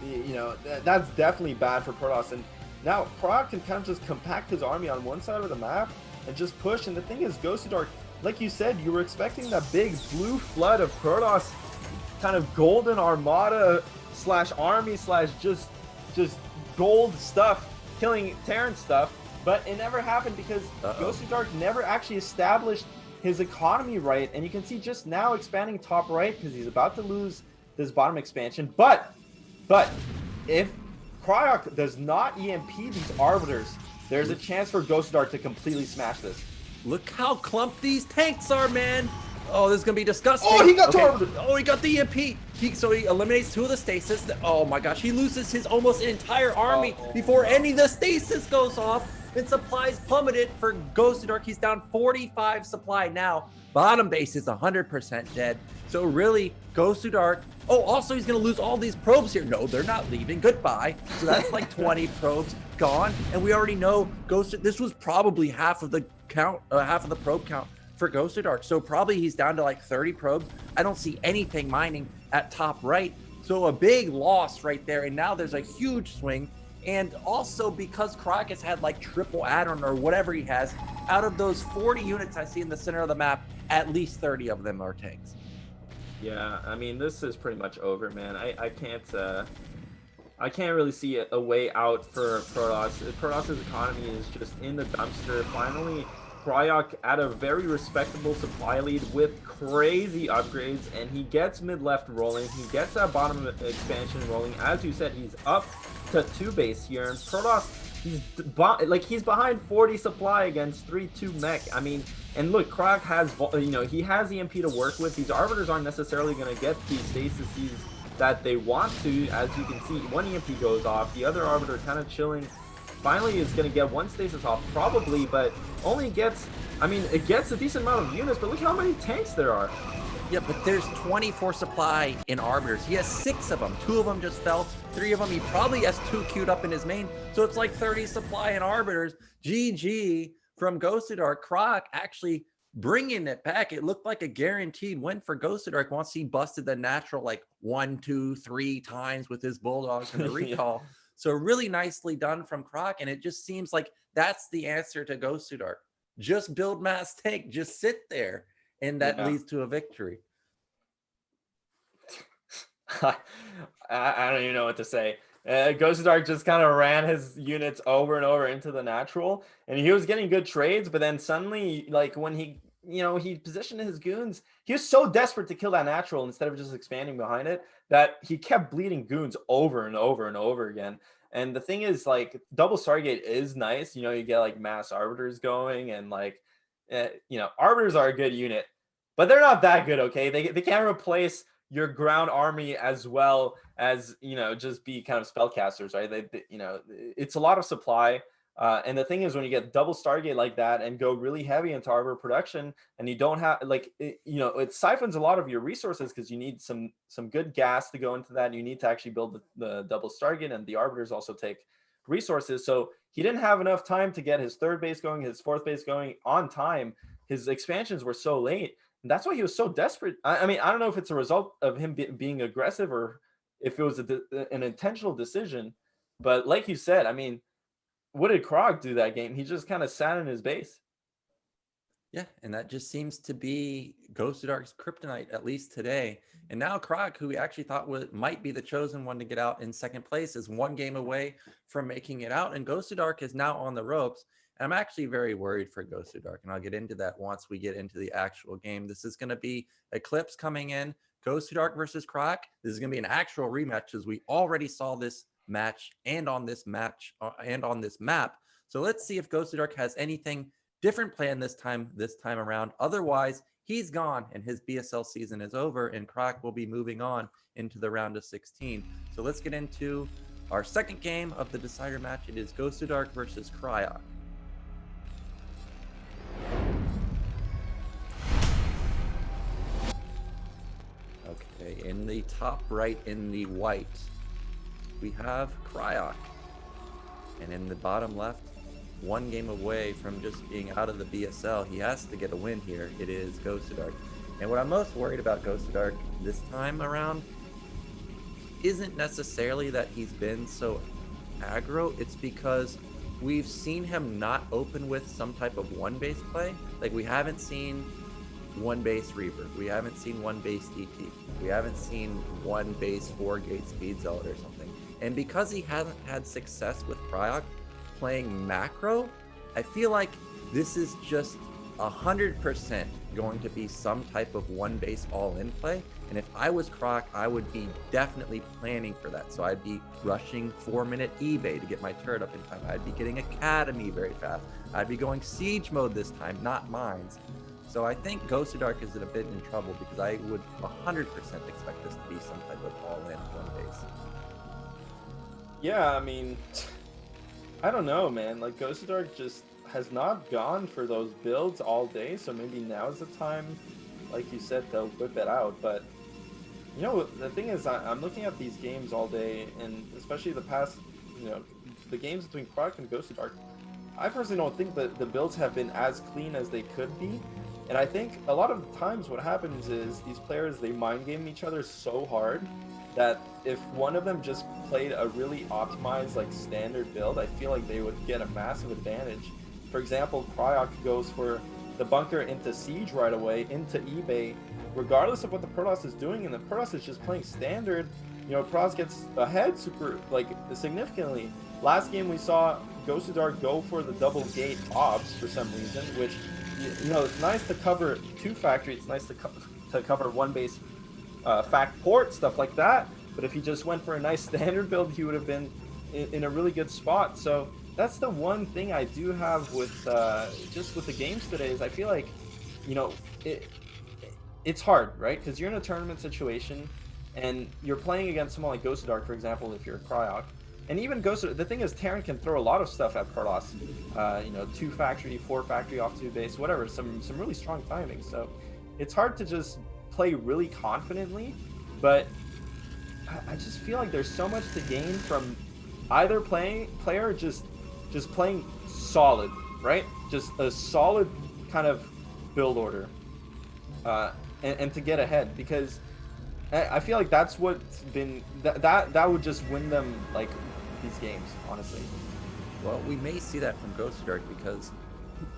you know, that's definitely bad for Protoss. And now Kryok can kind of just compact his army on one side of the map and just push. And the thing is, Gosudark, like you said, you were expecting that big blue flood of Protoss, kind of golden armada slash army slash just gold stuff, killing Terran stuff, but it never happened, because Gosudark never actually established his economy right. And you can see just now expanding top right, because he's about to lose this bottom expansion. But if Kryok does not EMP these arbiters, there's a chance for Gosudark to completely smash this. Look how clumped these tanks are, man. Oh, this is gonna be disgusting. Oh, he got targeted. Oh, he got the EMP. So he eliminates 2 of the stasis. Oh my gosh, he loses his almost entire army before any of the stasis goes off. And supplies plummeted for Gosudark. He's down 45 supply now. Bottom base is 100% dead. So really, Gosudark. Oh, also he's gonna lose all these probes here. No, they're not leaving. Goodbye. So that's like 20 probes gone. And we already know this was probably half of the count, half of the probe count for Gosudark. So probably he's down to like 30 probes. I don't see anything mining at top right. So a big loss right there. And now there's a huge swing. And also because Kryok has had like triple add-on or whatever he has, out of those 40 units I see in the center of the map, at least 30 of them are tanks. Yeah, I mean, this is pretty much over, man. I can't really see a way out for Protoss. Protoss's economy is just in the dumpster. Finally, Kryok at a very respectable supply lead with crazy upgrades, and he gets mid-left rolling. He gets that bottom expansion rolling. As you said, he's up to 2 base here, and Protoss, he's behind 40 supply against 3-2 mech. I mean, and look, Kryok has, he has EMP to work with. These arbiters aren't necessarily going to get these stasis that they want to. As you can see, 1 EMP goes off, the other arbiter kind of chilling. Finally is going to get 1 stasis off, probably, but only gets, I mean, it gets a decent amount of units, but look how many tanks there are. Yeah, but there's 24 supply in arbiters. He has 6 of them. 2 of them just fell. 3 of them, he probably has 2 queued up in his main. So it's like 30 supply in arbiters. GG from Gosudark. Kryok actually bringing it back. It looked like a guaranteed win for Gosudark once he busted the natural like 1, 2, 3 times with his bulldogs and the recall. So really nicely done from Kryok, and it just seems like that's the answer to Gosudark. Just build mass tank, just sit there, and that leads to a victory. I don't even know what to say. Gosudark just kind of ran his units over and over into the natural, and he was getting good trades, but then suddenly, like when he positioned his goons, he was so desperate to kill that natural instead of just expanding behind it that he kept bleeding goons over and over and over again. And the thing is, like, double Stargate is nice. You get like mass arbiters going, and like, arbiters are a good unit, but they're not that good. Okay, they can't replace your ground army as well as just be kind of spellcasters, right? It's a lot of supply. And the thing is, when you get double Stargate like that and go really heavy into arbiter production, and you don't have it siphons a lot of your resources because you need some good gas to go into that. And you need to actually build the double Stargate, and the arbiters also take resources. So he didn't have enough time to get his 3rd base going, his 4th base going on time. His expansions were so late, and that's why he was so desperate. I mean, I don't know if it's a result of him being aggressive or if it was an intentional decision. But like you said, I mean, what did Kryok do that game? He just kind of sat in his base. Yeah, and that just seems to be Gosudark's kryptonite, at least today. And now Kryok, who we actually thought might be the chosen one to get out in 2nd place, is 1 game away from making it out. And Gosudark is now on the ropes. And I'm actually very worried for Gosudark, and I'll get into that once we get into the actual game. This is going to be Eclipse coming in, Gosudark versus Kryok. This is going to be an actual rematch, as we already saw this match and on this map. So let's see if Gosudark has anything different planned this time around. Otherwise, he's gone and his BSL season is over, and Kryok will be moving on into the round of 16. So let's get into our 2nd game of the decider match. It is Gosudark versus Kryok. Okay, in the top right in the white, we have Kryok, and in the bottom left, 1 game away from just being out of the BSL. He has to get a win here. It is Gosudark. And what I'm most worried about Gosudark this time around isn't necessarily that he's been so aggro. It's because we've seen him not open with some type of 1 base play. Like, we haven't seen 1 base Reaper. We haven't seen 1 base DT. We haven't seen 1 base 4 gate speed zealot or something. And because he hasn't had success with Kryok playing macro, I feel like this is just 100% going to be some type of one base all-in play. And if I was Croc, I would be definitely planning for that. So I'd be rushing 4-minute eBay to get my turret up in time. I'd be getting Academy very fast. I'd be going siege mode this time, not mines. So I think Gosudark is in a bit in trouble because I would 100% expect this to be some type of all-in one base. Yeah, I mean, I don't know, man. Like, Gosudark just has not gone for those builds all day, so maybe now's the time, like you said, they'll whip it out. But, you know, the thing is, I'm looking at these games all day, and especially the past, you know, the games between Kryok and Gosudark, I personally don't think that the builds have been as clean as they could be. And I think a lot of the times what happens is these players, they mind game each other so hard that if one of them just played a really optimized, like, standard build, I feel like they would get a massive advantage. For example, Kryok goes for the bunker into siege right away, into eBay, regardless of what the Protoss is doing, and the Protoss is just playing standard. You know, Protoss gets ahead super, like, significantly. Last game we saw Gosudark go for the double gate ops for some reason, which, you know, it's nice to cover 2 factory, it's nice to cover 1 base fact port, stuff like that. But if he just went for a nice standard build, he would have been in a really good spot. So that's the one thing I do have with just with the games today is I feel like, you know, it's hard, right? Because you're in a tournament situation and you're playing against someone like Gosudark, for example, if you're a Kryok. And even Gosudark, the thing is, Terran can throw a lot of stuff at Protoss. You know, 2 factory, 4 factory off 2 base, whatever. Some really strong timing. So it's hard to just play really confidently, but I just feel like there's so much to gain from either player just playing solid, right? Just a solid kind of build order, and to get ahead, because I feel like that's what's been that would just win them, like, these games, honestly. Well, we may see that from Gosudark because,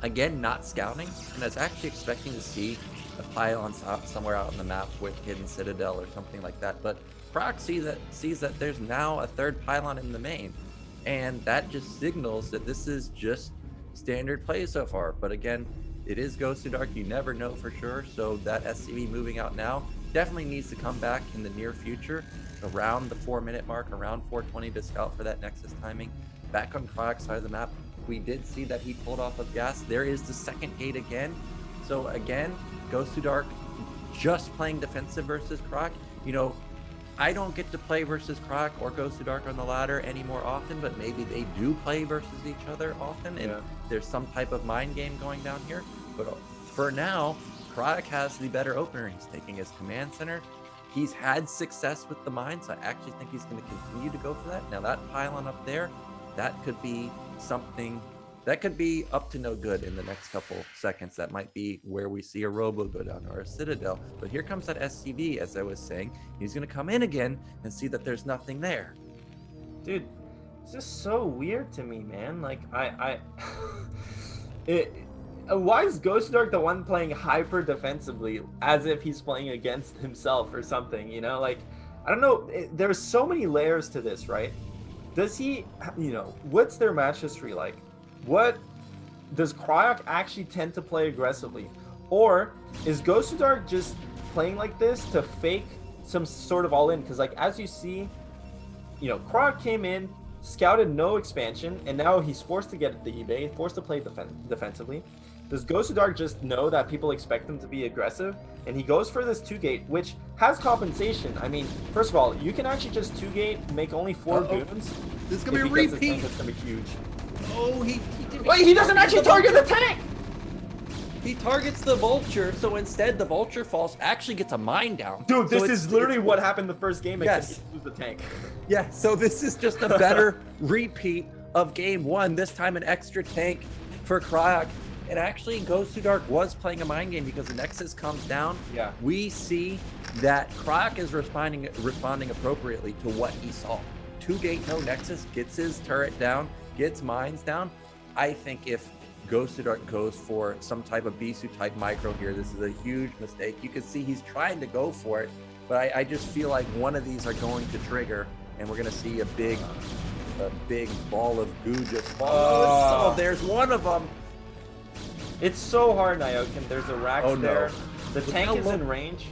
again, not scouting, and I was actually expecting to see a pylon somewhere out on the map with hidden citadel or something like that, but Proc sees that there's now a 3rd pylon in the main, and that just signals that this is just standard play so far. But again, it is Gosudark, you never know for sure, so that SCV moving out now definitely needs to come back in the near future, around the 4-minute mark, around 4:20, to scout for that Nexus timing. Back on Kryok's side of the map, we did see that he pulled off of gas. There is the 2nd gate again. So again, Gosudark just playing defensive versus Kryok. You know, I don't get to play versus Kryok or Gosudark on the ladder any more often, but maybe they do play versus each other often, and there's some type of mind game going down here. But for now, Kryok has the better opener. He's taking his command center. He's had success with the mine, so I actually think he's going to continue to go for that. Now that pylon up there, that could be something that could be up to no good in the next couple seconds. That might be where we see a Robo go down or a Citadel. But here comes that SCV, as I was saying. He's going to come in again and see that there's nothing there. Dude, it's just so weird to me, man. Like, why is Gosudark the one playing hyper defensively as if he's playing against himself or something, you know? Like, I don't know. There's so many layers to this, right? Does he, you know, what's their match history like? What does Kryok actually tend to play aggressively? Or is Gosudark just playing like this to fake some sort of all-in? Because, like, as you see, you know, Kryok came in, scouted no expansion, and now he's forced to get the eBay, forced to play defensively. Does Gosudark just know that people expect him to be aggressive, and he goes for this 2-gate, which has compensation? I mean, first of all, you can actually just 2-gate, make only 4 goons. This is gonna be a repeat. It's gonna be huge. Oh, he did. Wait, he doesn't actually target the tank. He targets the vulture, so instead the vulture falls, actually gets a mine down. Dude, so this is literally what happened the first game, except Yes. he lose the tank. Yeah, so this is just a better repeat of game 1. This time an extra tank for Kryok. And actually, Gosudark was playing a mind game because the Nexus comes down. Yeah. We see that Kryok is responding appropriately to what he saw. 2-gate, no Nexus, gets his turret down, gets mines down. I think if Gosudark goes for some type of Bisu type micro here, this is a huge mistake. You can see he's trying to go for it, but I just feel like one of these are going to trigger, and we're going to see a big ball of goo just fall. Oh, there's one of them. It's so hard, Nyokin. There's a Rax Oh, no. there. The Look tank how is low- in range.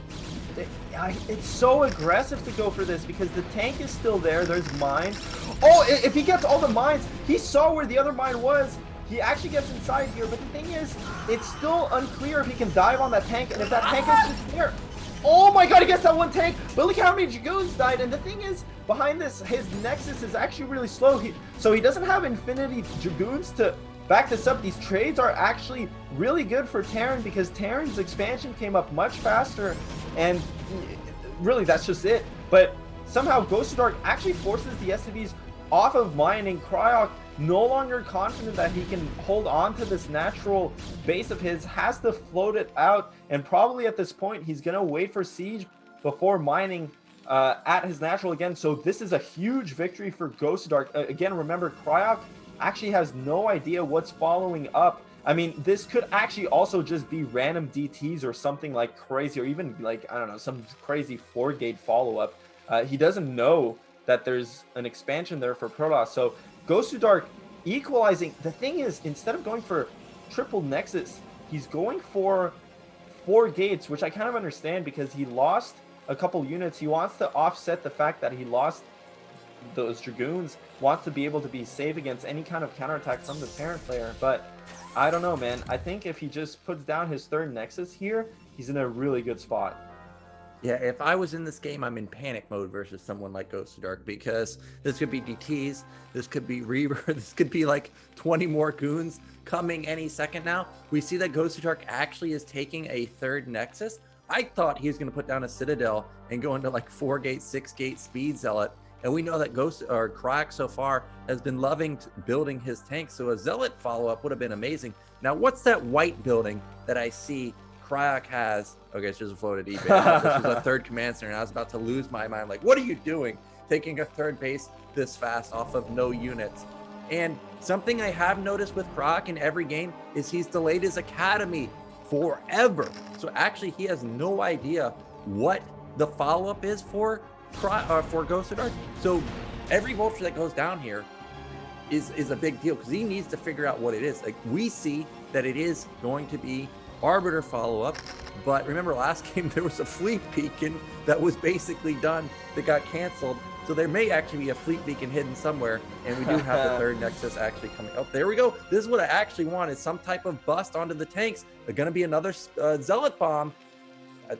It's so aggressive to go for this because the tank is still there. There's mines. Oh, if he gets all the mines, he saw where the other mine was. He actually gets inside here, but the thing is, it's still unclear if he can dive on that tank, and if that tank is just there. Oh my god, he gets that one tank, but look how many Dragoons died, and the thing is, behind this, his Nexus is actually really slow, so he doesn't have infinity Dragoons to back this up. These trades are actually really good for Terran because Terran's expansion came up much faster, and really that's just it. But somehow Gosudark actually forces the SCVs off of mining. Cryoc, no longer confident that he can hold on to this natural base of his, has to float it out, and probably at this point he's gonna wait for siege before mining at his natural again. So this is a huge victory for Gosudark. Again, remember, Cryoc actually has no idea what's following up. I mean, this could actually also just be random DTs or something like crazy, or even like, I don't know, some crazy 4-gate follow-up. He doesn't know that there's an expansion there for Protoss. So Gosudark equalizing. The thing is, instead of going for triple Nexus, he's going for 4 gates, which I kind of understand because he lost a couple units. He wants to offset the fact that he lost those Dragoons, wants to be able to be safe against any kind of counterattack from the Terran player. But I don't know, man. I think if he just puts down his 3rd Nexus here, he's in a really good spot. Yeah, if I was in this game, I'm in panic mode versus someone like Gosudark, because this could be DTs, this could be Reaver, this could be like 20 more goons coming any second now. We see that Gosudark actually is taking a 3rd Nexus. I thought he was going to put down a Citadel and go into like 4-gate, 6-gate Speed Zealot. And we know that Kryok so far has been loving building his tanks, so a Zealot follow-up would have been amazing. Now, what's that white building that I see Kryok has? Okay, it's just a floated eBay. This was a 3rd command center, and I was about to lose my mind. Like, what are you doing taking a 3rd base this fast off of no units? And something I have noticed with Kryok in every game is he's delayed his academy forever. So actually, he has no idea what the follow-up is for Gosudark. So every vulture that goes down here is a big deal because he needs to figure out what it is. Like, we see that it is going to be Arbiter follow-up, but remember last game there was a fleet beacon that was basically done that got canceled. So there may actually be a fleet beacon hidden somewhere, and we do have the 3rd Nexus actually coming. Oh, there we go. This is what I actually want, is some type of bust onto the tanks. There's going to be another Zealot bomb.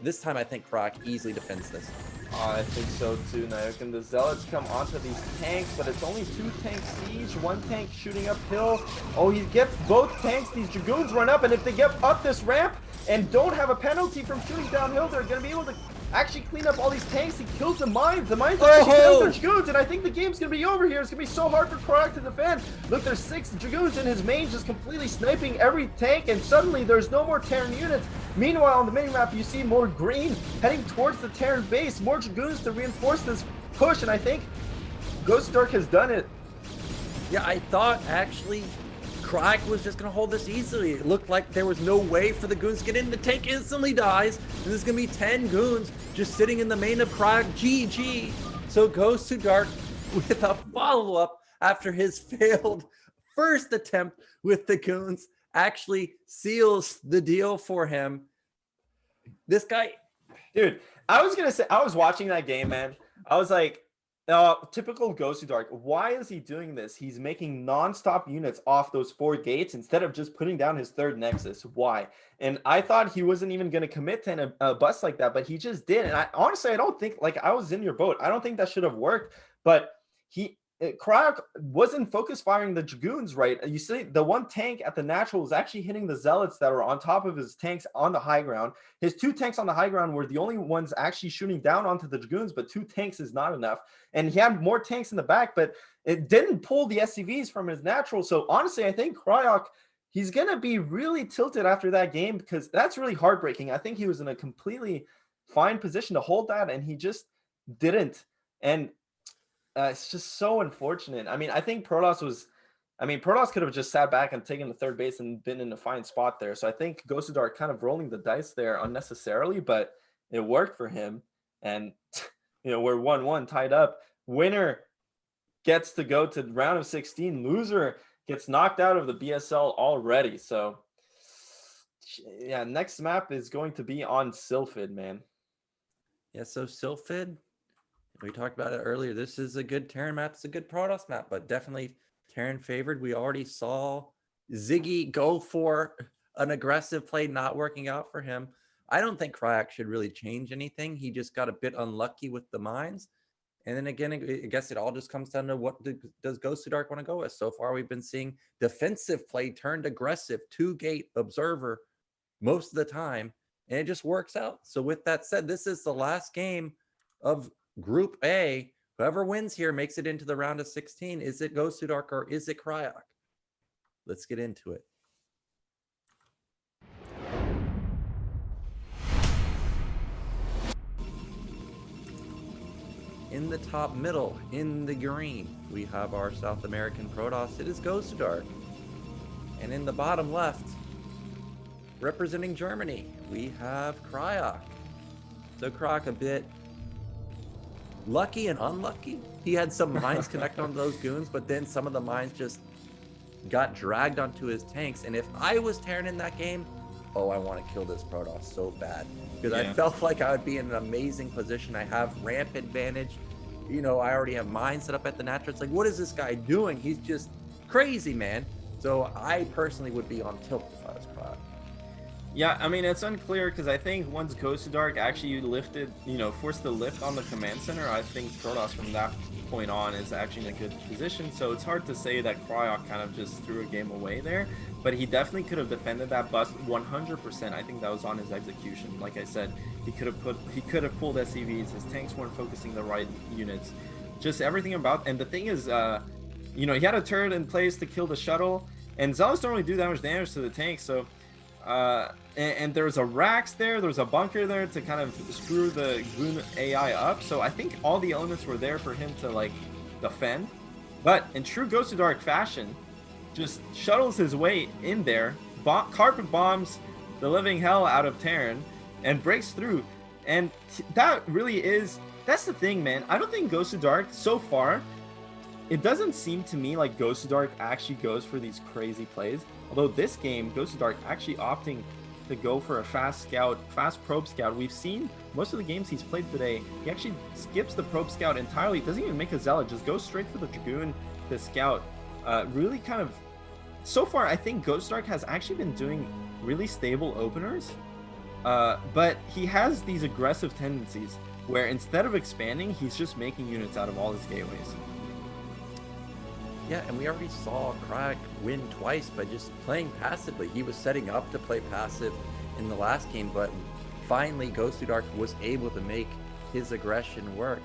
This time I think Kryok easily defends this. Oh, I think so too, Nyokin. The Zealots come onto these tanks, but it's only 2 tank siege, 1 tank shooting uphill. Oh, he gets both tanks. These Dragoons run up, and if they get up this ramp and don't have a penalty from shooting downhill, they're going to be able to actually clean up all these tanks. He kills the mines. The mines actually kill their Dragoons, and I think the game's going to be over here. It's going to be so hard for Kryok to defend. Look, there's 6 Dragoons in his main just completely sniping every tank, and suddenly there's no more Terran units. Meanwhile, on the minimap, you see more green heading towards the Terran base, more Dragoons to reinforce this push, and I think Gosudark has done it. Yeah, I thought actually Kryok was just going to hold this easily. It looked like there was no way for the goons to get in. The tank instantly dies, and there's going to be 10 goons just sitting in the main of Kryok. GG. So Gosudark with a follow-up after his failed first attempt with the goons actually seals the deal for him. This guy, dude, I was gonna say, I was watching that game, man. I was like, typical Gosudark. Why is he doing this? He's making non-stop units off those 4 gates instead of just putting down his 3rd Nexus. Why? And I thought he wasn't even going to commit to a bust like that, but he just did. And honestly, I don't think, like, I was in your boat. I don't think that should have worked. But Kryok wasn't focus firing the Dragoons right. You see, the 1 tank at the natural was actually hitting the Zealots that were on top of his tanks on the high ground. His 2 tanks on the high ground were the only ones actually shooting down onto the Dragoons, but 2 tanks is not enough. And he had more tanks in the back, but it didn't pull the SCVs from his natural. So honestly, I think Kryok, he's going to be really tilted after that game because that's really heartbreaking. I think he was in a completely fine position to hold that, and he just didn't. And it's just so unfortunate. I mean, I think Protoss could have just sat back and taken the 3rd base and been in a fine spot there. So I think Gosudark kind of rolling the dice there unnecessarily, but it worked for him. And, we're 1-1 tied up. Winner gets to go to round of 16. Loser gets knocked out of the BSL already. So Yeah, next map is going to be on Sylphid, man. Yeah, so Sylphid, we talked about it earlier. This is a good Terran map. It's a good Protoss map, but definitely Terran favored. We already saw Ziggy go for an aggressive play, not working out for him. I don't think Cryoc should really change anything. He just got a bit unlucky with the mines. And then again, I guess it all just comes down to what does Gosudark want to go with. So far, we've been seeing defensive play turned aggressive, 2-gate observer most of the time, and it just works out. So with that said, this is the last game of Group A. Whoever wins here makes it into the round of 16. Is it Gosudark or is it Cryoc? Let's get into it. In the top middle, in the green, we have our South American Protoss. It is Gosudark. And in the bottom left, representing Germany, we have Cryoc. So Cryoc a bit lucky and unlucky. He had some mines connect onto those goons, but then some of the mines just got dragged onto his tanks. And if I was Terran in that game, oh, I want to kill this Protoss so bad. Because I felt like I would be in an amazing position. I have ramp advantage. You know, I already have mines set up at the natural. It's like, what is this guy doing? He's just crazy, man. So I personally would be on tilt if I was Cryoc. Yeah, I mean, it's unclear because I think once Gosudark actually lifted, forced the lift on the command center, I think Protoss from that point on is actually in a good position. So it's hard to say that Cryoc kind of just threw a game away there, but he definitely could have defended that bust 100%. I think that was on his execution. Like I said, he could have pulled SCVs. His tanks weren't focusing the right units. Just everything about, and the thing is, he had a turret in place to kill the shuttle, and Zealots don't really do that much damage to the tanks, so. And there's a Rax there's a bunker there to kind of screw the Goon AI up. So I think all the elements were there for him to like defend. But in true Gosudark fashion, just shuttles his way in there, carpet bombs the living hell out of Terran, and breaks through. And that really is, that's the thing, man. I don't think Gosudark so far, it doesn't seem to me like Gosudark actually goes for these crazy plays. Although this game, Gosudark actually opting to go for a fast probe scout. We've seen most of the games he's played today, he actually skips the probe scout entirely. Doesn't even make a zealot, just goes straight for the dragoon to scout. Really kind of, so far I think Gosudark has actually been doing really stable openers, but he has these aggressive tendencies where instead of expanding, he's just making units out of all his gateways. Yeah, and we already saw Cryoc win twice by just playing passively. He was setting up to play passive in the last game, but finally Gosudark was able to make his aggression work.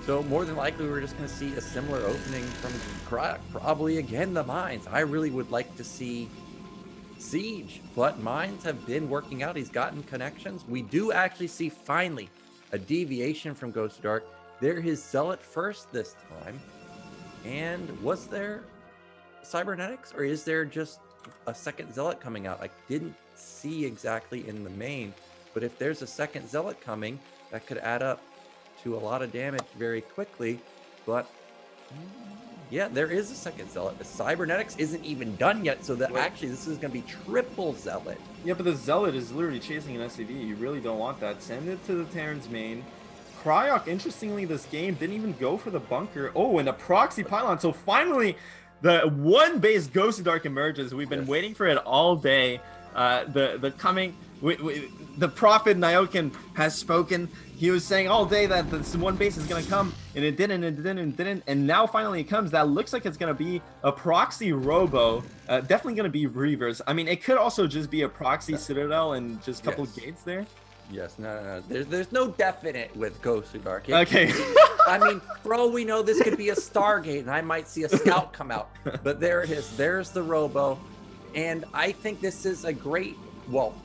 So more than likely, we're just going to see a similar opening from Cryoc. Probably again the mines. I really would like to see Siege, but mines have been working out. He's gotten connections. We do actually see finally a deviation from Gosudark. They're his zealot first this time. And was there cybernetics, or is there just a second zealot coming out? I didn't see exactly in the main, but if there's a second zealot coming, that could add up to a lot of damage very quickly. But yeah, there is a second zealot. The cybernetics isn't even done yet, so that actually this is going to be triple zealot. Yeah, but the zealot is literally chasing an SCV. You really don't want that. Send it to the Terran's main. Cryoc, interestingly, this game didn't even go for the bunker. Oh, and a proxy pylon. So finally, the one base Gosudark emerges. We've been waiting for it all day. The prophet Nyokin has spoken. He was saying all day that this one base is going to come, and it didn't, and it didn't, and it didn't. And now finally it comes. That looks like it's going to be a proxy robo. Definitely going to be Reavers. I mean, it could also just be a proxy Citadel and just a couple of gates there. Yes, no. There's no definite with Gosudark. Okay. I mean, for all we know, this could be a Stargate, and I might see a scout come out. But there it is. There's the robo. And I think this is a great... Well,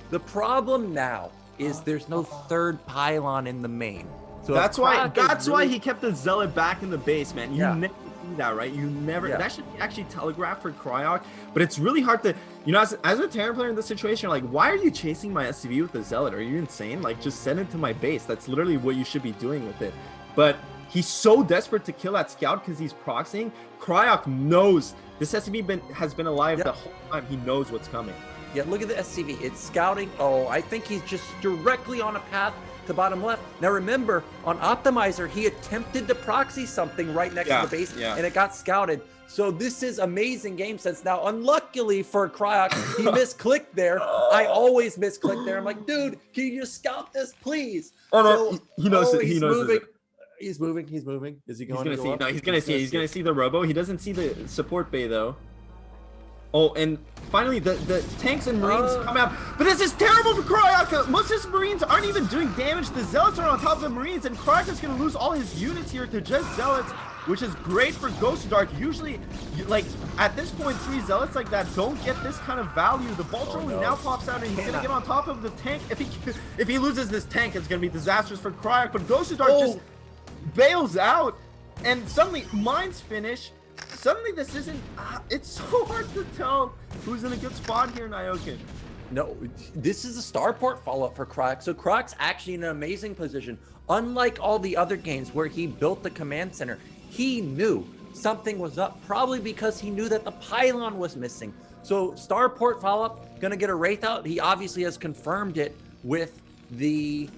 the problem now is there's no third pylon in the main. So that's why he kept the zealot back in the base, man. You never see that, right? You never. That should be actually telegraphed for Cryoc, but it's really hard to, as a Terran player in this situation, like, why are you chasing my SCV with the zealot? Are you insane? Like, just send it to my base. That's literally what you should be doing with it. But he's so desperate to kill that scout because he's proxying. Cryoc knows this SCV has been alive the whole time. He knows what's coming. Yeah, look at the SCV. It's scouting. Oh, I think he's just directly on a path to bottom left. Now remember, on Optimizer, he attempted to proxy something right next to the base, and it got scouted. So this is amazing game sense. Now, unluckily for Cryoc, he misclicked there. I always misclick there. I'm like, dude, can you just scout this, please? Oh no, So, he knows. He's knows moving. He's moving. He's moving. Is he going? He's gonna see. No, he's gonna see. He's gonna see the robo. He doesn't see the support bay though. Oh, and finally the tanks and marines come out. But this is terrible for Cryoc. Most of his marines aren't even doing damage. The zealots are on top of the marines, and Cryoc is gonna lose all his units here to just zealots, which is great for Gosudark. Usually, like at this point, 3 zealots like that don't get this kind of value. The vulture now pops out, and he's gonna get on top of the tank. If he loses this tank, it's gonna be disastrous for Cryoc. But Gosudark just bails out, and suddenly mines finish. Suddenly this isn't, it's so hard to tell who's in a good spot here, Nyokin. No, this is a starport follow-up for Cryoc. So Cryoc's actually in an amazing position. Unlike all the other games where he built the command center, he knew something was up, probably because he knew that the pylon was missing. So starport follow-up, gonna get a Wraith out. He obviously has confirmed it with the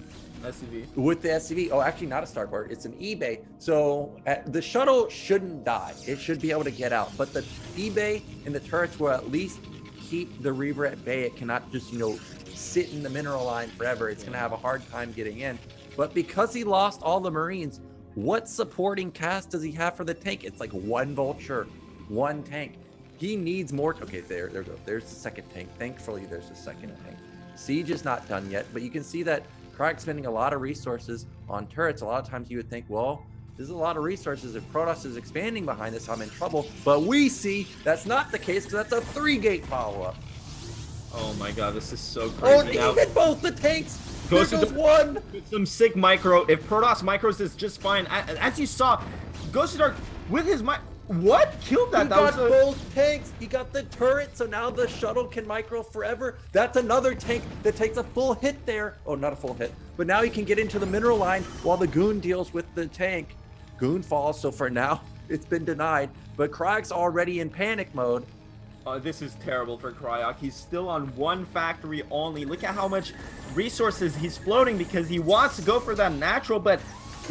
SCV. Oh, actually not a starport, it's an eBay. So the shuttle shouldn't die. It should be able to get out, but the eBay and the turrets will at least keep the Reaver at bay. It cannot just, you know, sit in the mineral line forever. It's gonna have a hard time getting in. But because he lost all the Marines, what supporting cast does he have for the tank? It's like 1 vulture, 1 tank. He needs more. Okay, there we go. There's the second tank. Thankfully, there's a second tank. Siege is not done yet, but you can see that Kryok's spending a lot of resources on turrets. A lot of times you would think, well, this is a lot of resources. If Protoss is expanding behind this, I'm in trouble. But we see that's not the case, because that's a 3-gate follow-up. Oh my god, this is so crazy. Oh, even both the tanks! Goes there goes one! Some sick micro. If Protoss micros is just fine, as you saw, Gosudark with his what? Killed that? He got both tanks. He got the turret, so now the shuttle can micro forever. That's another tank that takes a full hit there. Oh, not a full hit. But now he can get into the mineral line while the goon deals with the tank. Goon falls, so for now, it's been denied. But Cryok's already in panic mode. This is terrible for Cryoc. He's still on 1 factory only. Look at how much resources he's floating because he wants to go for that natural, but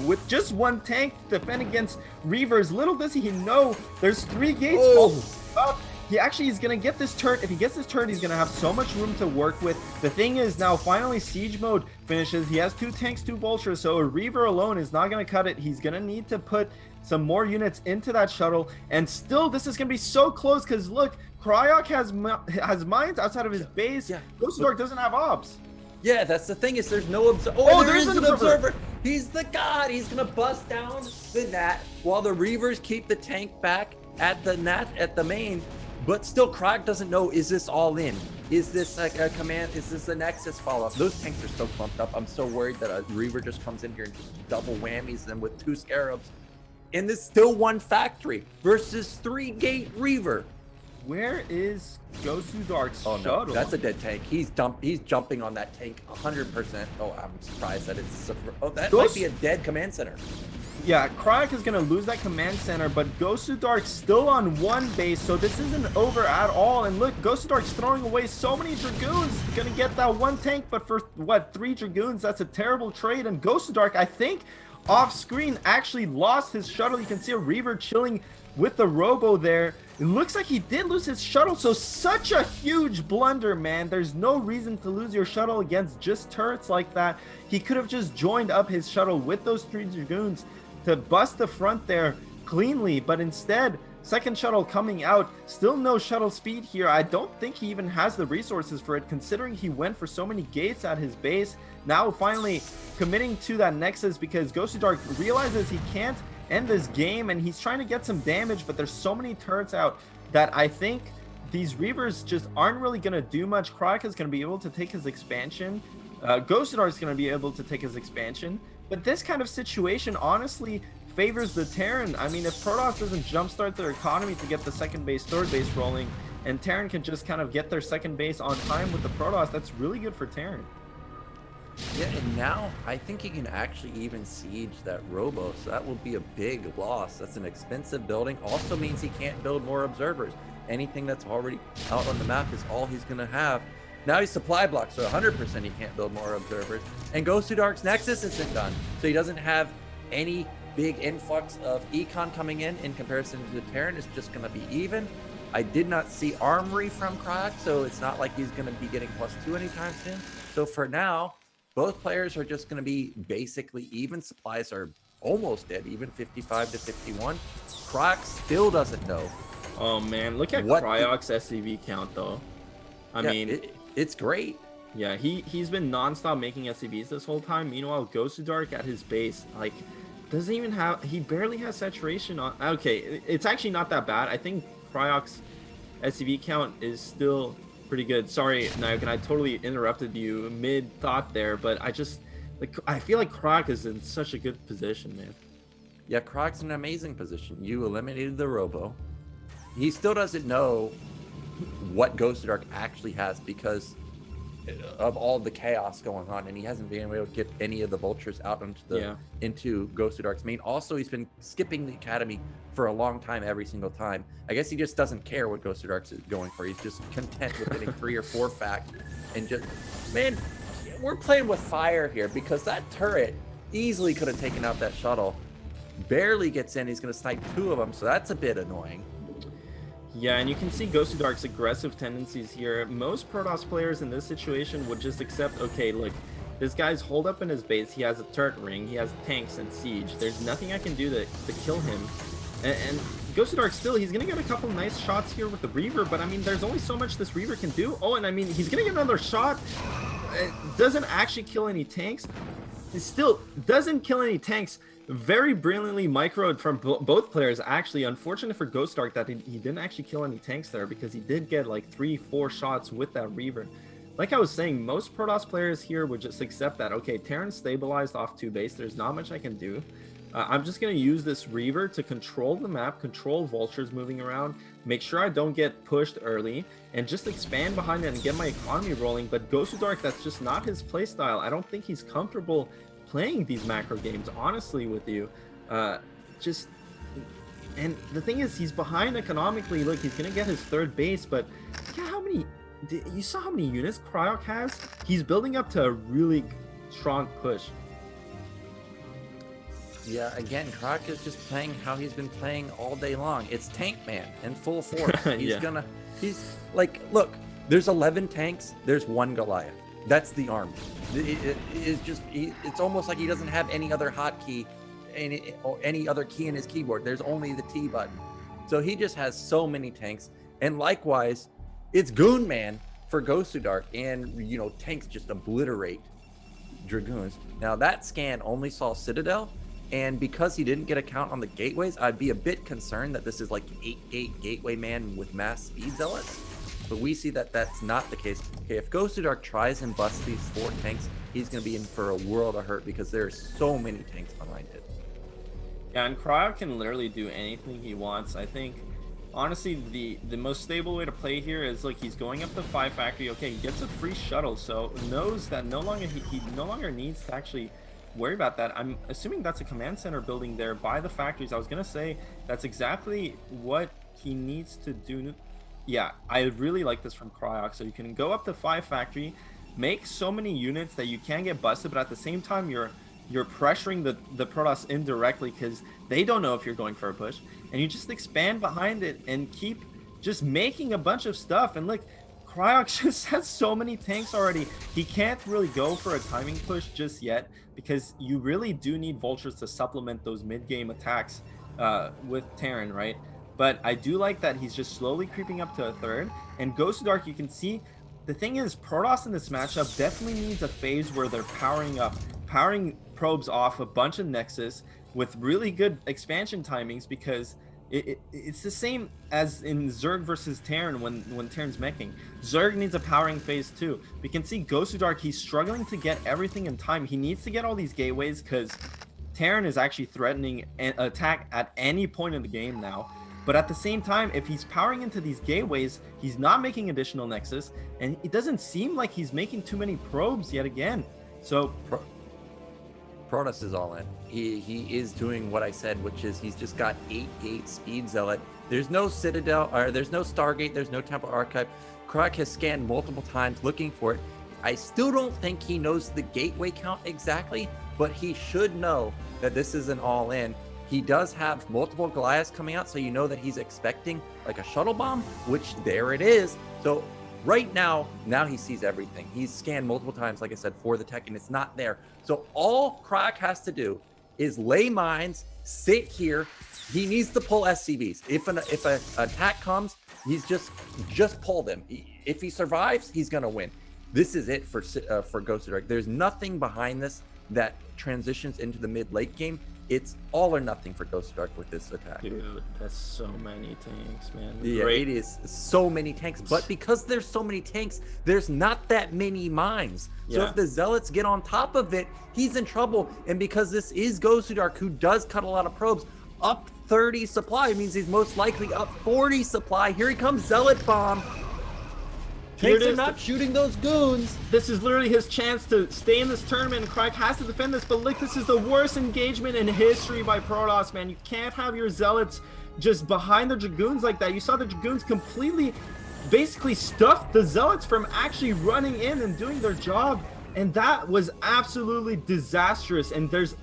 with just 1 tank to defend against Reavers, little does he know there's 3 gates up. He actually is going to get this turret. If he gets this turret, he's going to have so much room to work with. The thing is, now finally siege mode finishes. He has 2 tanks, 2 vultures, so a Reaver alone is not going to cut it. He's going to need to put some more units into that shuttle, and still this is going to be so close because look, Cryoc has mines outside of his base. Gosudark doesn't have obs. Yeah, that's the thing, is there's no observer. Oh, there is an observer. He's the god. He's gonna bust down the nat while the Reavers keep the tank back at the nat at the main. But still, Cryoc doesn't know, is this all in? Is this like a command? Is this a Nexus follow-up? Those tanks are so clumped up. I'm so worried that a Reaver just comes in here and just double whammies them with 2 Scarabs. And there's still 1 factory versus 3-gate Reaver. Where is Gosudark's shuttle? No, that's a dead tank. He's jumping on that tank 100%. Oh, I'm surprised that it's. Oh, that might be a dead command center. Yeah, Cryoc is going to lose that command center, but Gosudark's still on 1 base, so this isn't over at all. And look, Gosudark's throwing away so many Dragoons. He's going to get that 1 tank, but for what, 3 Dragoons? That's a terrible trade. And Gosudark, I think, off screen actually lost his shuttle. You can see a Reaver chilling with the robo there. It looks like he did lose his shuttle, so such a huge blunder, man. There's no reason to lose your shuttle against just turrets like that. He could have just joined up his shuttle with those 3 Dragoons to bust the front there cleanly, but instead, second shuttle coming out, still no shuttle speed here. I don't think he even has the resources for it, considering he went for so many gates at his base. Now finally committing to that Nexus because Gosudark realizes he can't end this game, and he's trying to get some damage, but there's so many turrets out that I think these Reavers just aren't really going to do much. Kryok is going to be able to take his expansion. Gosudark is going to be able to take his expansion, but this kind of situation honestly favors the Terran. I mean, if Protoss doesn't jumpstart their economy to get the 2nd base, 3rd base rolling, and Terran can just kind of get their 2nd base on time with the Protoss, that's really good for Terran. Yeah, and now I think he can actually even siege that robo, so that will be a big loss. That's an expensive building. Also means he can't build more observers. Anything that's already out on the map is all he's going to have. Now he's supply blocked, so 100% he can't build more observers. And Gosudark's Nexus isn't done, so he doesn't have any big influx of econ coming in comparison to Terran. It's just going to be even. I did not see Armory from Cryoc, so it's not like he's going to be getting +2 anytime soon. So for now, both players are just going to be basically even. Supplies are almost dead, even 55 to 51. Cryoc still doesn't know. Oh man, look at What Cryoc's SCV count though. I mean, it's great. Yeah, he's been nonstop making SCVs this whole time. Meanwhile, Gosudark at his base, like, doesn't even have, he barely has saturation on. Okay, it's actually not that bad. I think Cryoc's SCV count is still pretty good. Sorry, Nayokan, I totally interrupted you mid-thought there, but I feel like Cryoc is in such a good position, man. Yeah, Cryoc's in an amazing position. You eliminated the Robo. He still doesn't know what Gosudark actually has because of all the chaos going on, and he hasn't been able to get any of the vultures out into Gosudark's main. Also, he's been skipping the academy for a long time, every single time. I guess he just doesn't care what Gosudark's is going for. He's just content with getting 3 or 4 fact, and just, man, we're playing with fire here because that turret easily could have taken out that shuttle. Barely gets in. He's going to snipe 2 of them, so that's a bit annoying. Yeah, and you can see Gosudark's aggressive tendencies here. Most Protoss players in this situation would just accept, okay, look, this guy's holed up in his base. He has a turret ring. He has tanks and siege. There's nothing I can do to kill him. And Gosudark still, he's going to get a couple nice shots here with the Reaver, but I mean, there's only so much this Reaver can do. Oh, and I mean, he's going to get another shot. It doesn't actually kill any tanks. It still doesn't kill any tanks. Very brilliantly microed from both players, actually. Unfortunate for Gosudark that he didn't actually kill any tanks there, because he did get like 3-4 shots with that Reaver. Like I was saying, most Protoss players here would just accept that, okay, Terran stabilized off 2 base, there's not much I can do. I'm just going to use this Reaver to control the map, control vultures moving around, make sure I don't get pushed early, and just expand behind it and get my economy rolling. But Gosudark, that's just not his playstyle. I don't think he's comfortable playing these macro games, honestly, with you. And the thing is, he's behind economically. Look, he's gonna get his 3rd base, but look at how many, you saw how many units Cryoc has? He's building up to a really strong push. Yeah, again, Cryoc is just playing how he's been playing all day long. It's Tank Man in full force. He's like, look, there's 11 tanks, there's 1 Goliath. That's the army. It's almost like he doesn't have any other hotkey, any other key in his keyboard. There's only the T button. So he just has so many tanks. And likewise, it's Goon Man for Gosudark, and tanks just obliterate Dragoons. Now that scan only saw Citadel, and because he didn't get a count on the gateways, I'd be a bit concerned that this is like 8-gate gateway man with mass speed zealots. But we see that that's not the case. Okay, if Gosudark tries and busts these 4 tanks, he's going to be in for a world of hurt because there are so many tanks behind it. Yeah, and Cryoc can literally do anything he wants. I think, honestly, the most stable way to play here is, like, he's going up the 5 factory. Okay, he gets a free shuttle, so knows that no longer he no longer needs to actually worry about that. I'm assuming that's a command center building there by the factories. I was going to say that's exactly what he needs to do. Yeah, I really like this from Cryoc. So you can go up to 5 factory, make so many units that you can get busted, but at the same time you're pressuring the Protoss indirectly because they don't know if you're going for a push, and you just expand behind it and keep just making a bunch of stuff. And look, Cryoc just has so many tanks already. He can't really go for a timing push just yet because you really do need vultures to supplement those mid-game attacks with Terran, right? But I do like that he's just slowly creeping up to a 3rd. And Gosudark, you can see, the thing is, Protoss in this matchup definitely needs a phase where they're powering probes off a bunch of Nexus with really good expansion timings, because it's the same as in Zerg versus Terran when Terran's meching. Zerg needs a powering phase too. We can see Gosudark, he's struggling to get everything in time. He needs to get all these gateways because Terran is actually threatening an attack at any point in the game now. But at the same time, if he's powering into these gateways, he's not making additional Nexus, and it doesn't seem like he's making too many probes yet again. So Protoss is all in. He is doing what I said, which is he's just got 8-gate speed zealot. There's no Citadel, or there's no Stargate, there's no Temple Archive. Kryok has scanned multiple times looking for it. I still don't think he knows the gateway count exactly, but he should know that this is an all-in. He does have multiple Goliaths coming out, so you know that he's expecting like a shuttle bomb, which there it is. So right now he sees everything. He's scanned multiple times, like I said, for the tech, and it's not there. So all Kryok has to do is lay mines, sit here. He needs to pull SCVs. If an attack comes, he's just pull them. If he survives, he's gonna win. This is it for Gosudark. There's nothing behind this that transitions into the mid-late game. It's all or nothing for Gosudark with this attack. Dude, that's so many tanks, man. Yeah, it is so many tanks. But because there's so many tanks, there's not that many mines. So if the Zealots get on top of it, he's in trouble. And because this is Gosudark, who does cut a lot of probes, up 30 supply means he's most likely up 40 supply. Here he comes, Zealot Bomb. Tanks are not shooting those goons. This is literally his chance to stay in this tournament, and Kryok has to defend this, but look, this is the worst engagement in history by Protoss, man. You can't have your Zealots just behind the Dragoons like that. You saw the Dragoons completely, basically stuffed the Zealots from actually running in and doing their job, and that was absolutely disastrous, and there's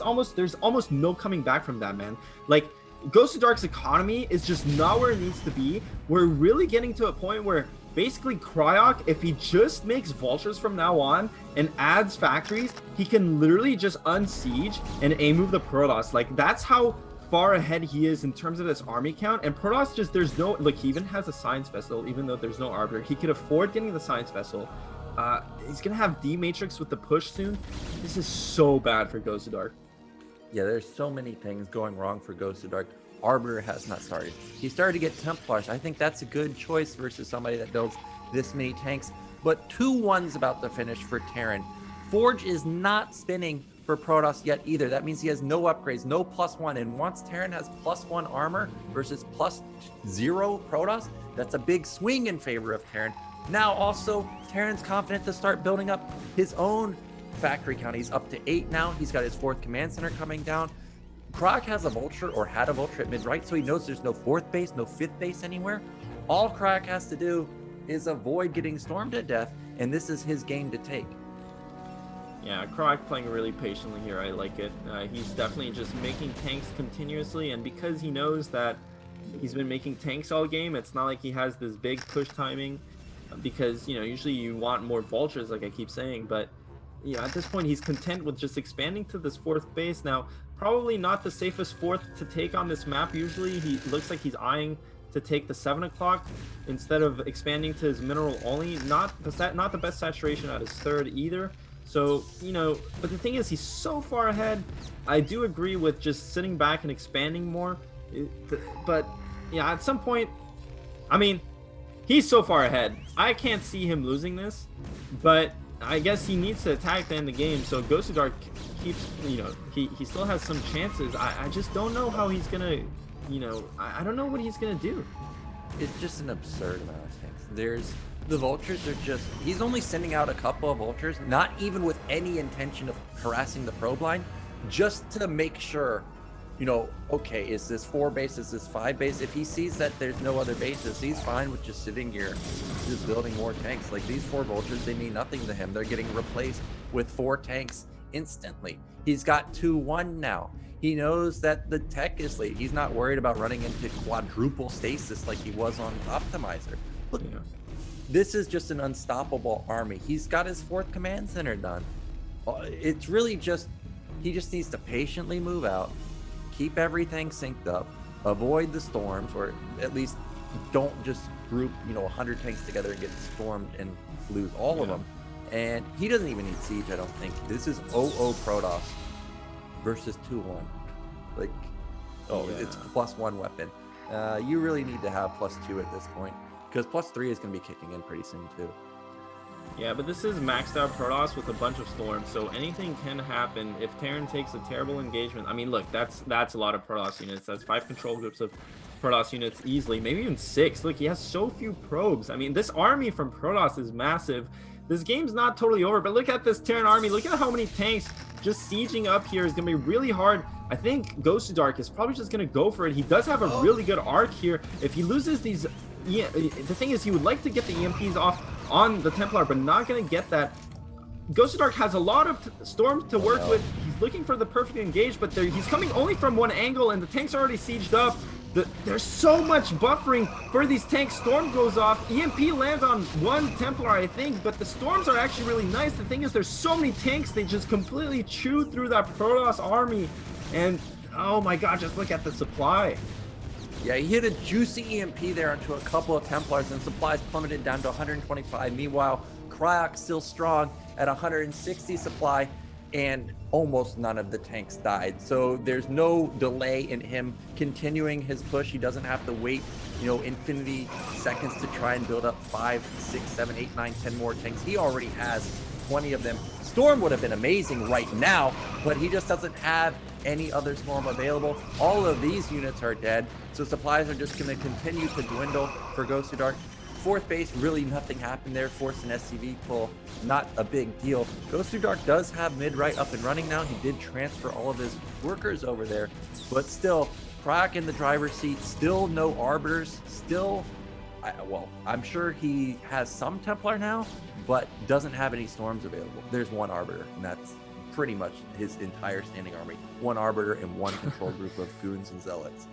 almost no coming back from that, man. Like, Gosudark's economy is just not where it needs to be. We're really getting to a point where basically Kryok, if he just makes vultures from now on and adds factories, he can literally just unsiege and A-move the Protoss. Like, that's how far ahead he is in terms of this army count. And Protoss just, there's no, look, he even has a science vessel, even though there's no arbiter. He could afford getting the science vessel. He's gonna have D-Matrix with the push soon. This is so bad for Gosudark. Yeah, there's so many things going wrong for Gosudark. Arbiter has not started. He started to get Templars. I think that's a good choice versus somebody that builds this many tanks. But 2-1's about to finish for Terran. Forge is not spinning for Protoss yet either. That means he has no upgrades, no +1. And once Terran has +1 armor versus +0 Protoss, that's a big swing in favor of Terran. Now also, Terran's confident to start building up his own factory count. He's up to 8 now. He's got his 4th command center coming down. Kryok has a vulture, or had a vulture at mid-right, so he knows there's no 4th base, no 5th base anywhere. All Kryok has to do is avoid getting stormed to death, and this is his game to take. Yeah, Kryok playing really patiently here. I like it. He's definitely just making tanks continuously, and because he knows that he's been making tanks all game, it's not like he has this big push timing, because, you know, usually you want more vultures, like I keep saying, but yeah, at this point he's content with just expanding to this 4th base. Now, probably not the safest 4th to take on this map. Usually he looks like he's eyeing to take the 7 o'clock instead of expanding to his mineral only. Not the best saturation at his 3rd either. So, you know, but the thing is, he's so far ahead. I do agree with just sitting back and expanding more. But yeah, at some point, I mean, he's so far ahead. I can't see him losing this, but I guess he needs to attack to end the game. So Gosudark keeps, you know, he still has some chances. I just don't know how he's gonna, you know, I don't know what he's gonna do. It's just an absurd amount of tanks. The vultures are just, he's only sending out a couple of vultures, not even with any intention of harassing the probe line, just to make sure, you know, okay, is this 4 base, is this 5 base? If he sees that there's no other bases, he's fine with just sitting here, just building more tanks. Like, these 4 vultures, they mean nothing to him. They're getting replaced with 4 tanks instantly. He's got 2-1 now. He knows that the tech is late. He's not worried about running into quadruple stasis like he was on Optimizer. Look, Yeah. This is just an unstoppable army. He's got his 4th command center done. It's really just, he just needs to patiently move out, keep everything synced up, avoid the storms, or at least don't just group, you know, 100 tanks together and get stormed and lose all of them. And he doesn't even need siege, I don't think. This is 0-0 Protoss versus 2-1. Like, it's +1 weapon. You really need to have +2 at this point, because +3 is going to be kicking in pretty soon too. Yeah, but this is maxed out Protoss with a bunch of storms, so anything can happen if Terran takes a terrible engagement. I mean, look, that's a lot of Protoss units. That's 5 control groups of Protoss units easily, maybe even 6. Look, he has so few probes. I mean, this army from Protoss is massive. This game's not totally over, but look at this Terran army. Look at how many tanks just sieging up here is going to be really hard. I think Gosudark is probably just going to go for it. He does have a really good arc here. If he loses these yeah, the thing is, he would like to get the EMPs off on the Templar, but not going to get that. Gosudark has a lot of storms to work with. He's looking for the perfect engage, but he's coming only from one angle, and the tank's already sieged up. There's so much buffering for these tanks. Storm goes off. EMP lands on one Templar, I think, but the storms are actually really nice. The thing is, there's so many tanks, they just completely chew through that Protoss army. And, oh my god, just look at the supply. Yeah, he hit a juicy EMP there onto a couple of Templars, and supplies plummeted down to 125. Meanwhile, Kryok still strong at 160 supply, and almost none of the tanks died. So there's no delay in him continuing his push. He doesn't have to wait, you know, infinity seconds to try and build up 5, 6, 7, 8, 9, 10 more tanks. He already has 20 of them. Storm would have been amazing right now, but he just doesn't have any other Storm available. All of these units are dead, so supplies are just going to continue to dwindle for Gosudark. Fourth base, really nothing happened there. Forced an SCV pull, not a big deal. Gosudark does have mid-right up and running now. He did transfer all of his workers over there, but still, Kryok in the driver's seat, still no arbiters, still, well, I'm sure he has some Templar now, but doesn't have any Storms available. There's one arbiter, and that's pretty much his entire standing army. One arbiter and one control group of goons and zealots.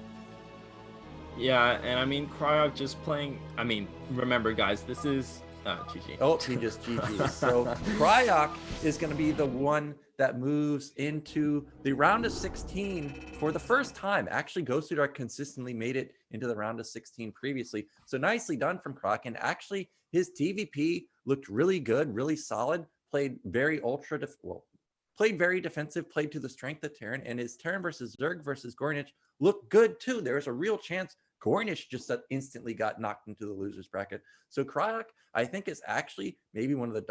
Yeah, and I mean, Cryoc just playing, I mean, remember guys, this is, GG. Oh, he just GG. So Kryok is going to be the one that moves into the round of 16 for the first time. Actually, Gosudark consistently made it into the round of 16 previously. So nicely done from Kryok. And actually, his TVP looked really good, really solid, played very played very defensive, played to the strength of Terran, and his Terran versus Zerg versus Gornage looked good too. There was a real chance Gornage just instantly got knocked into the losers bracket. So Kryok, I think, is actually maybe one of the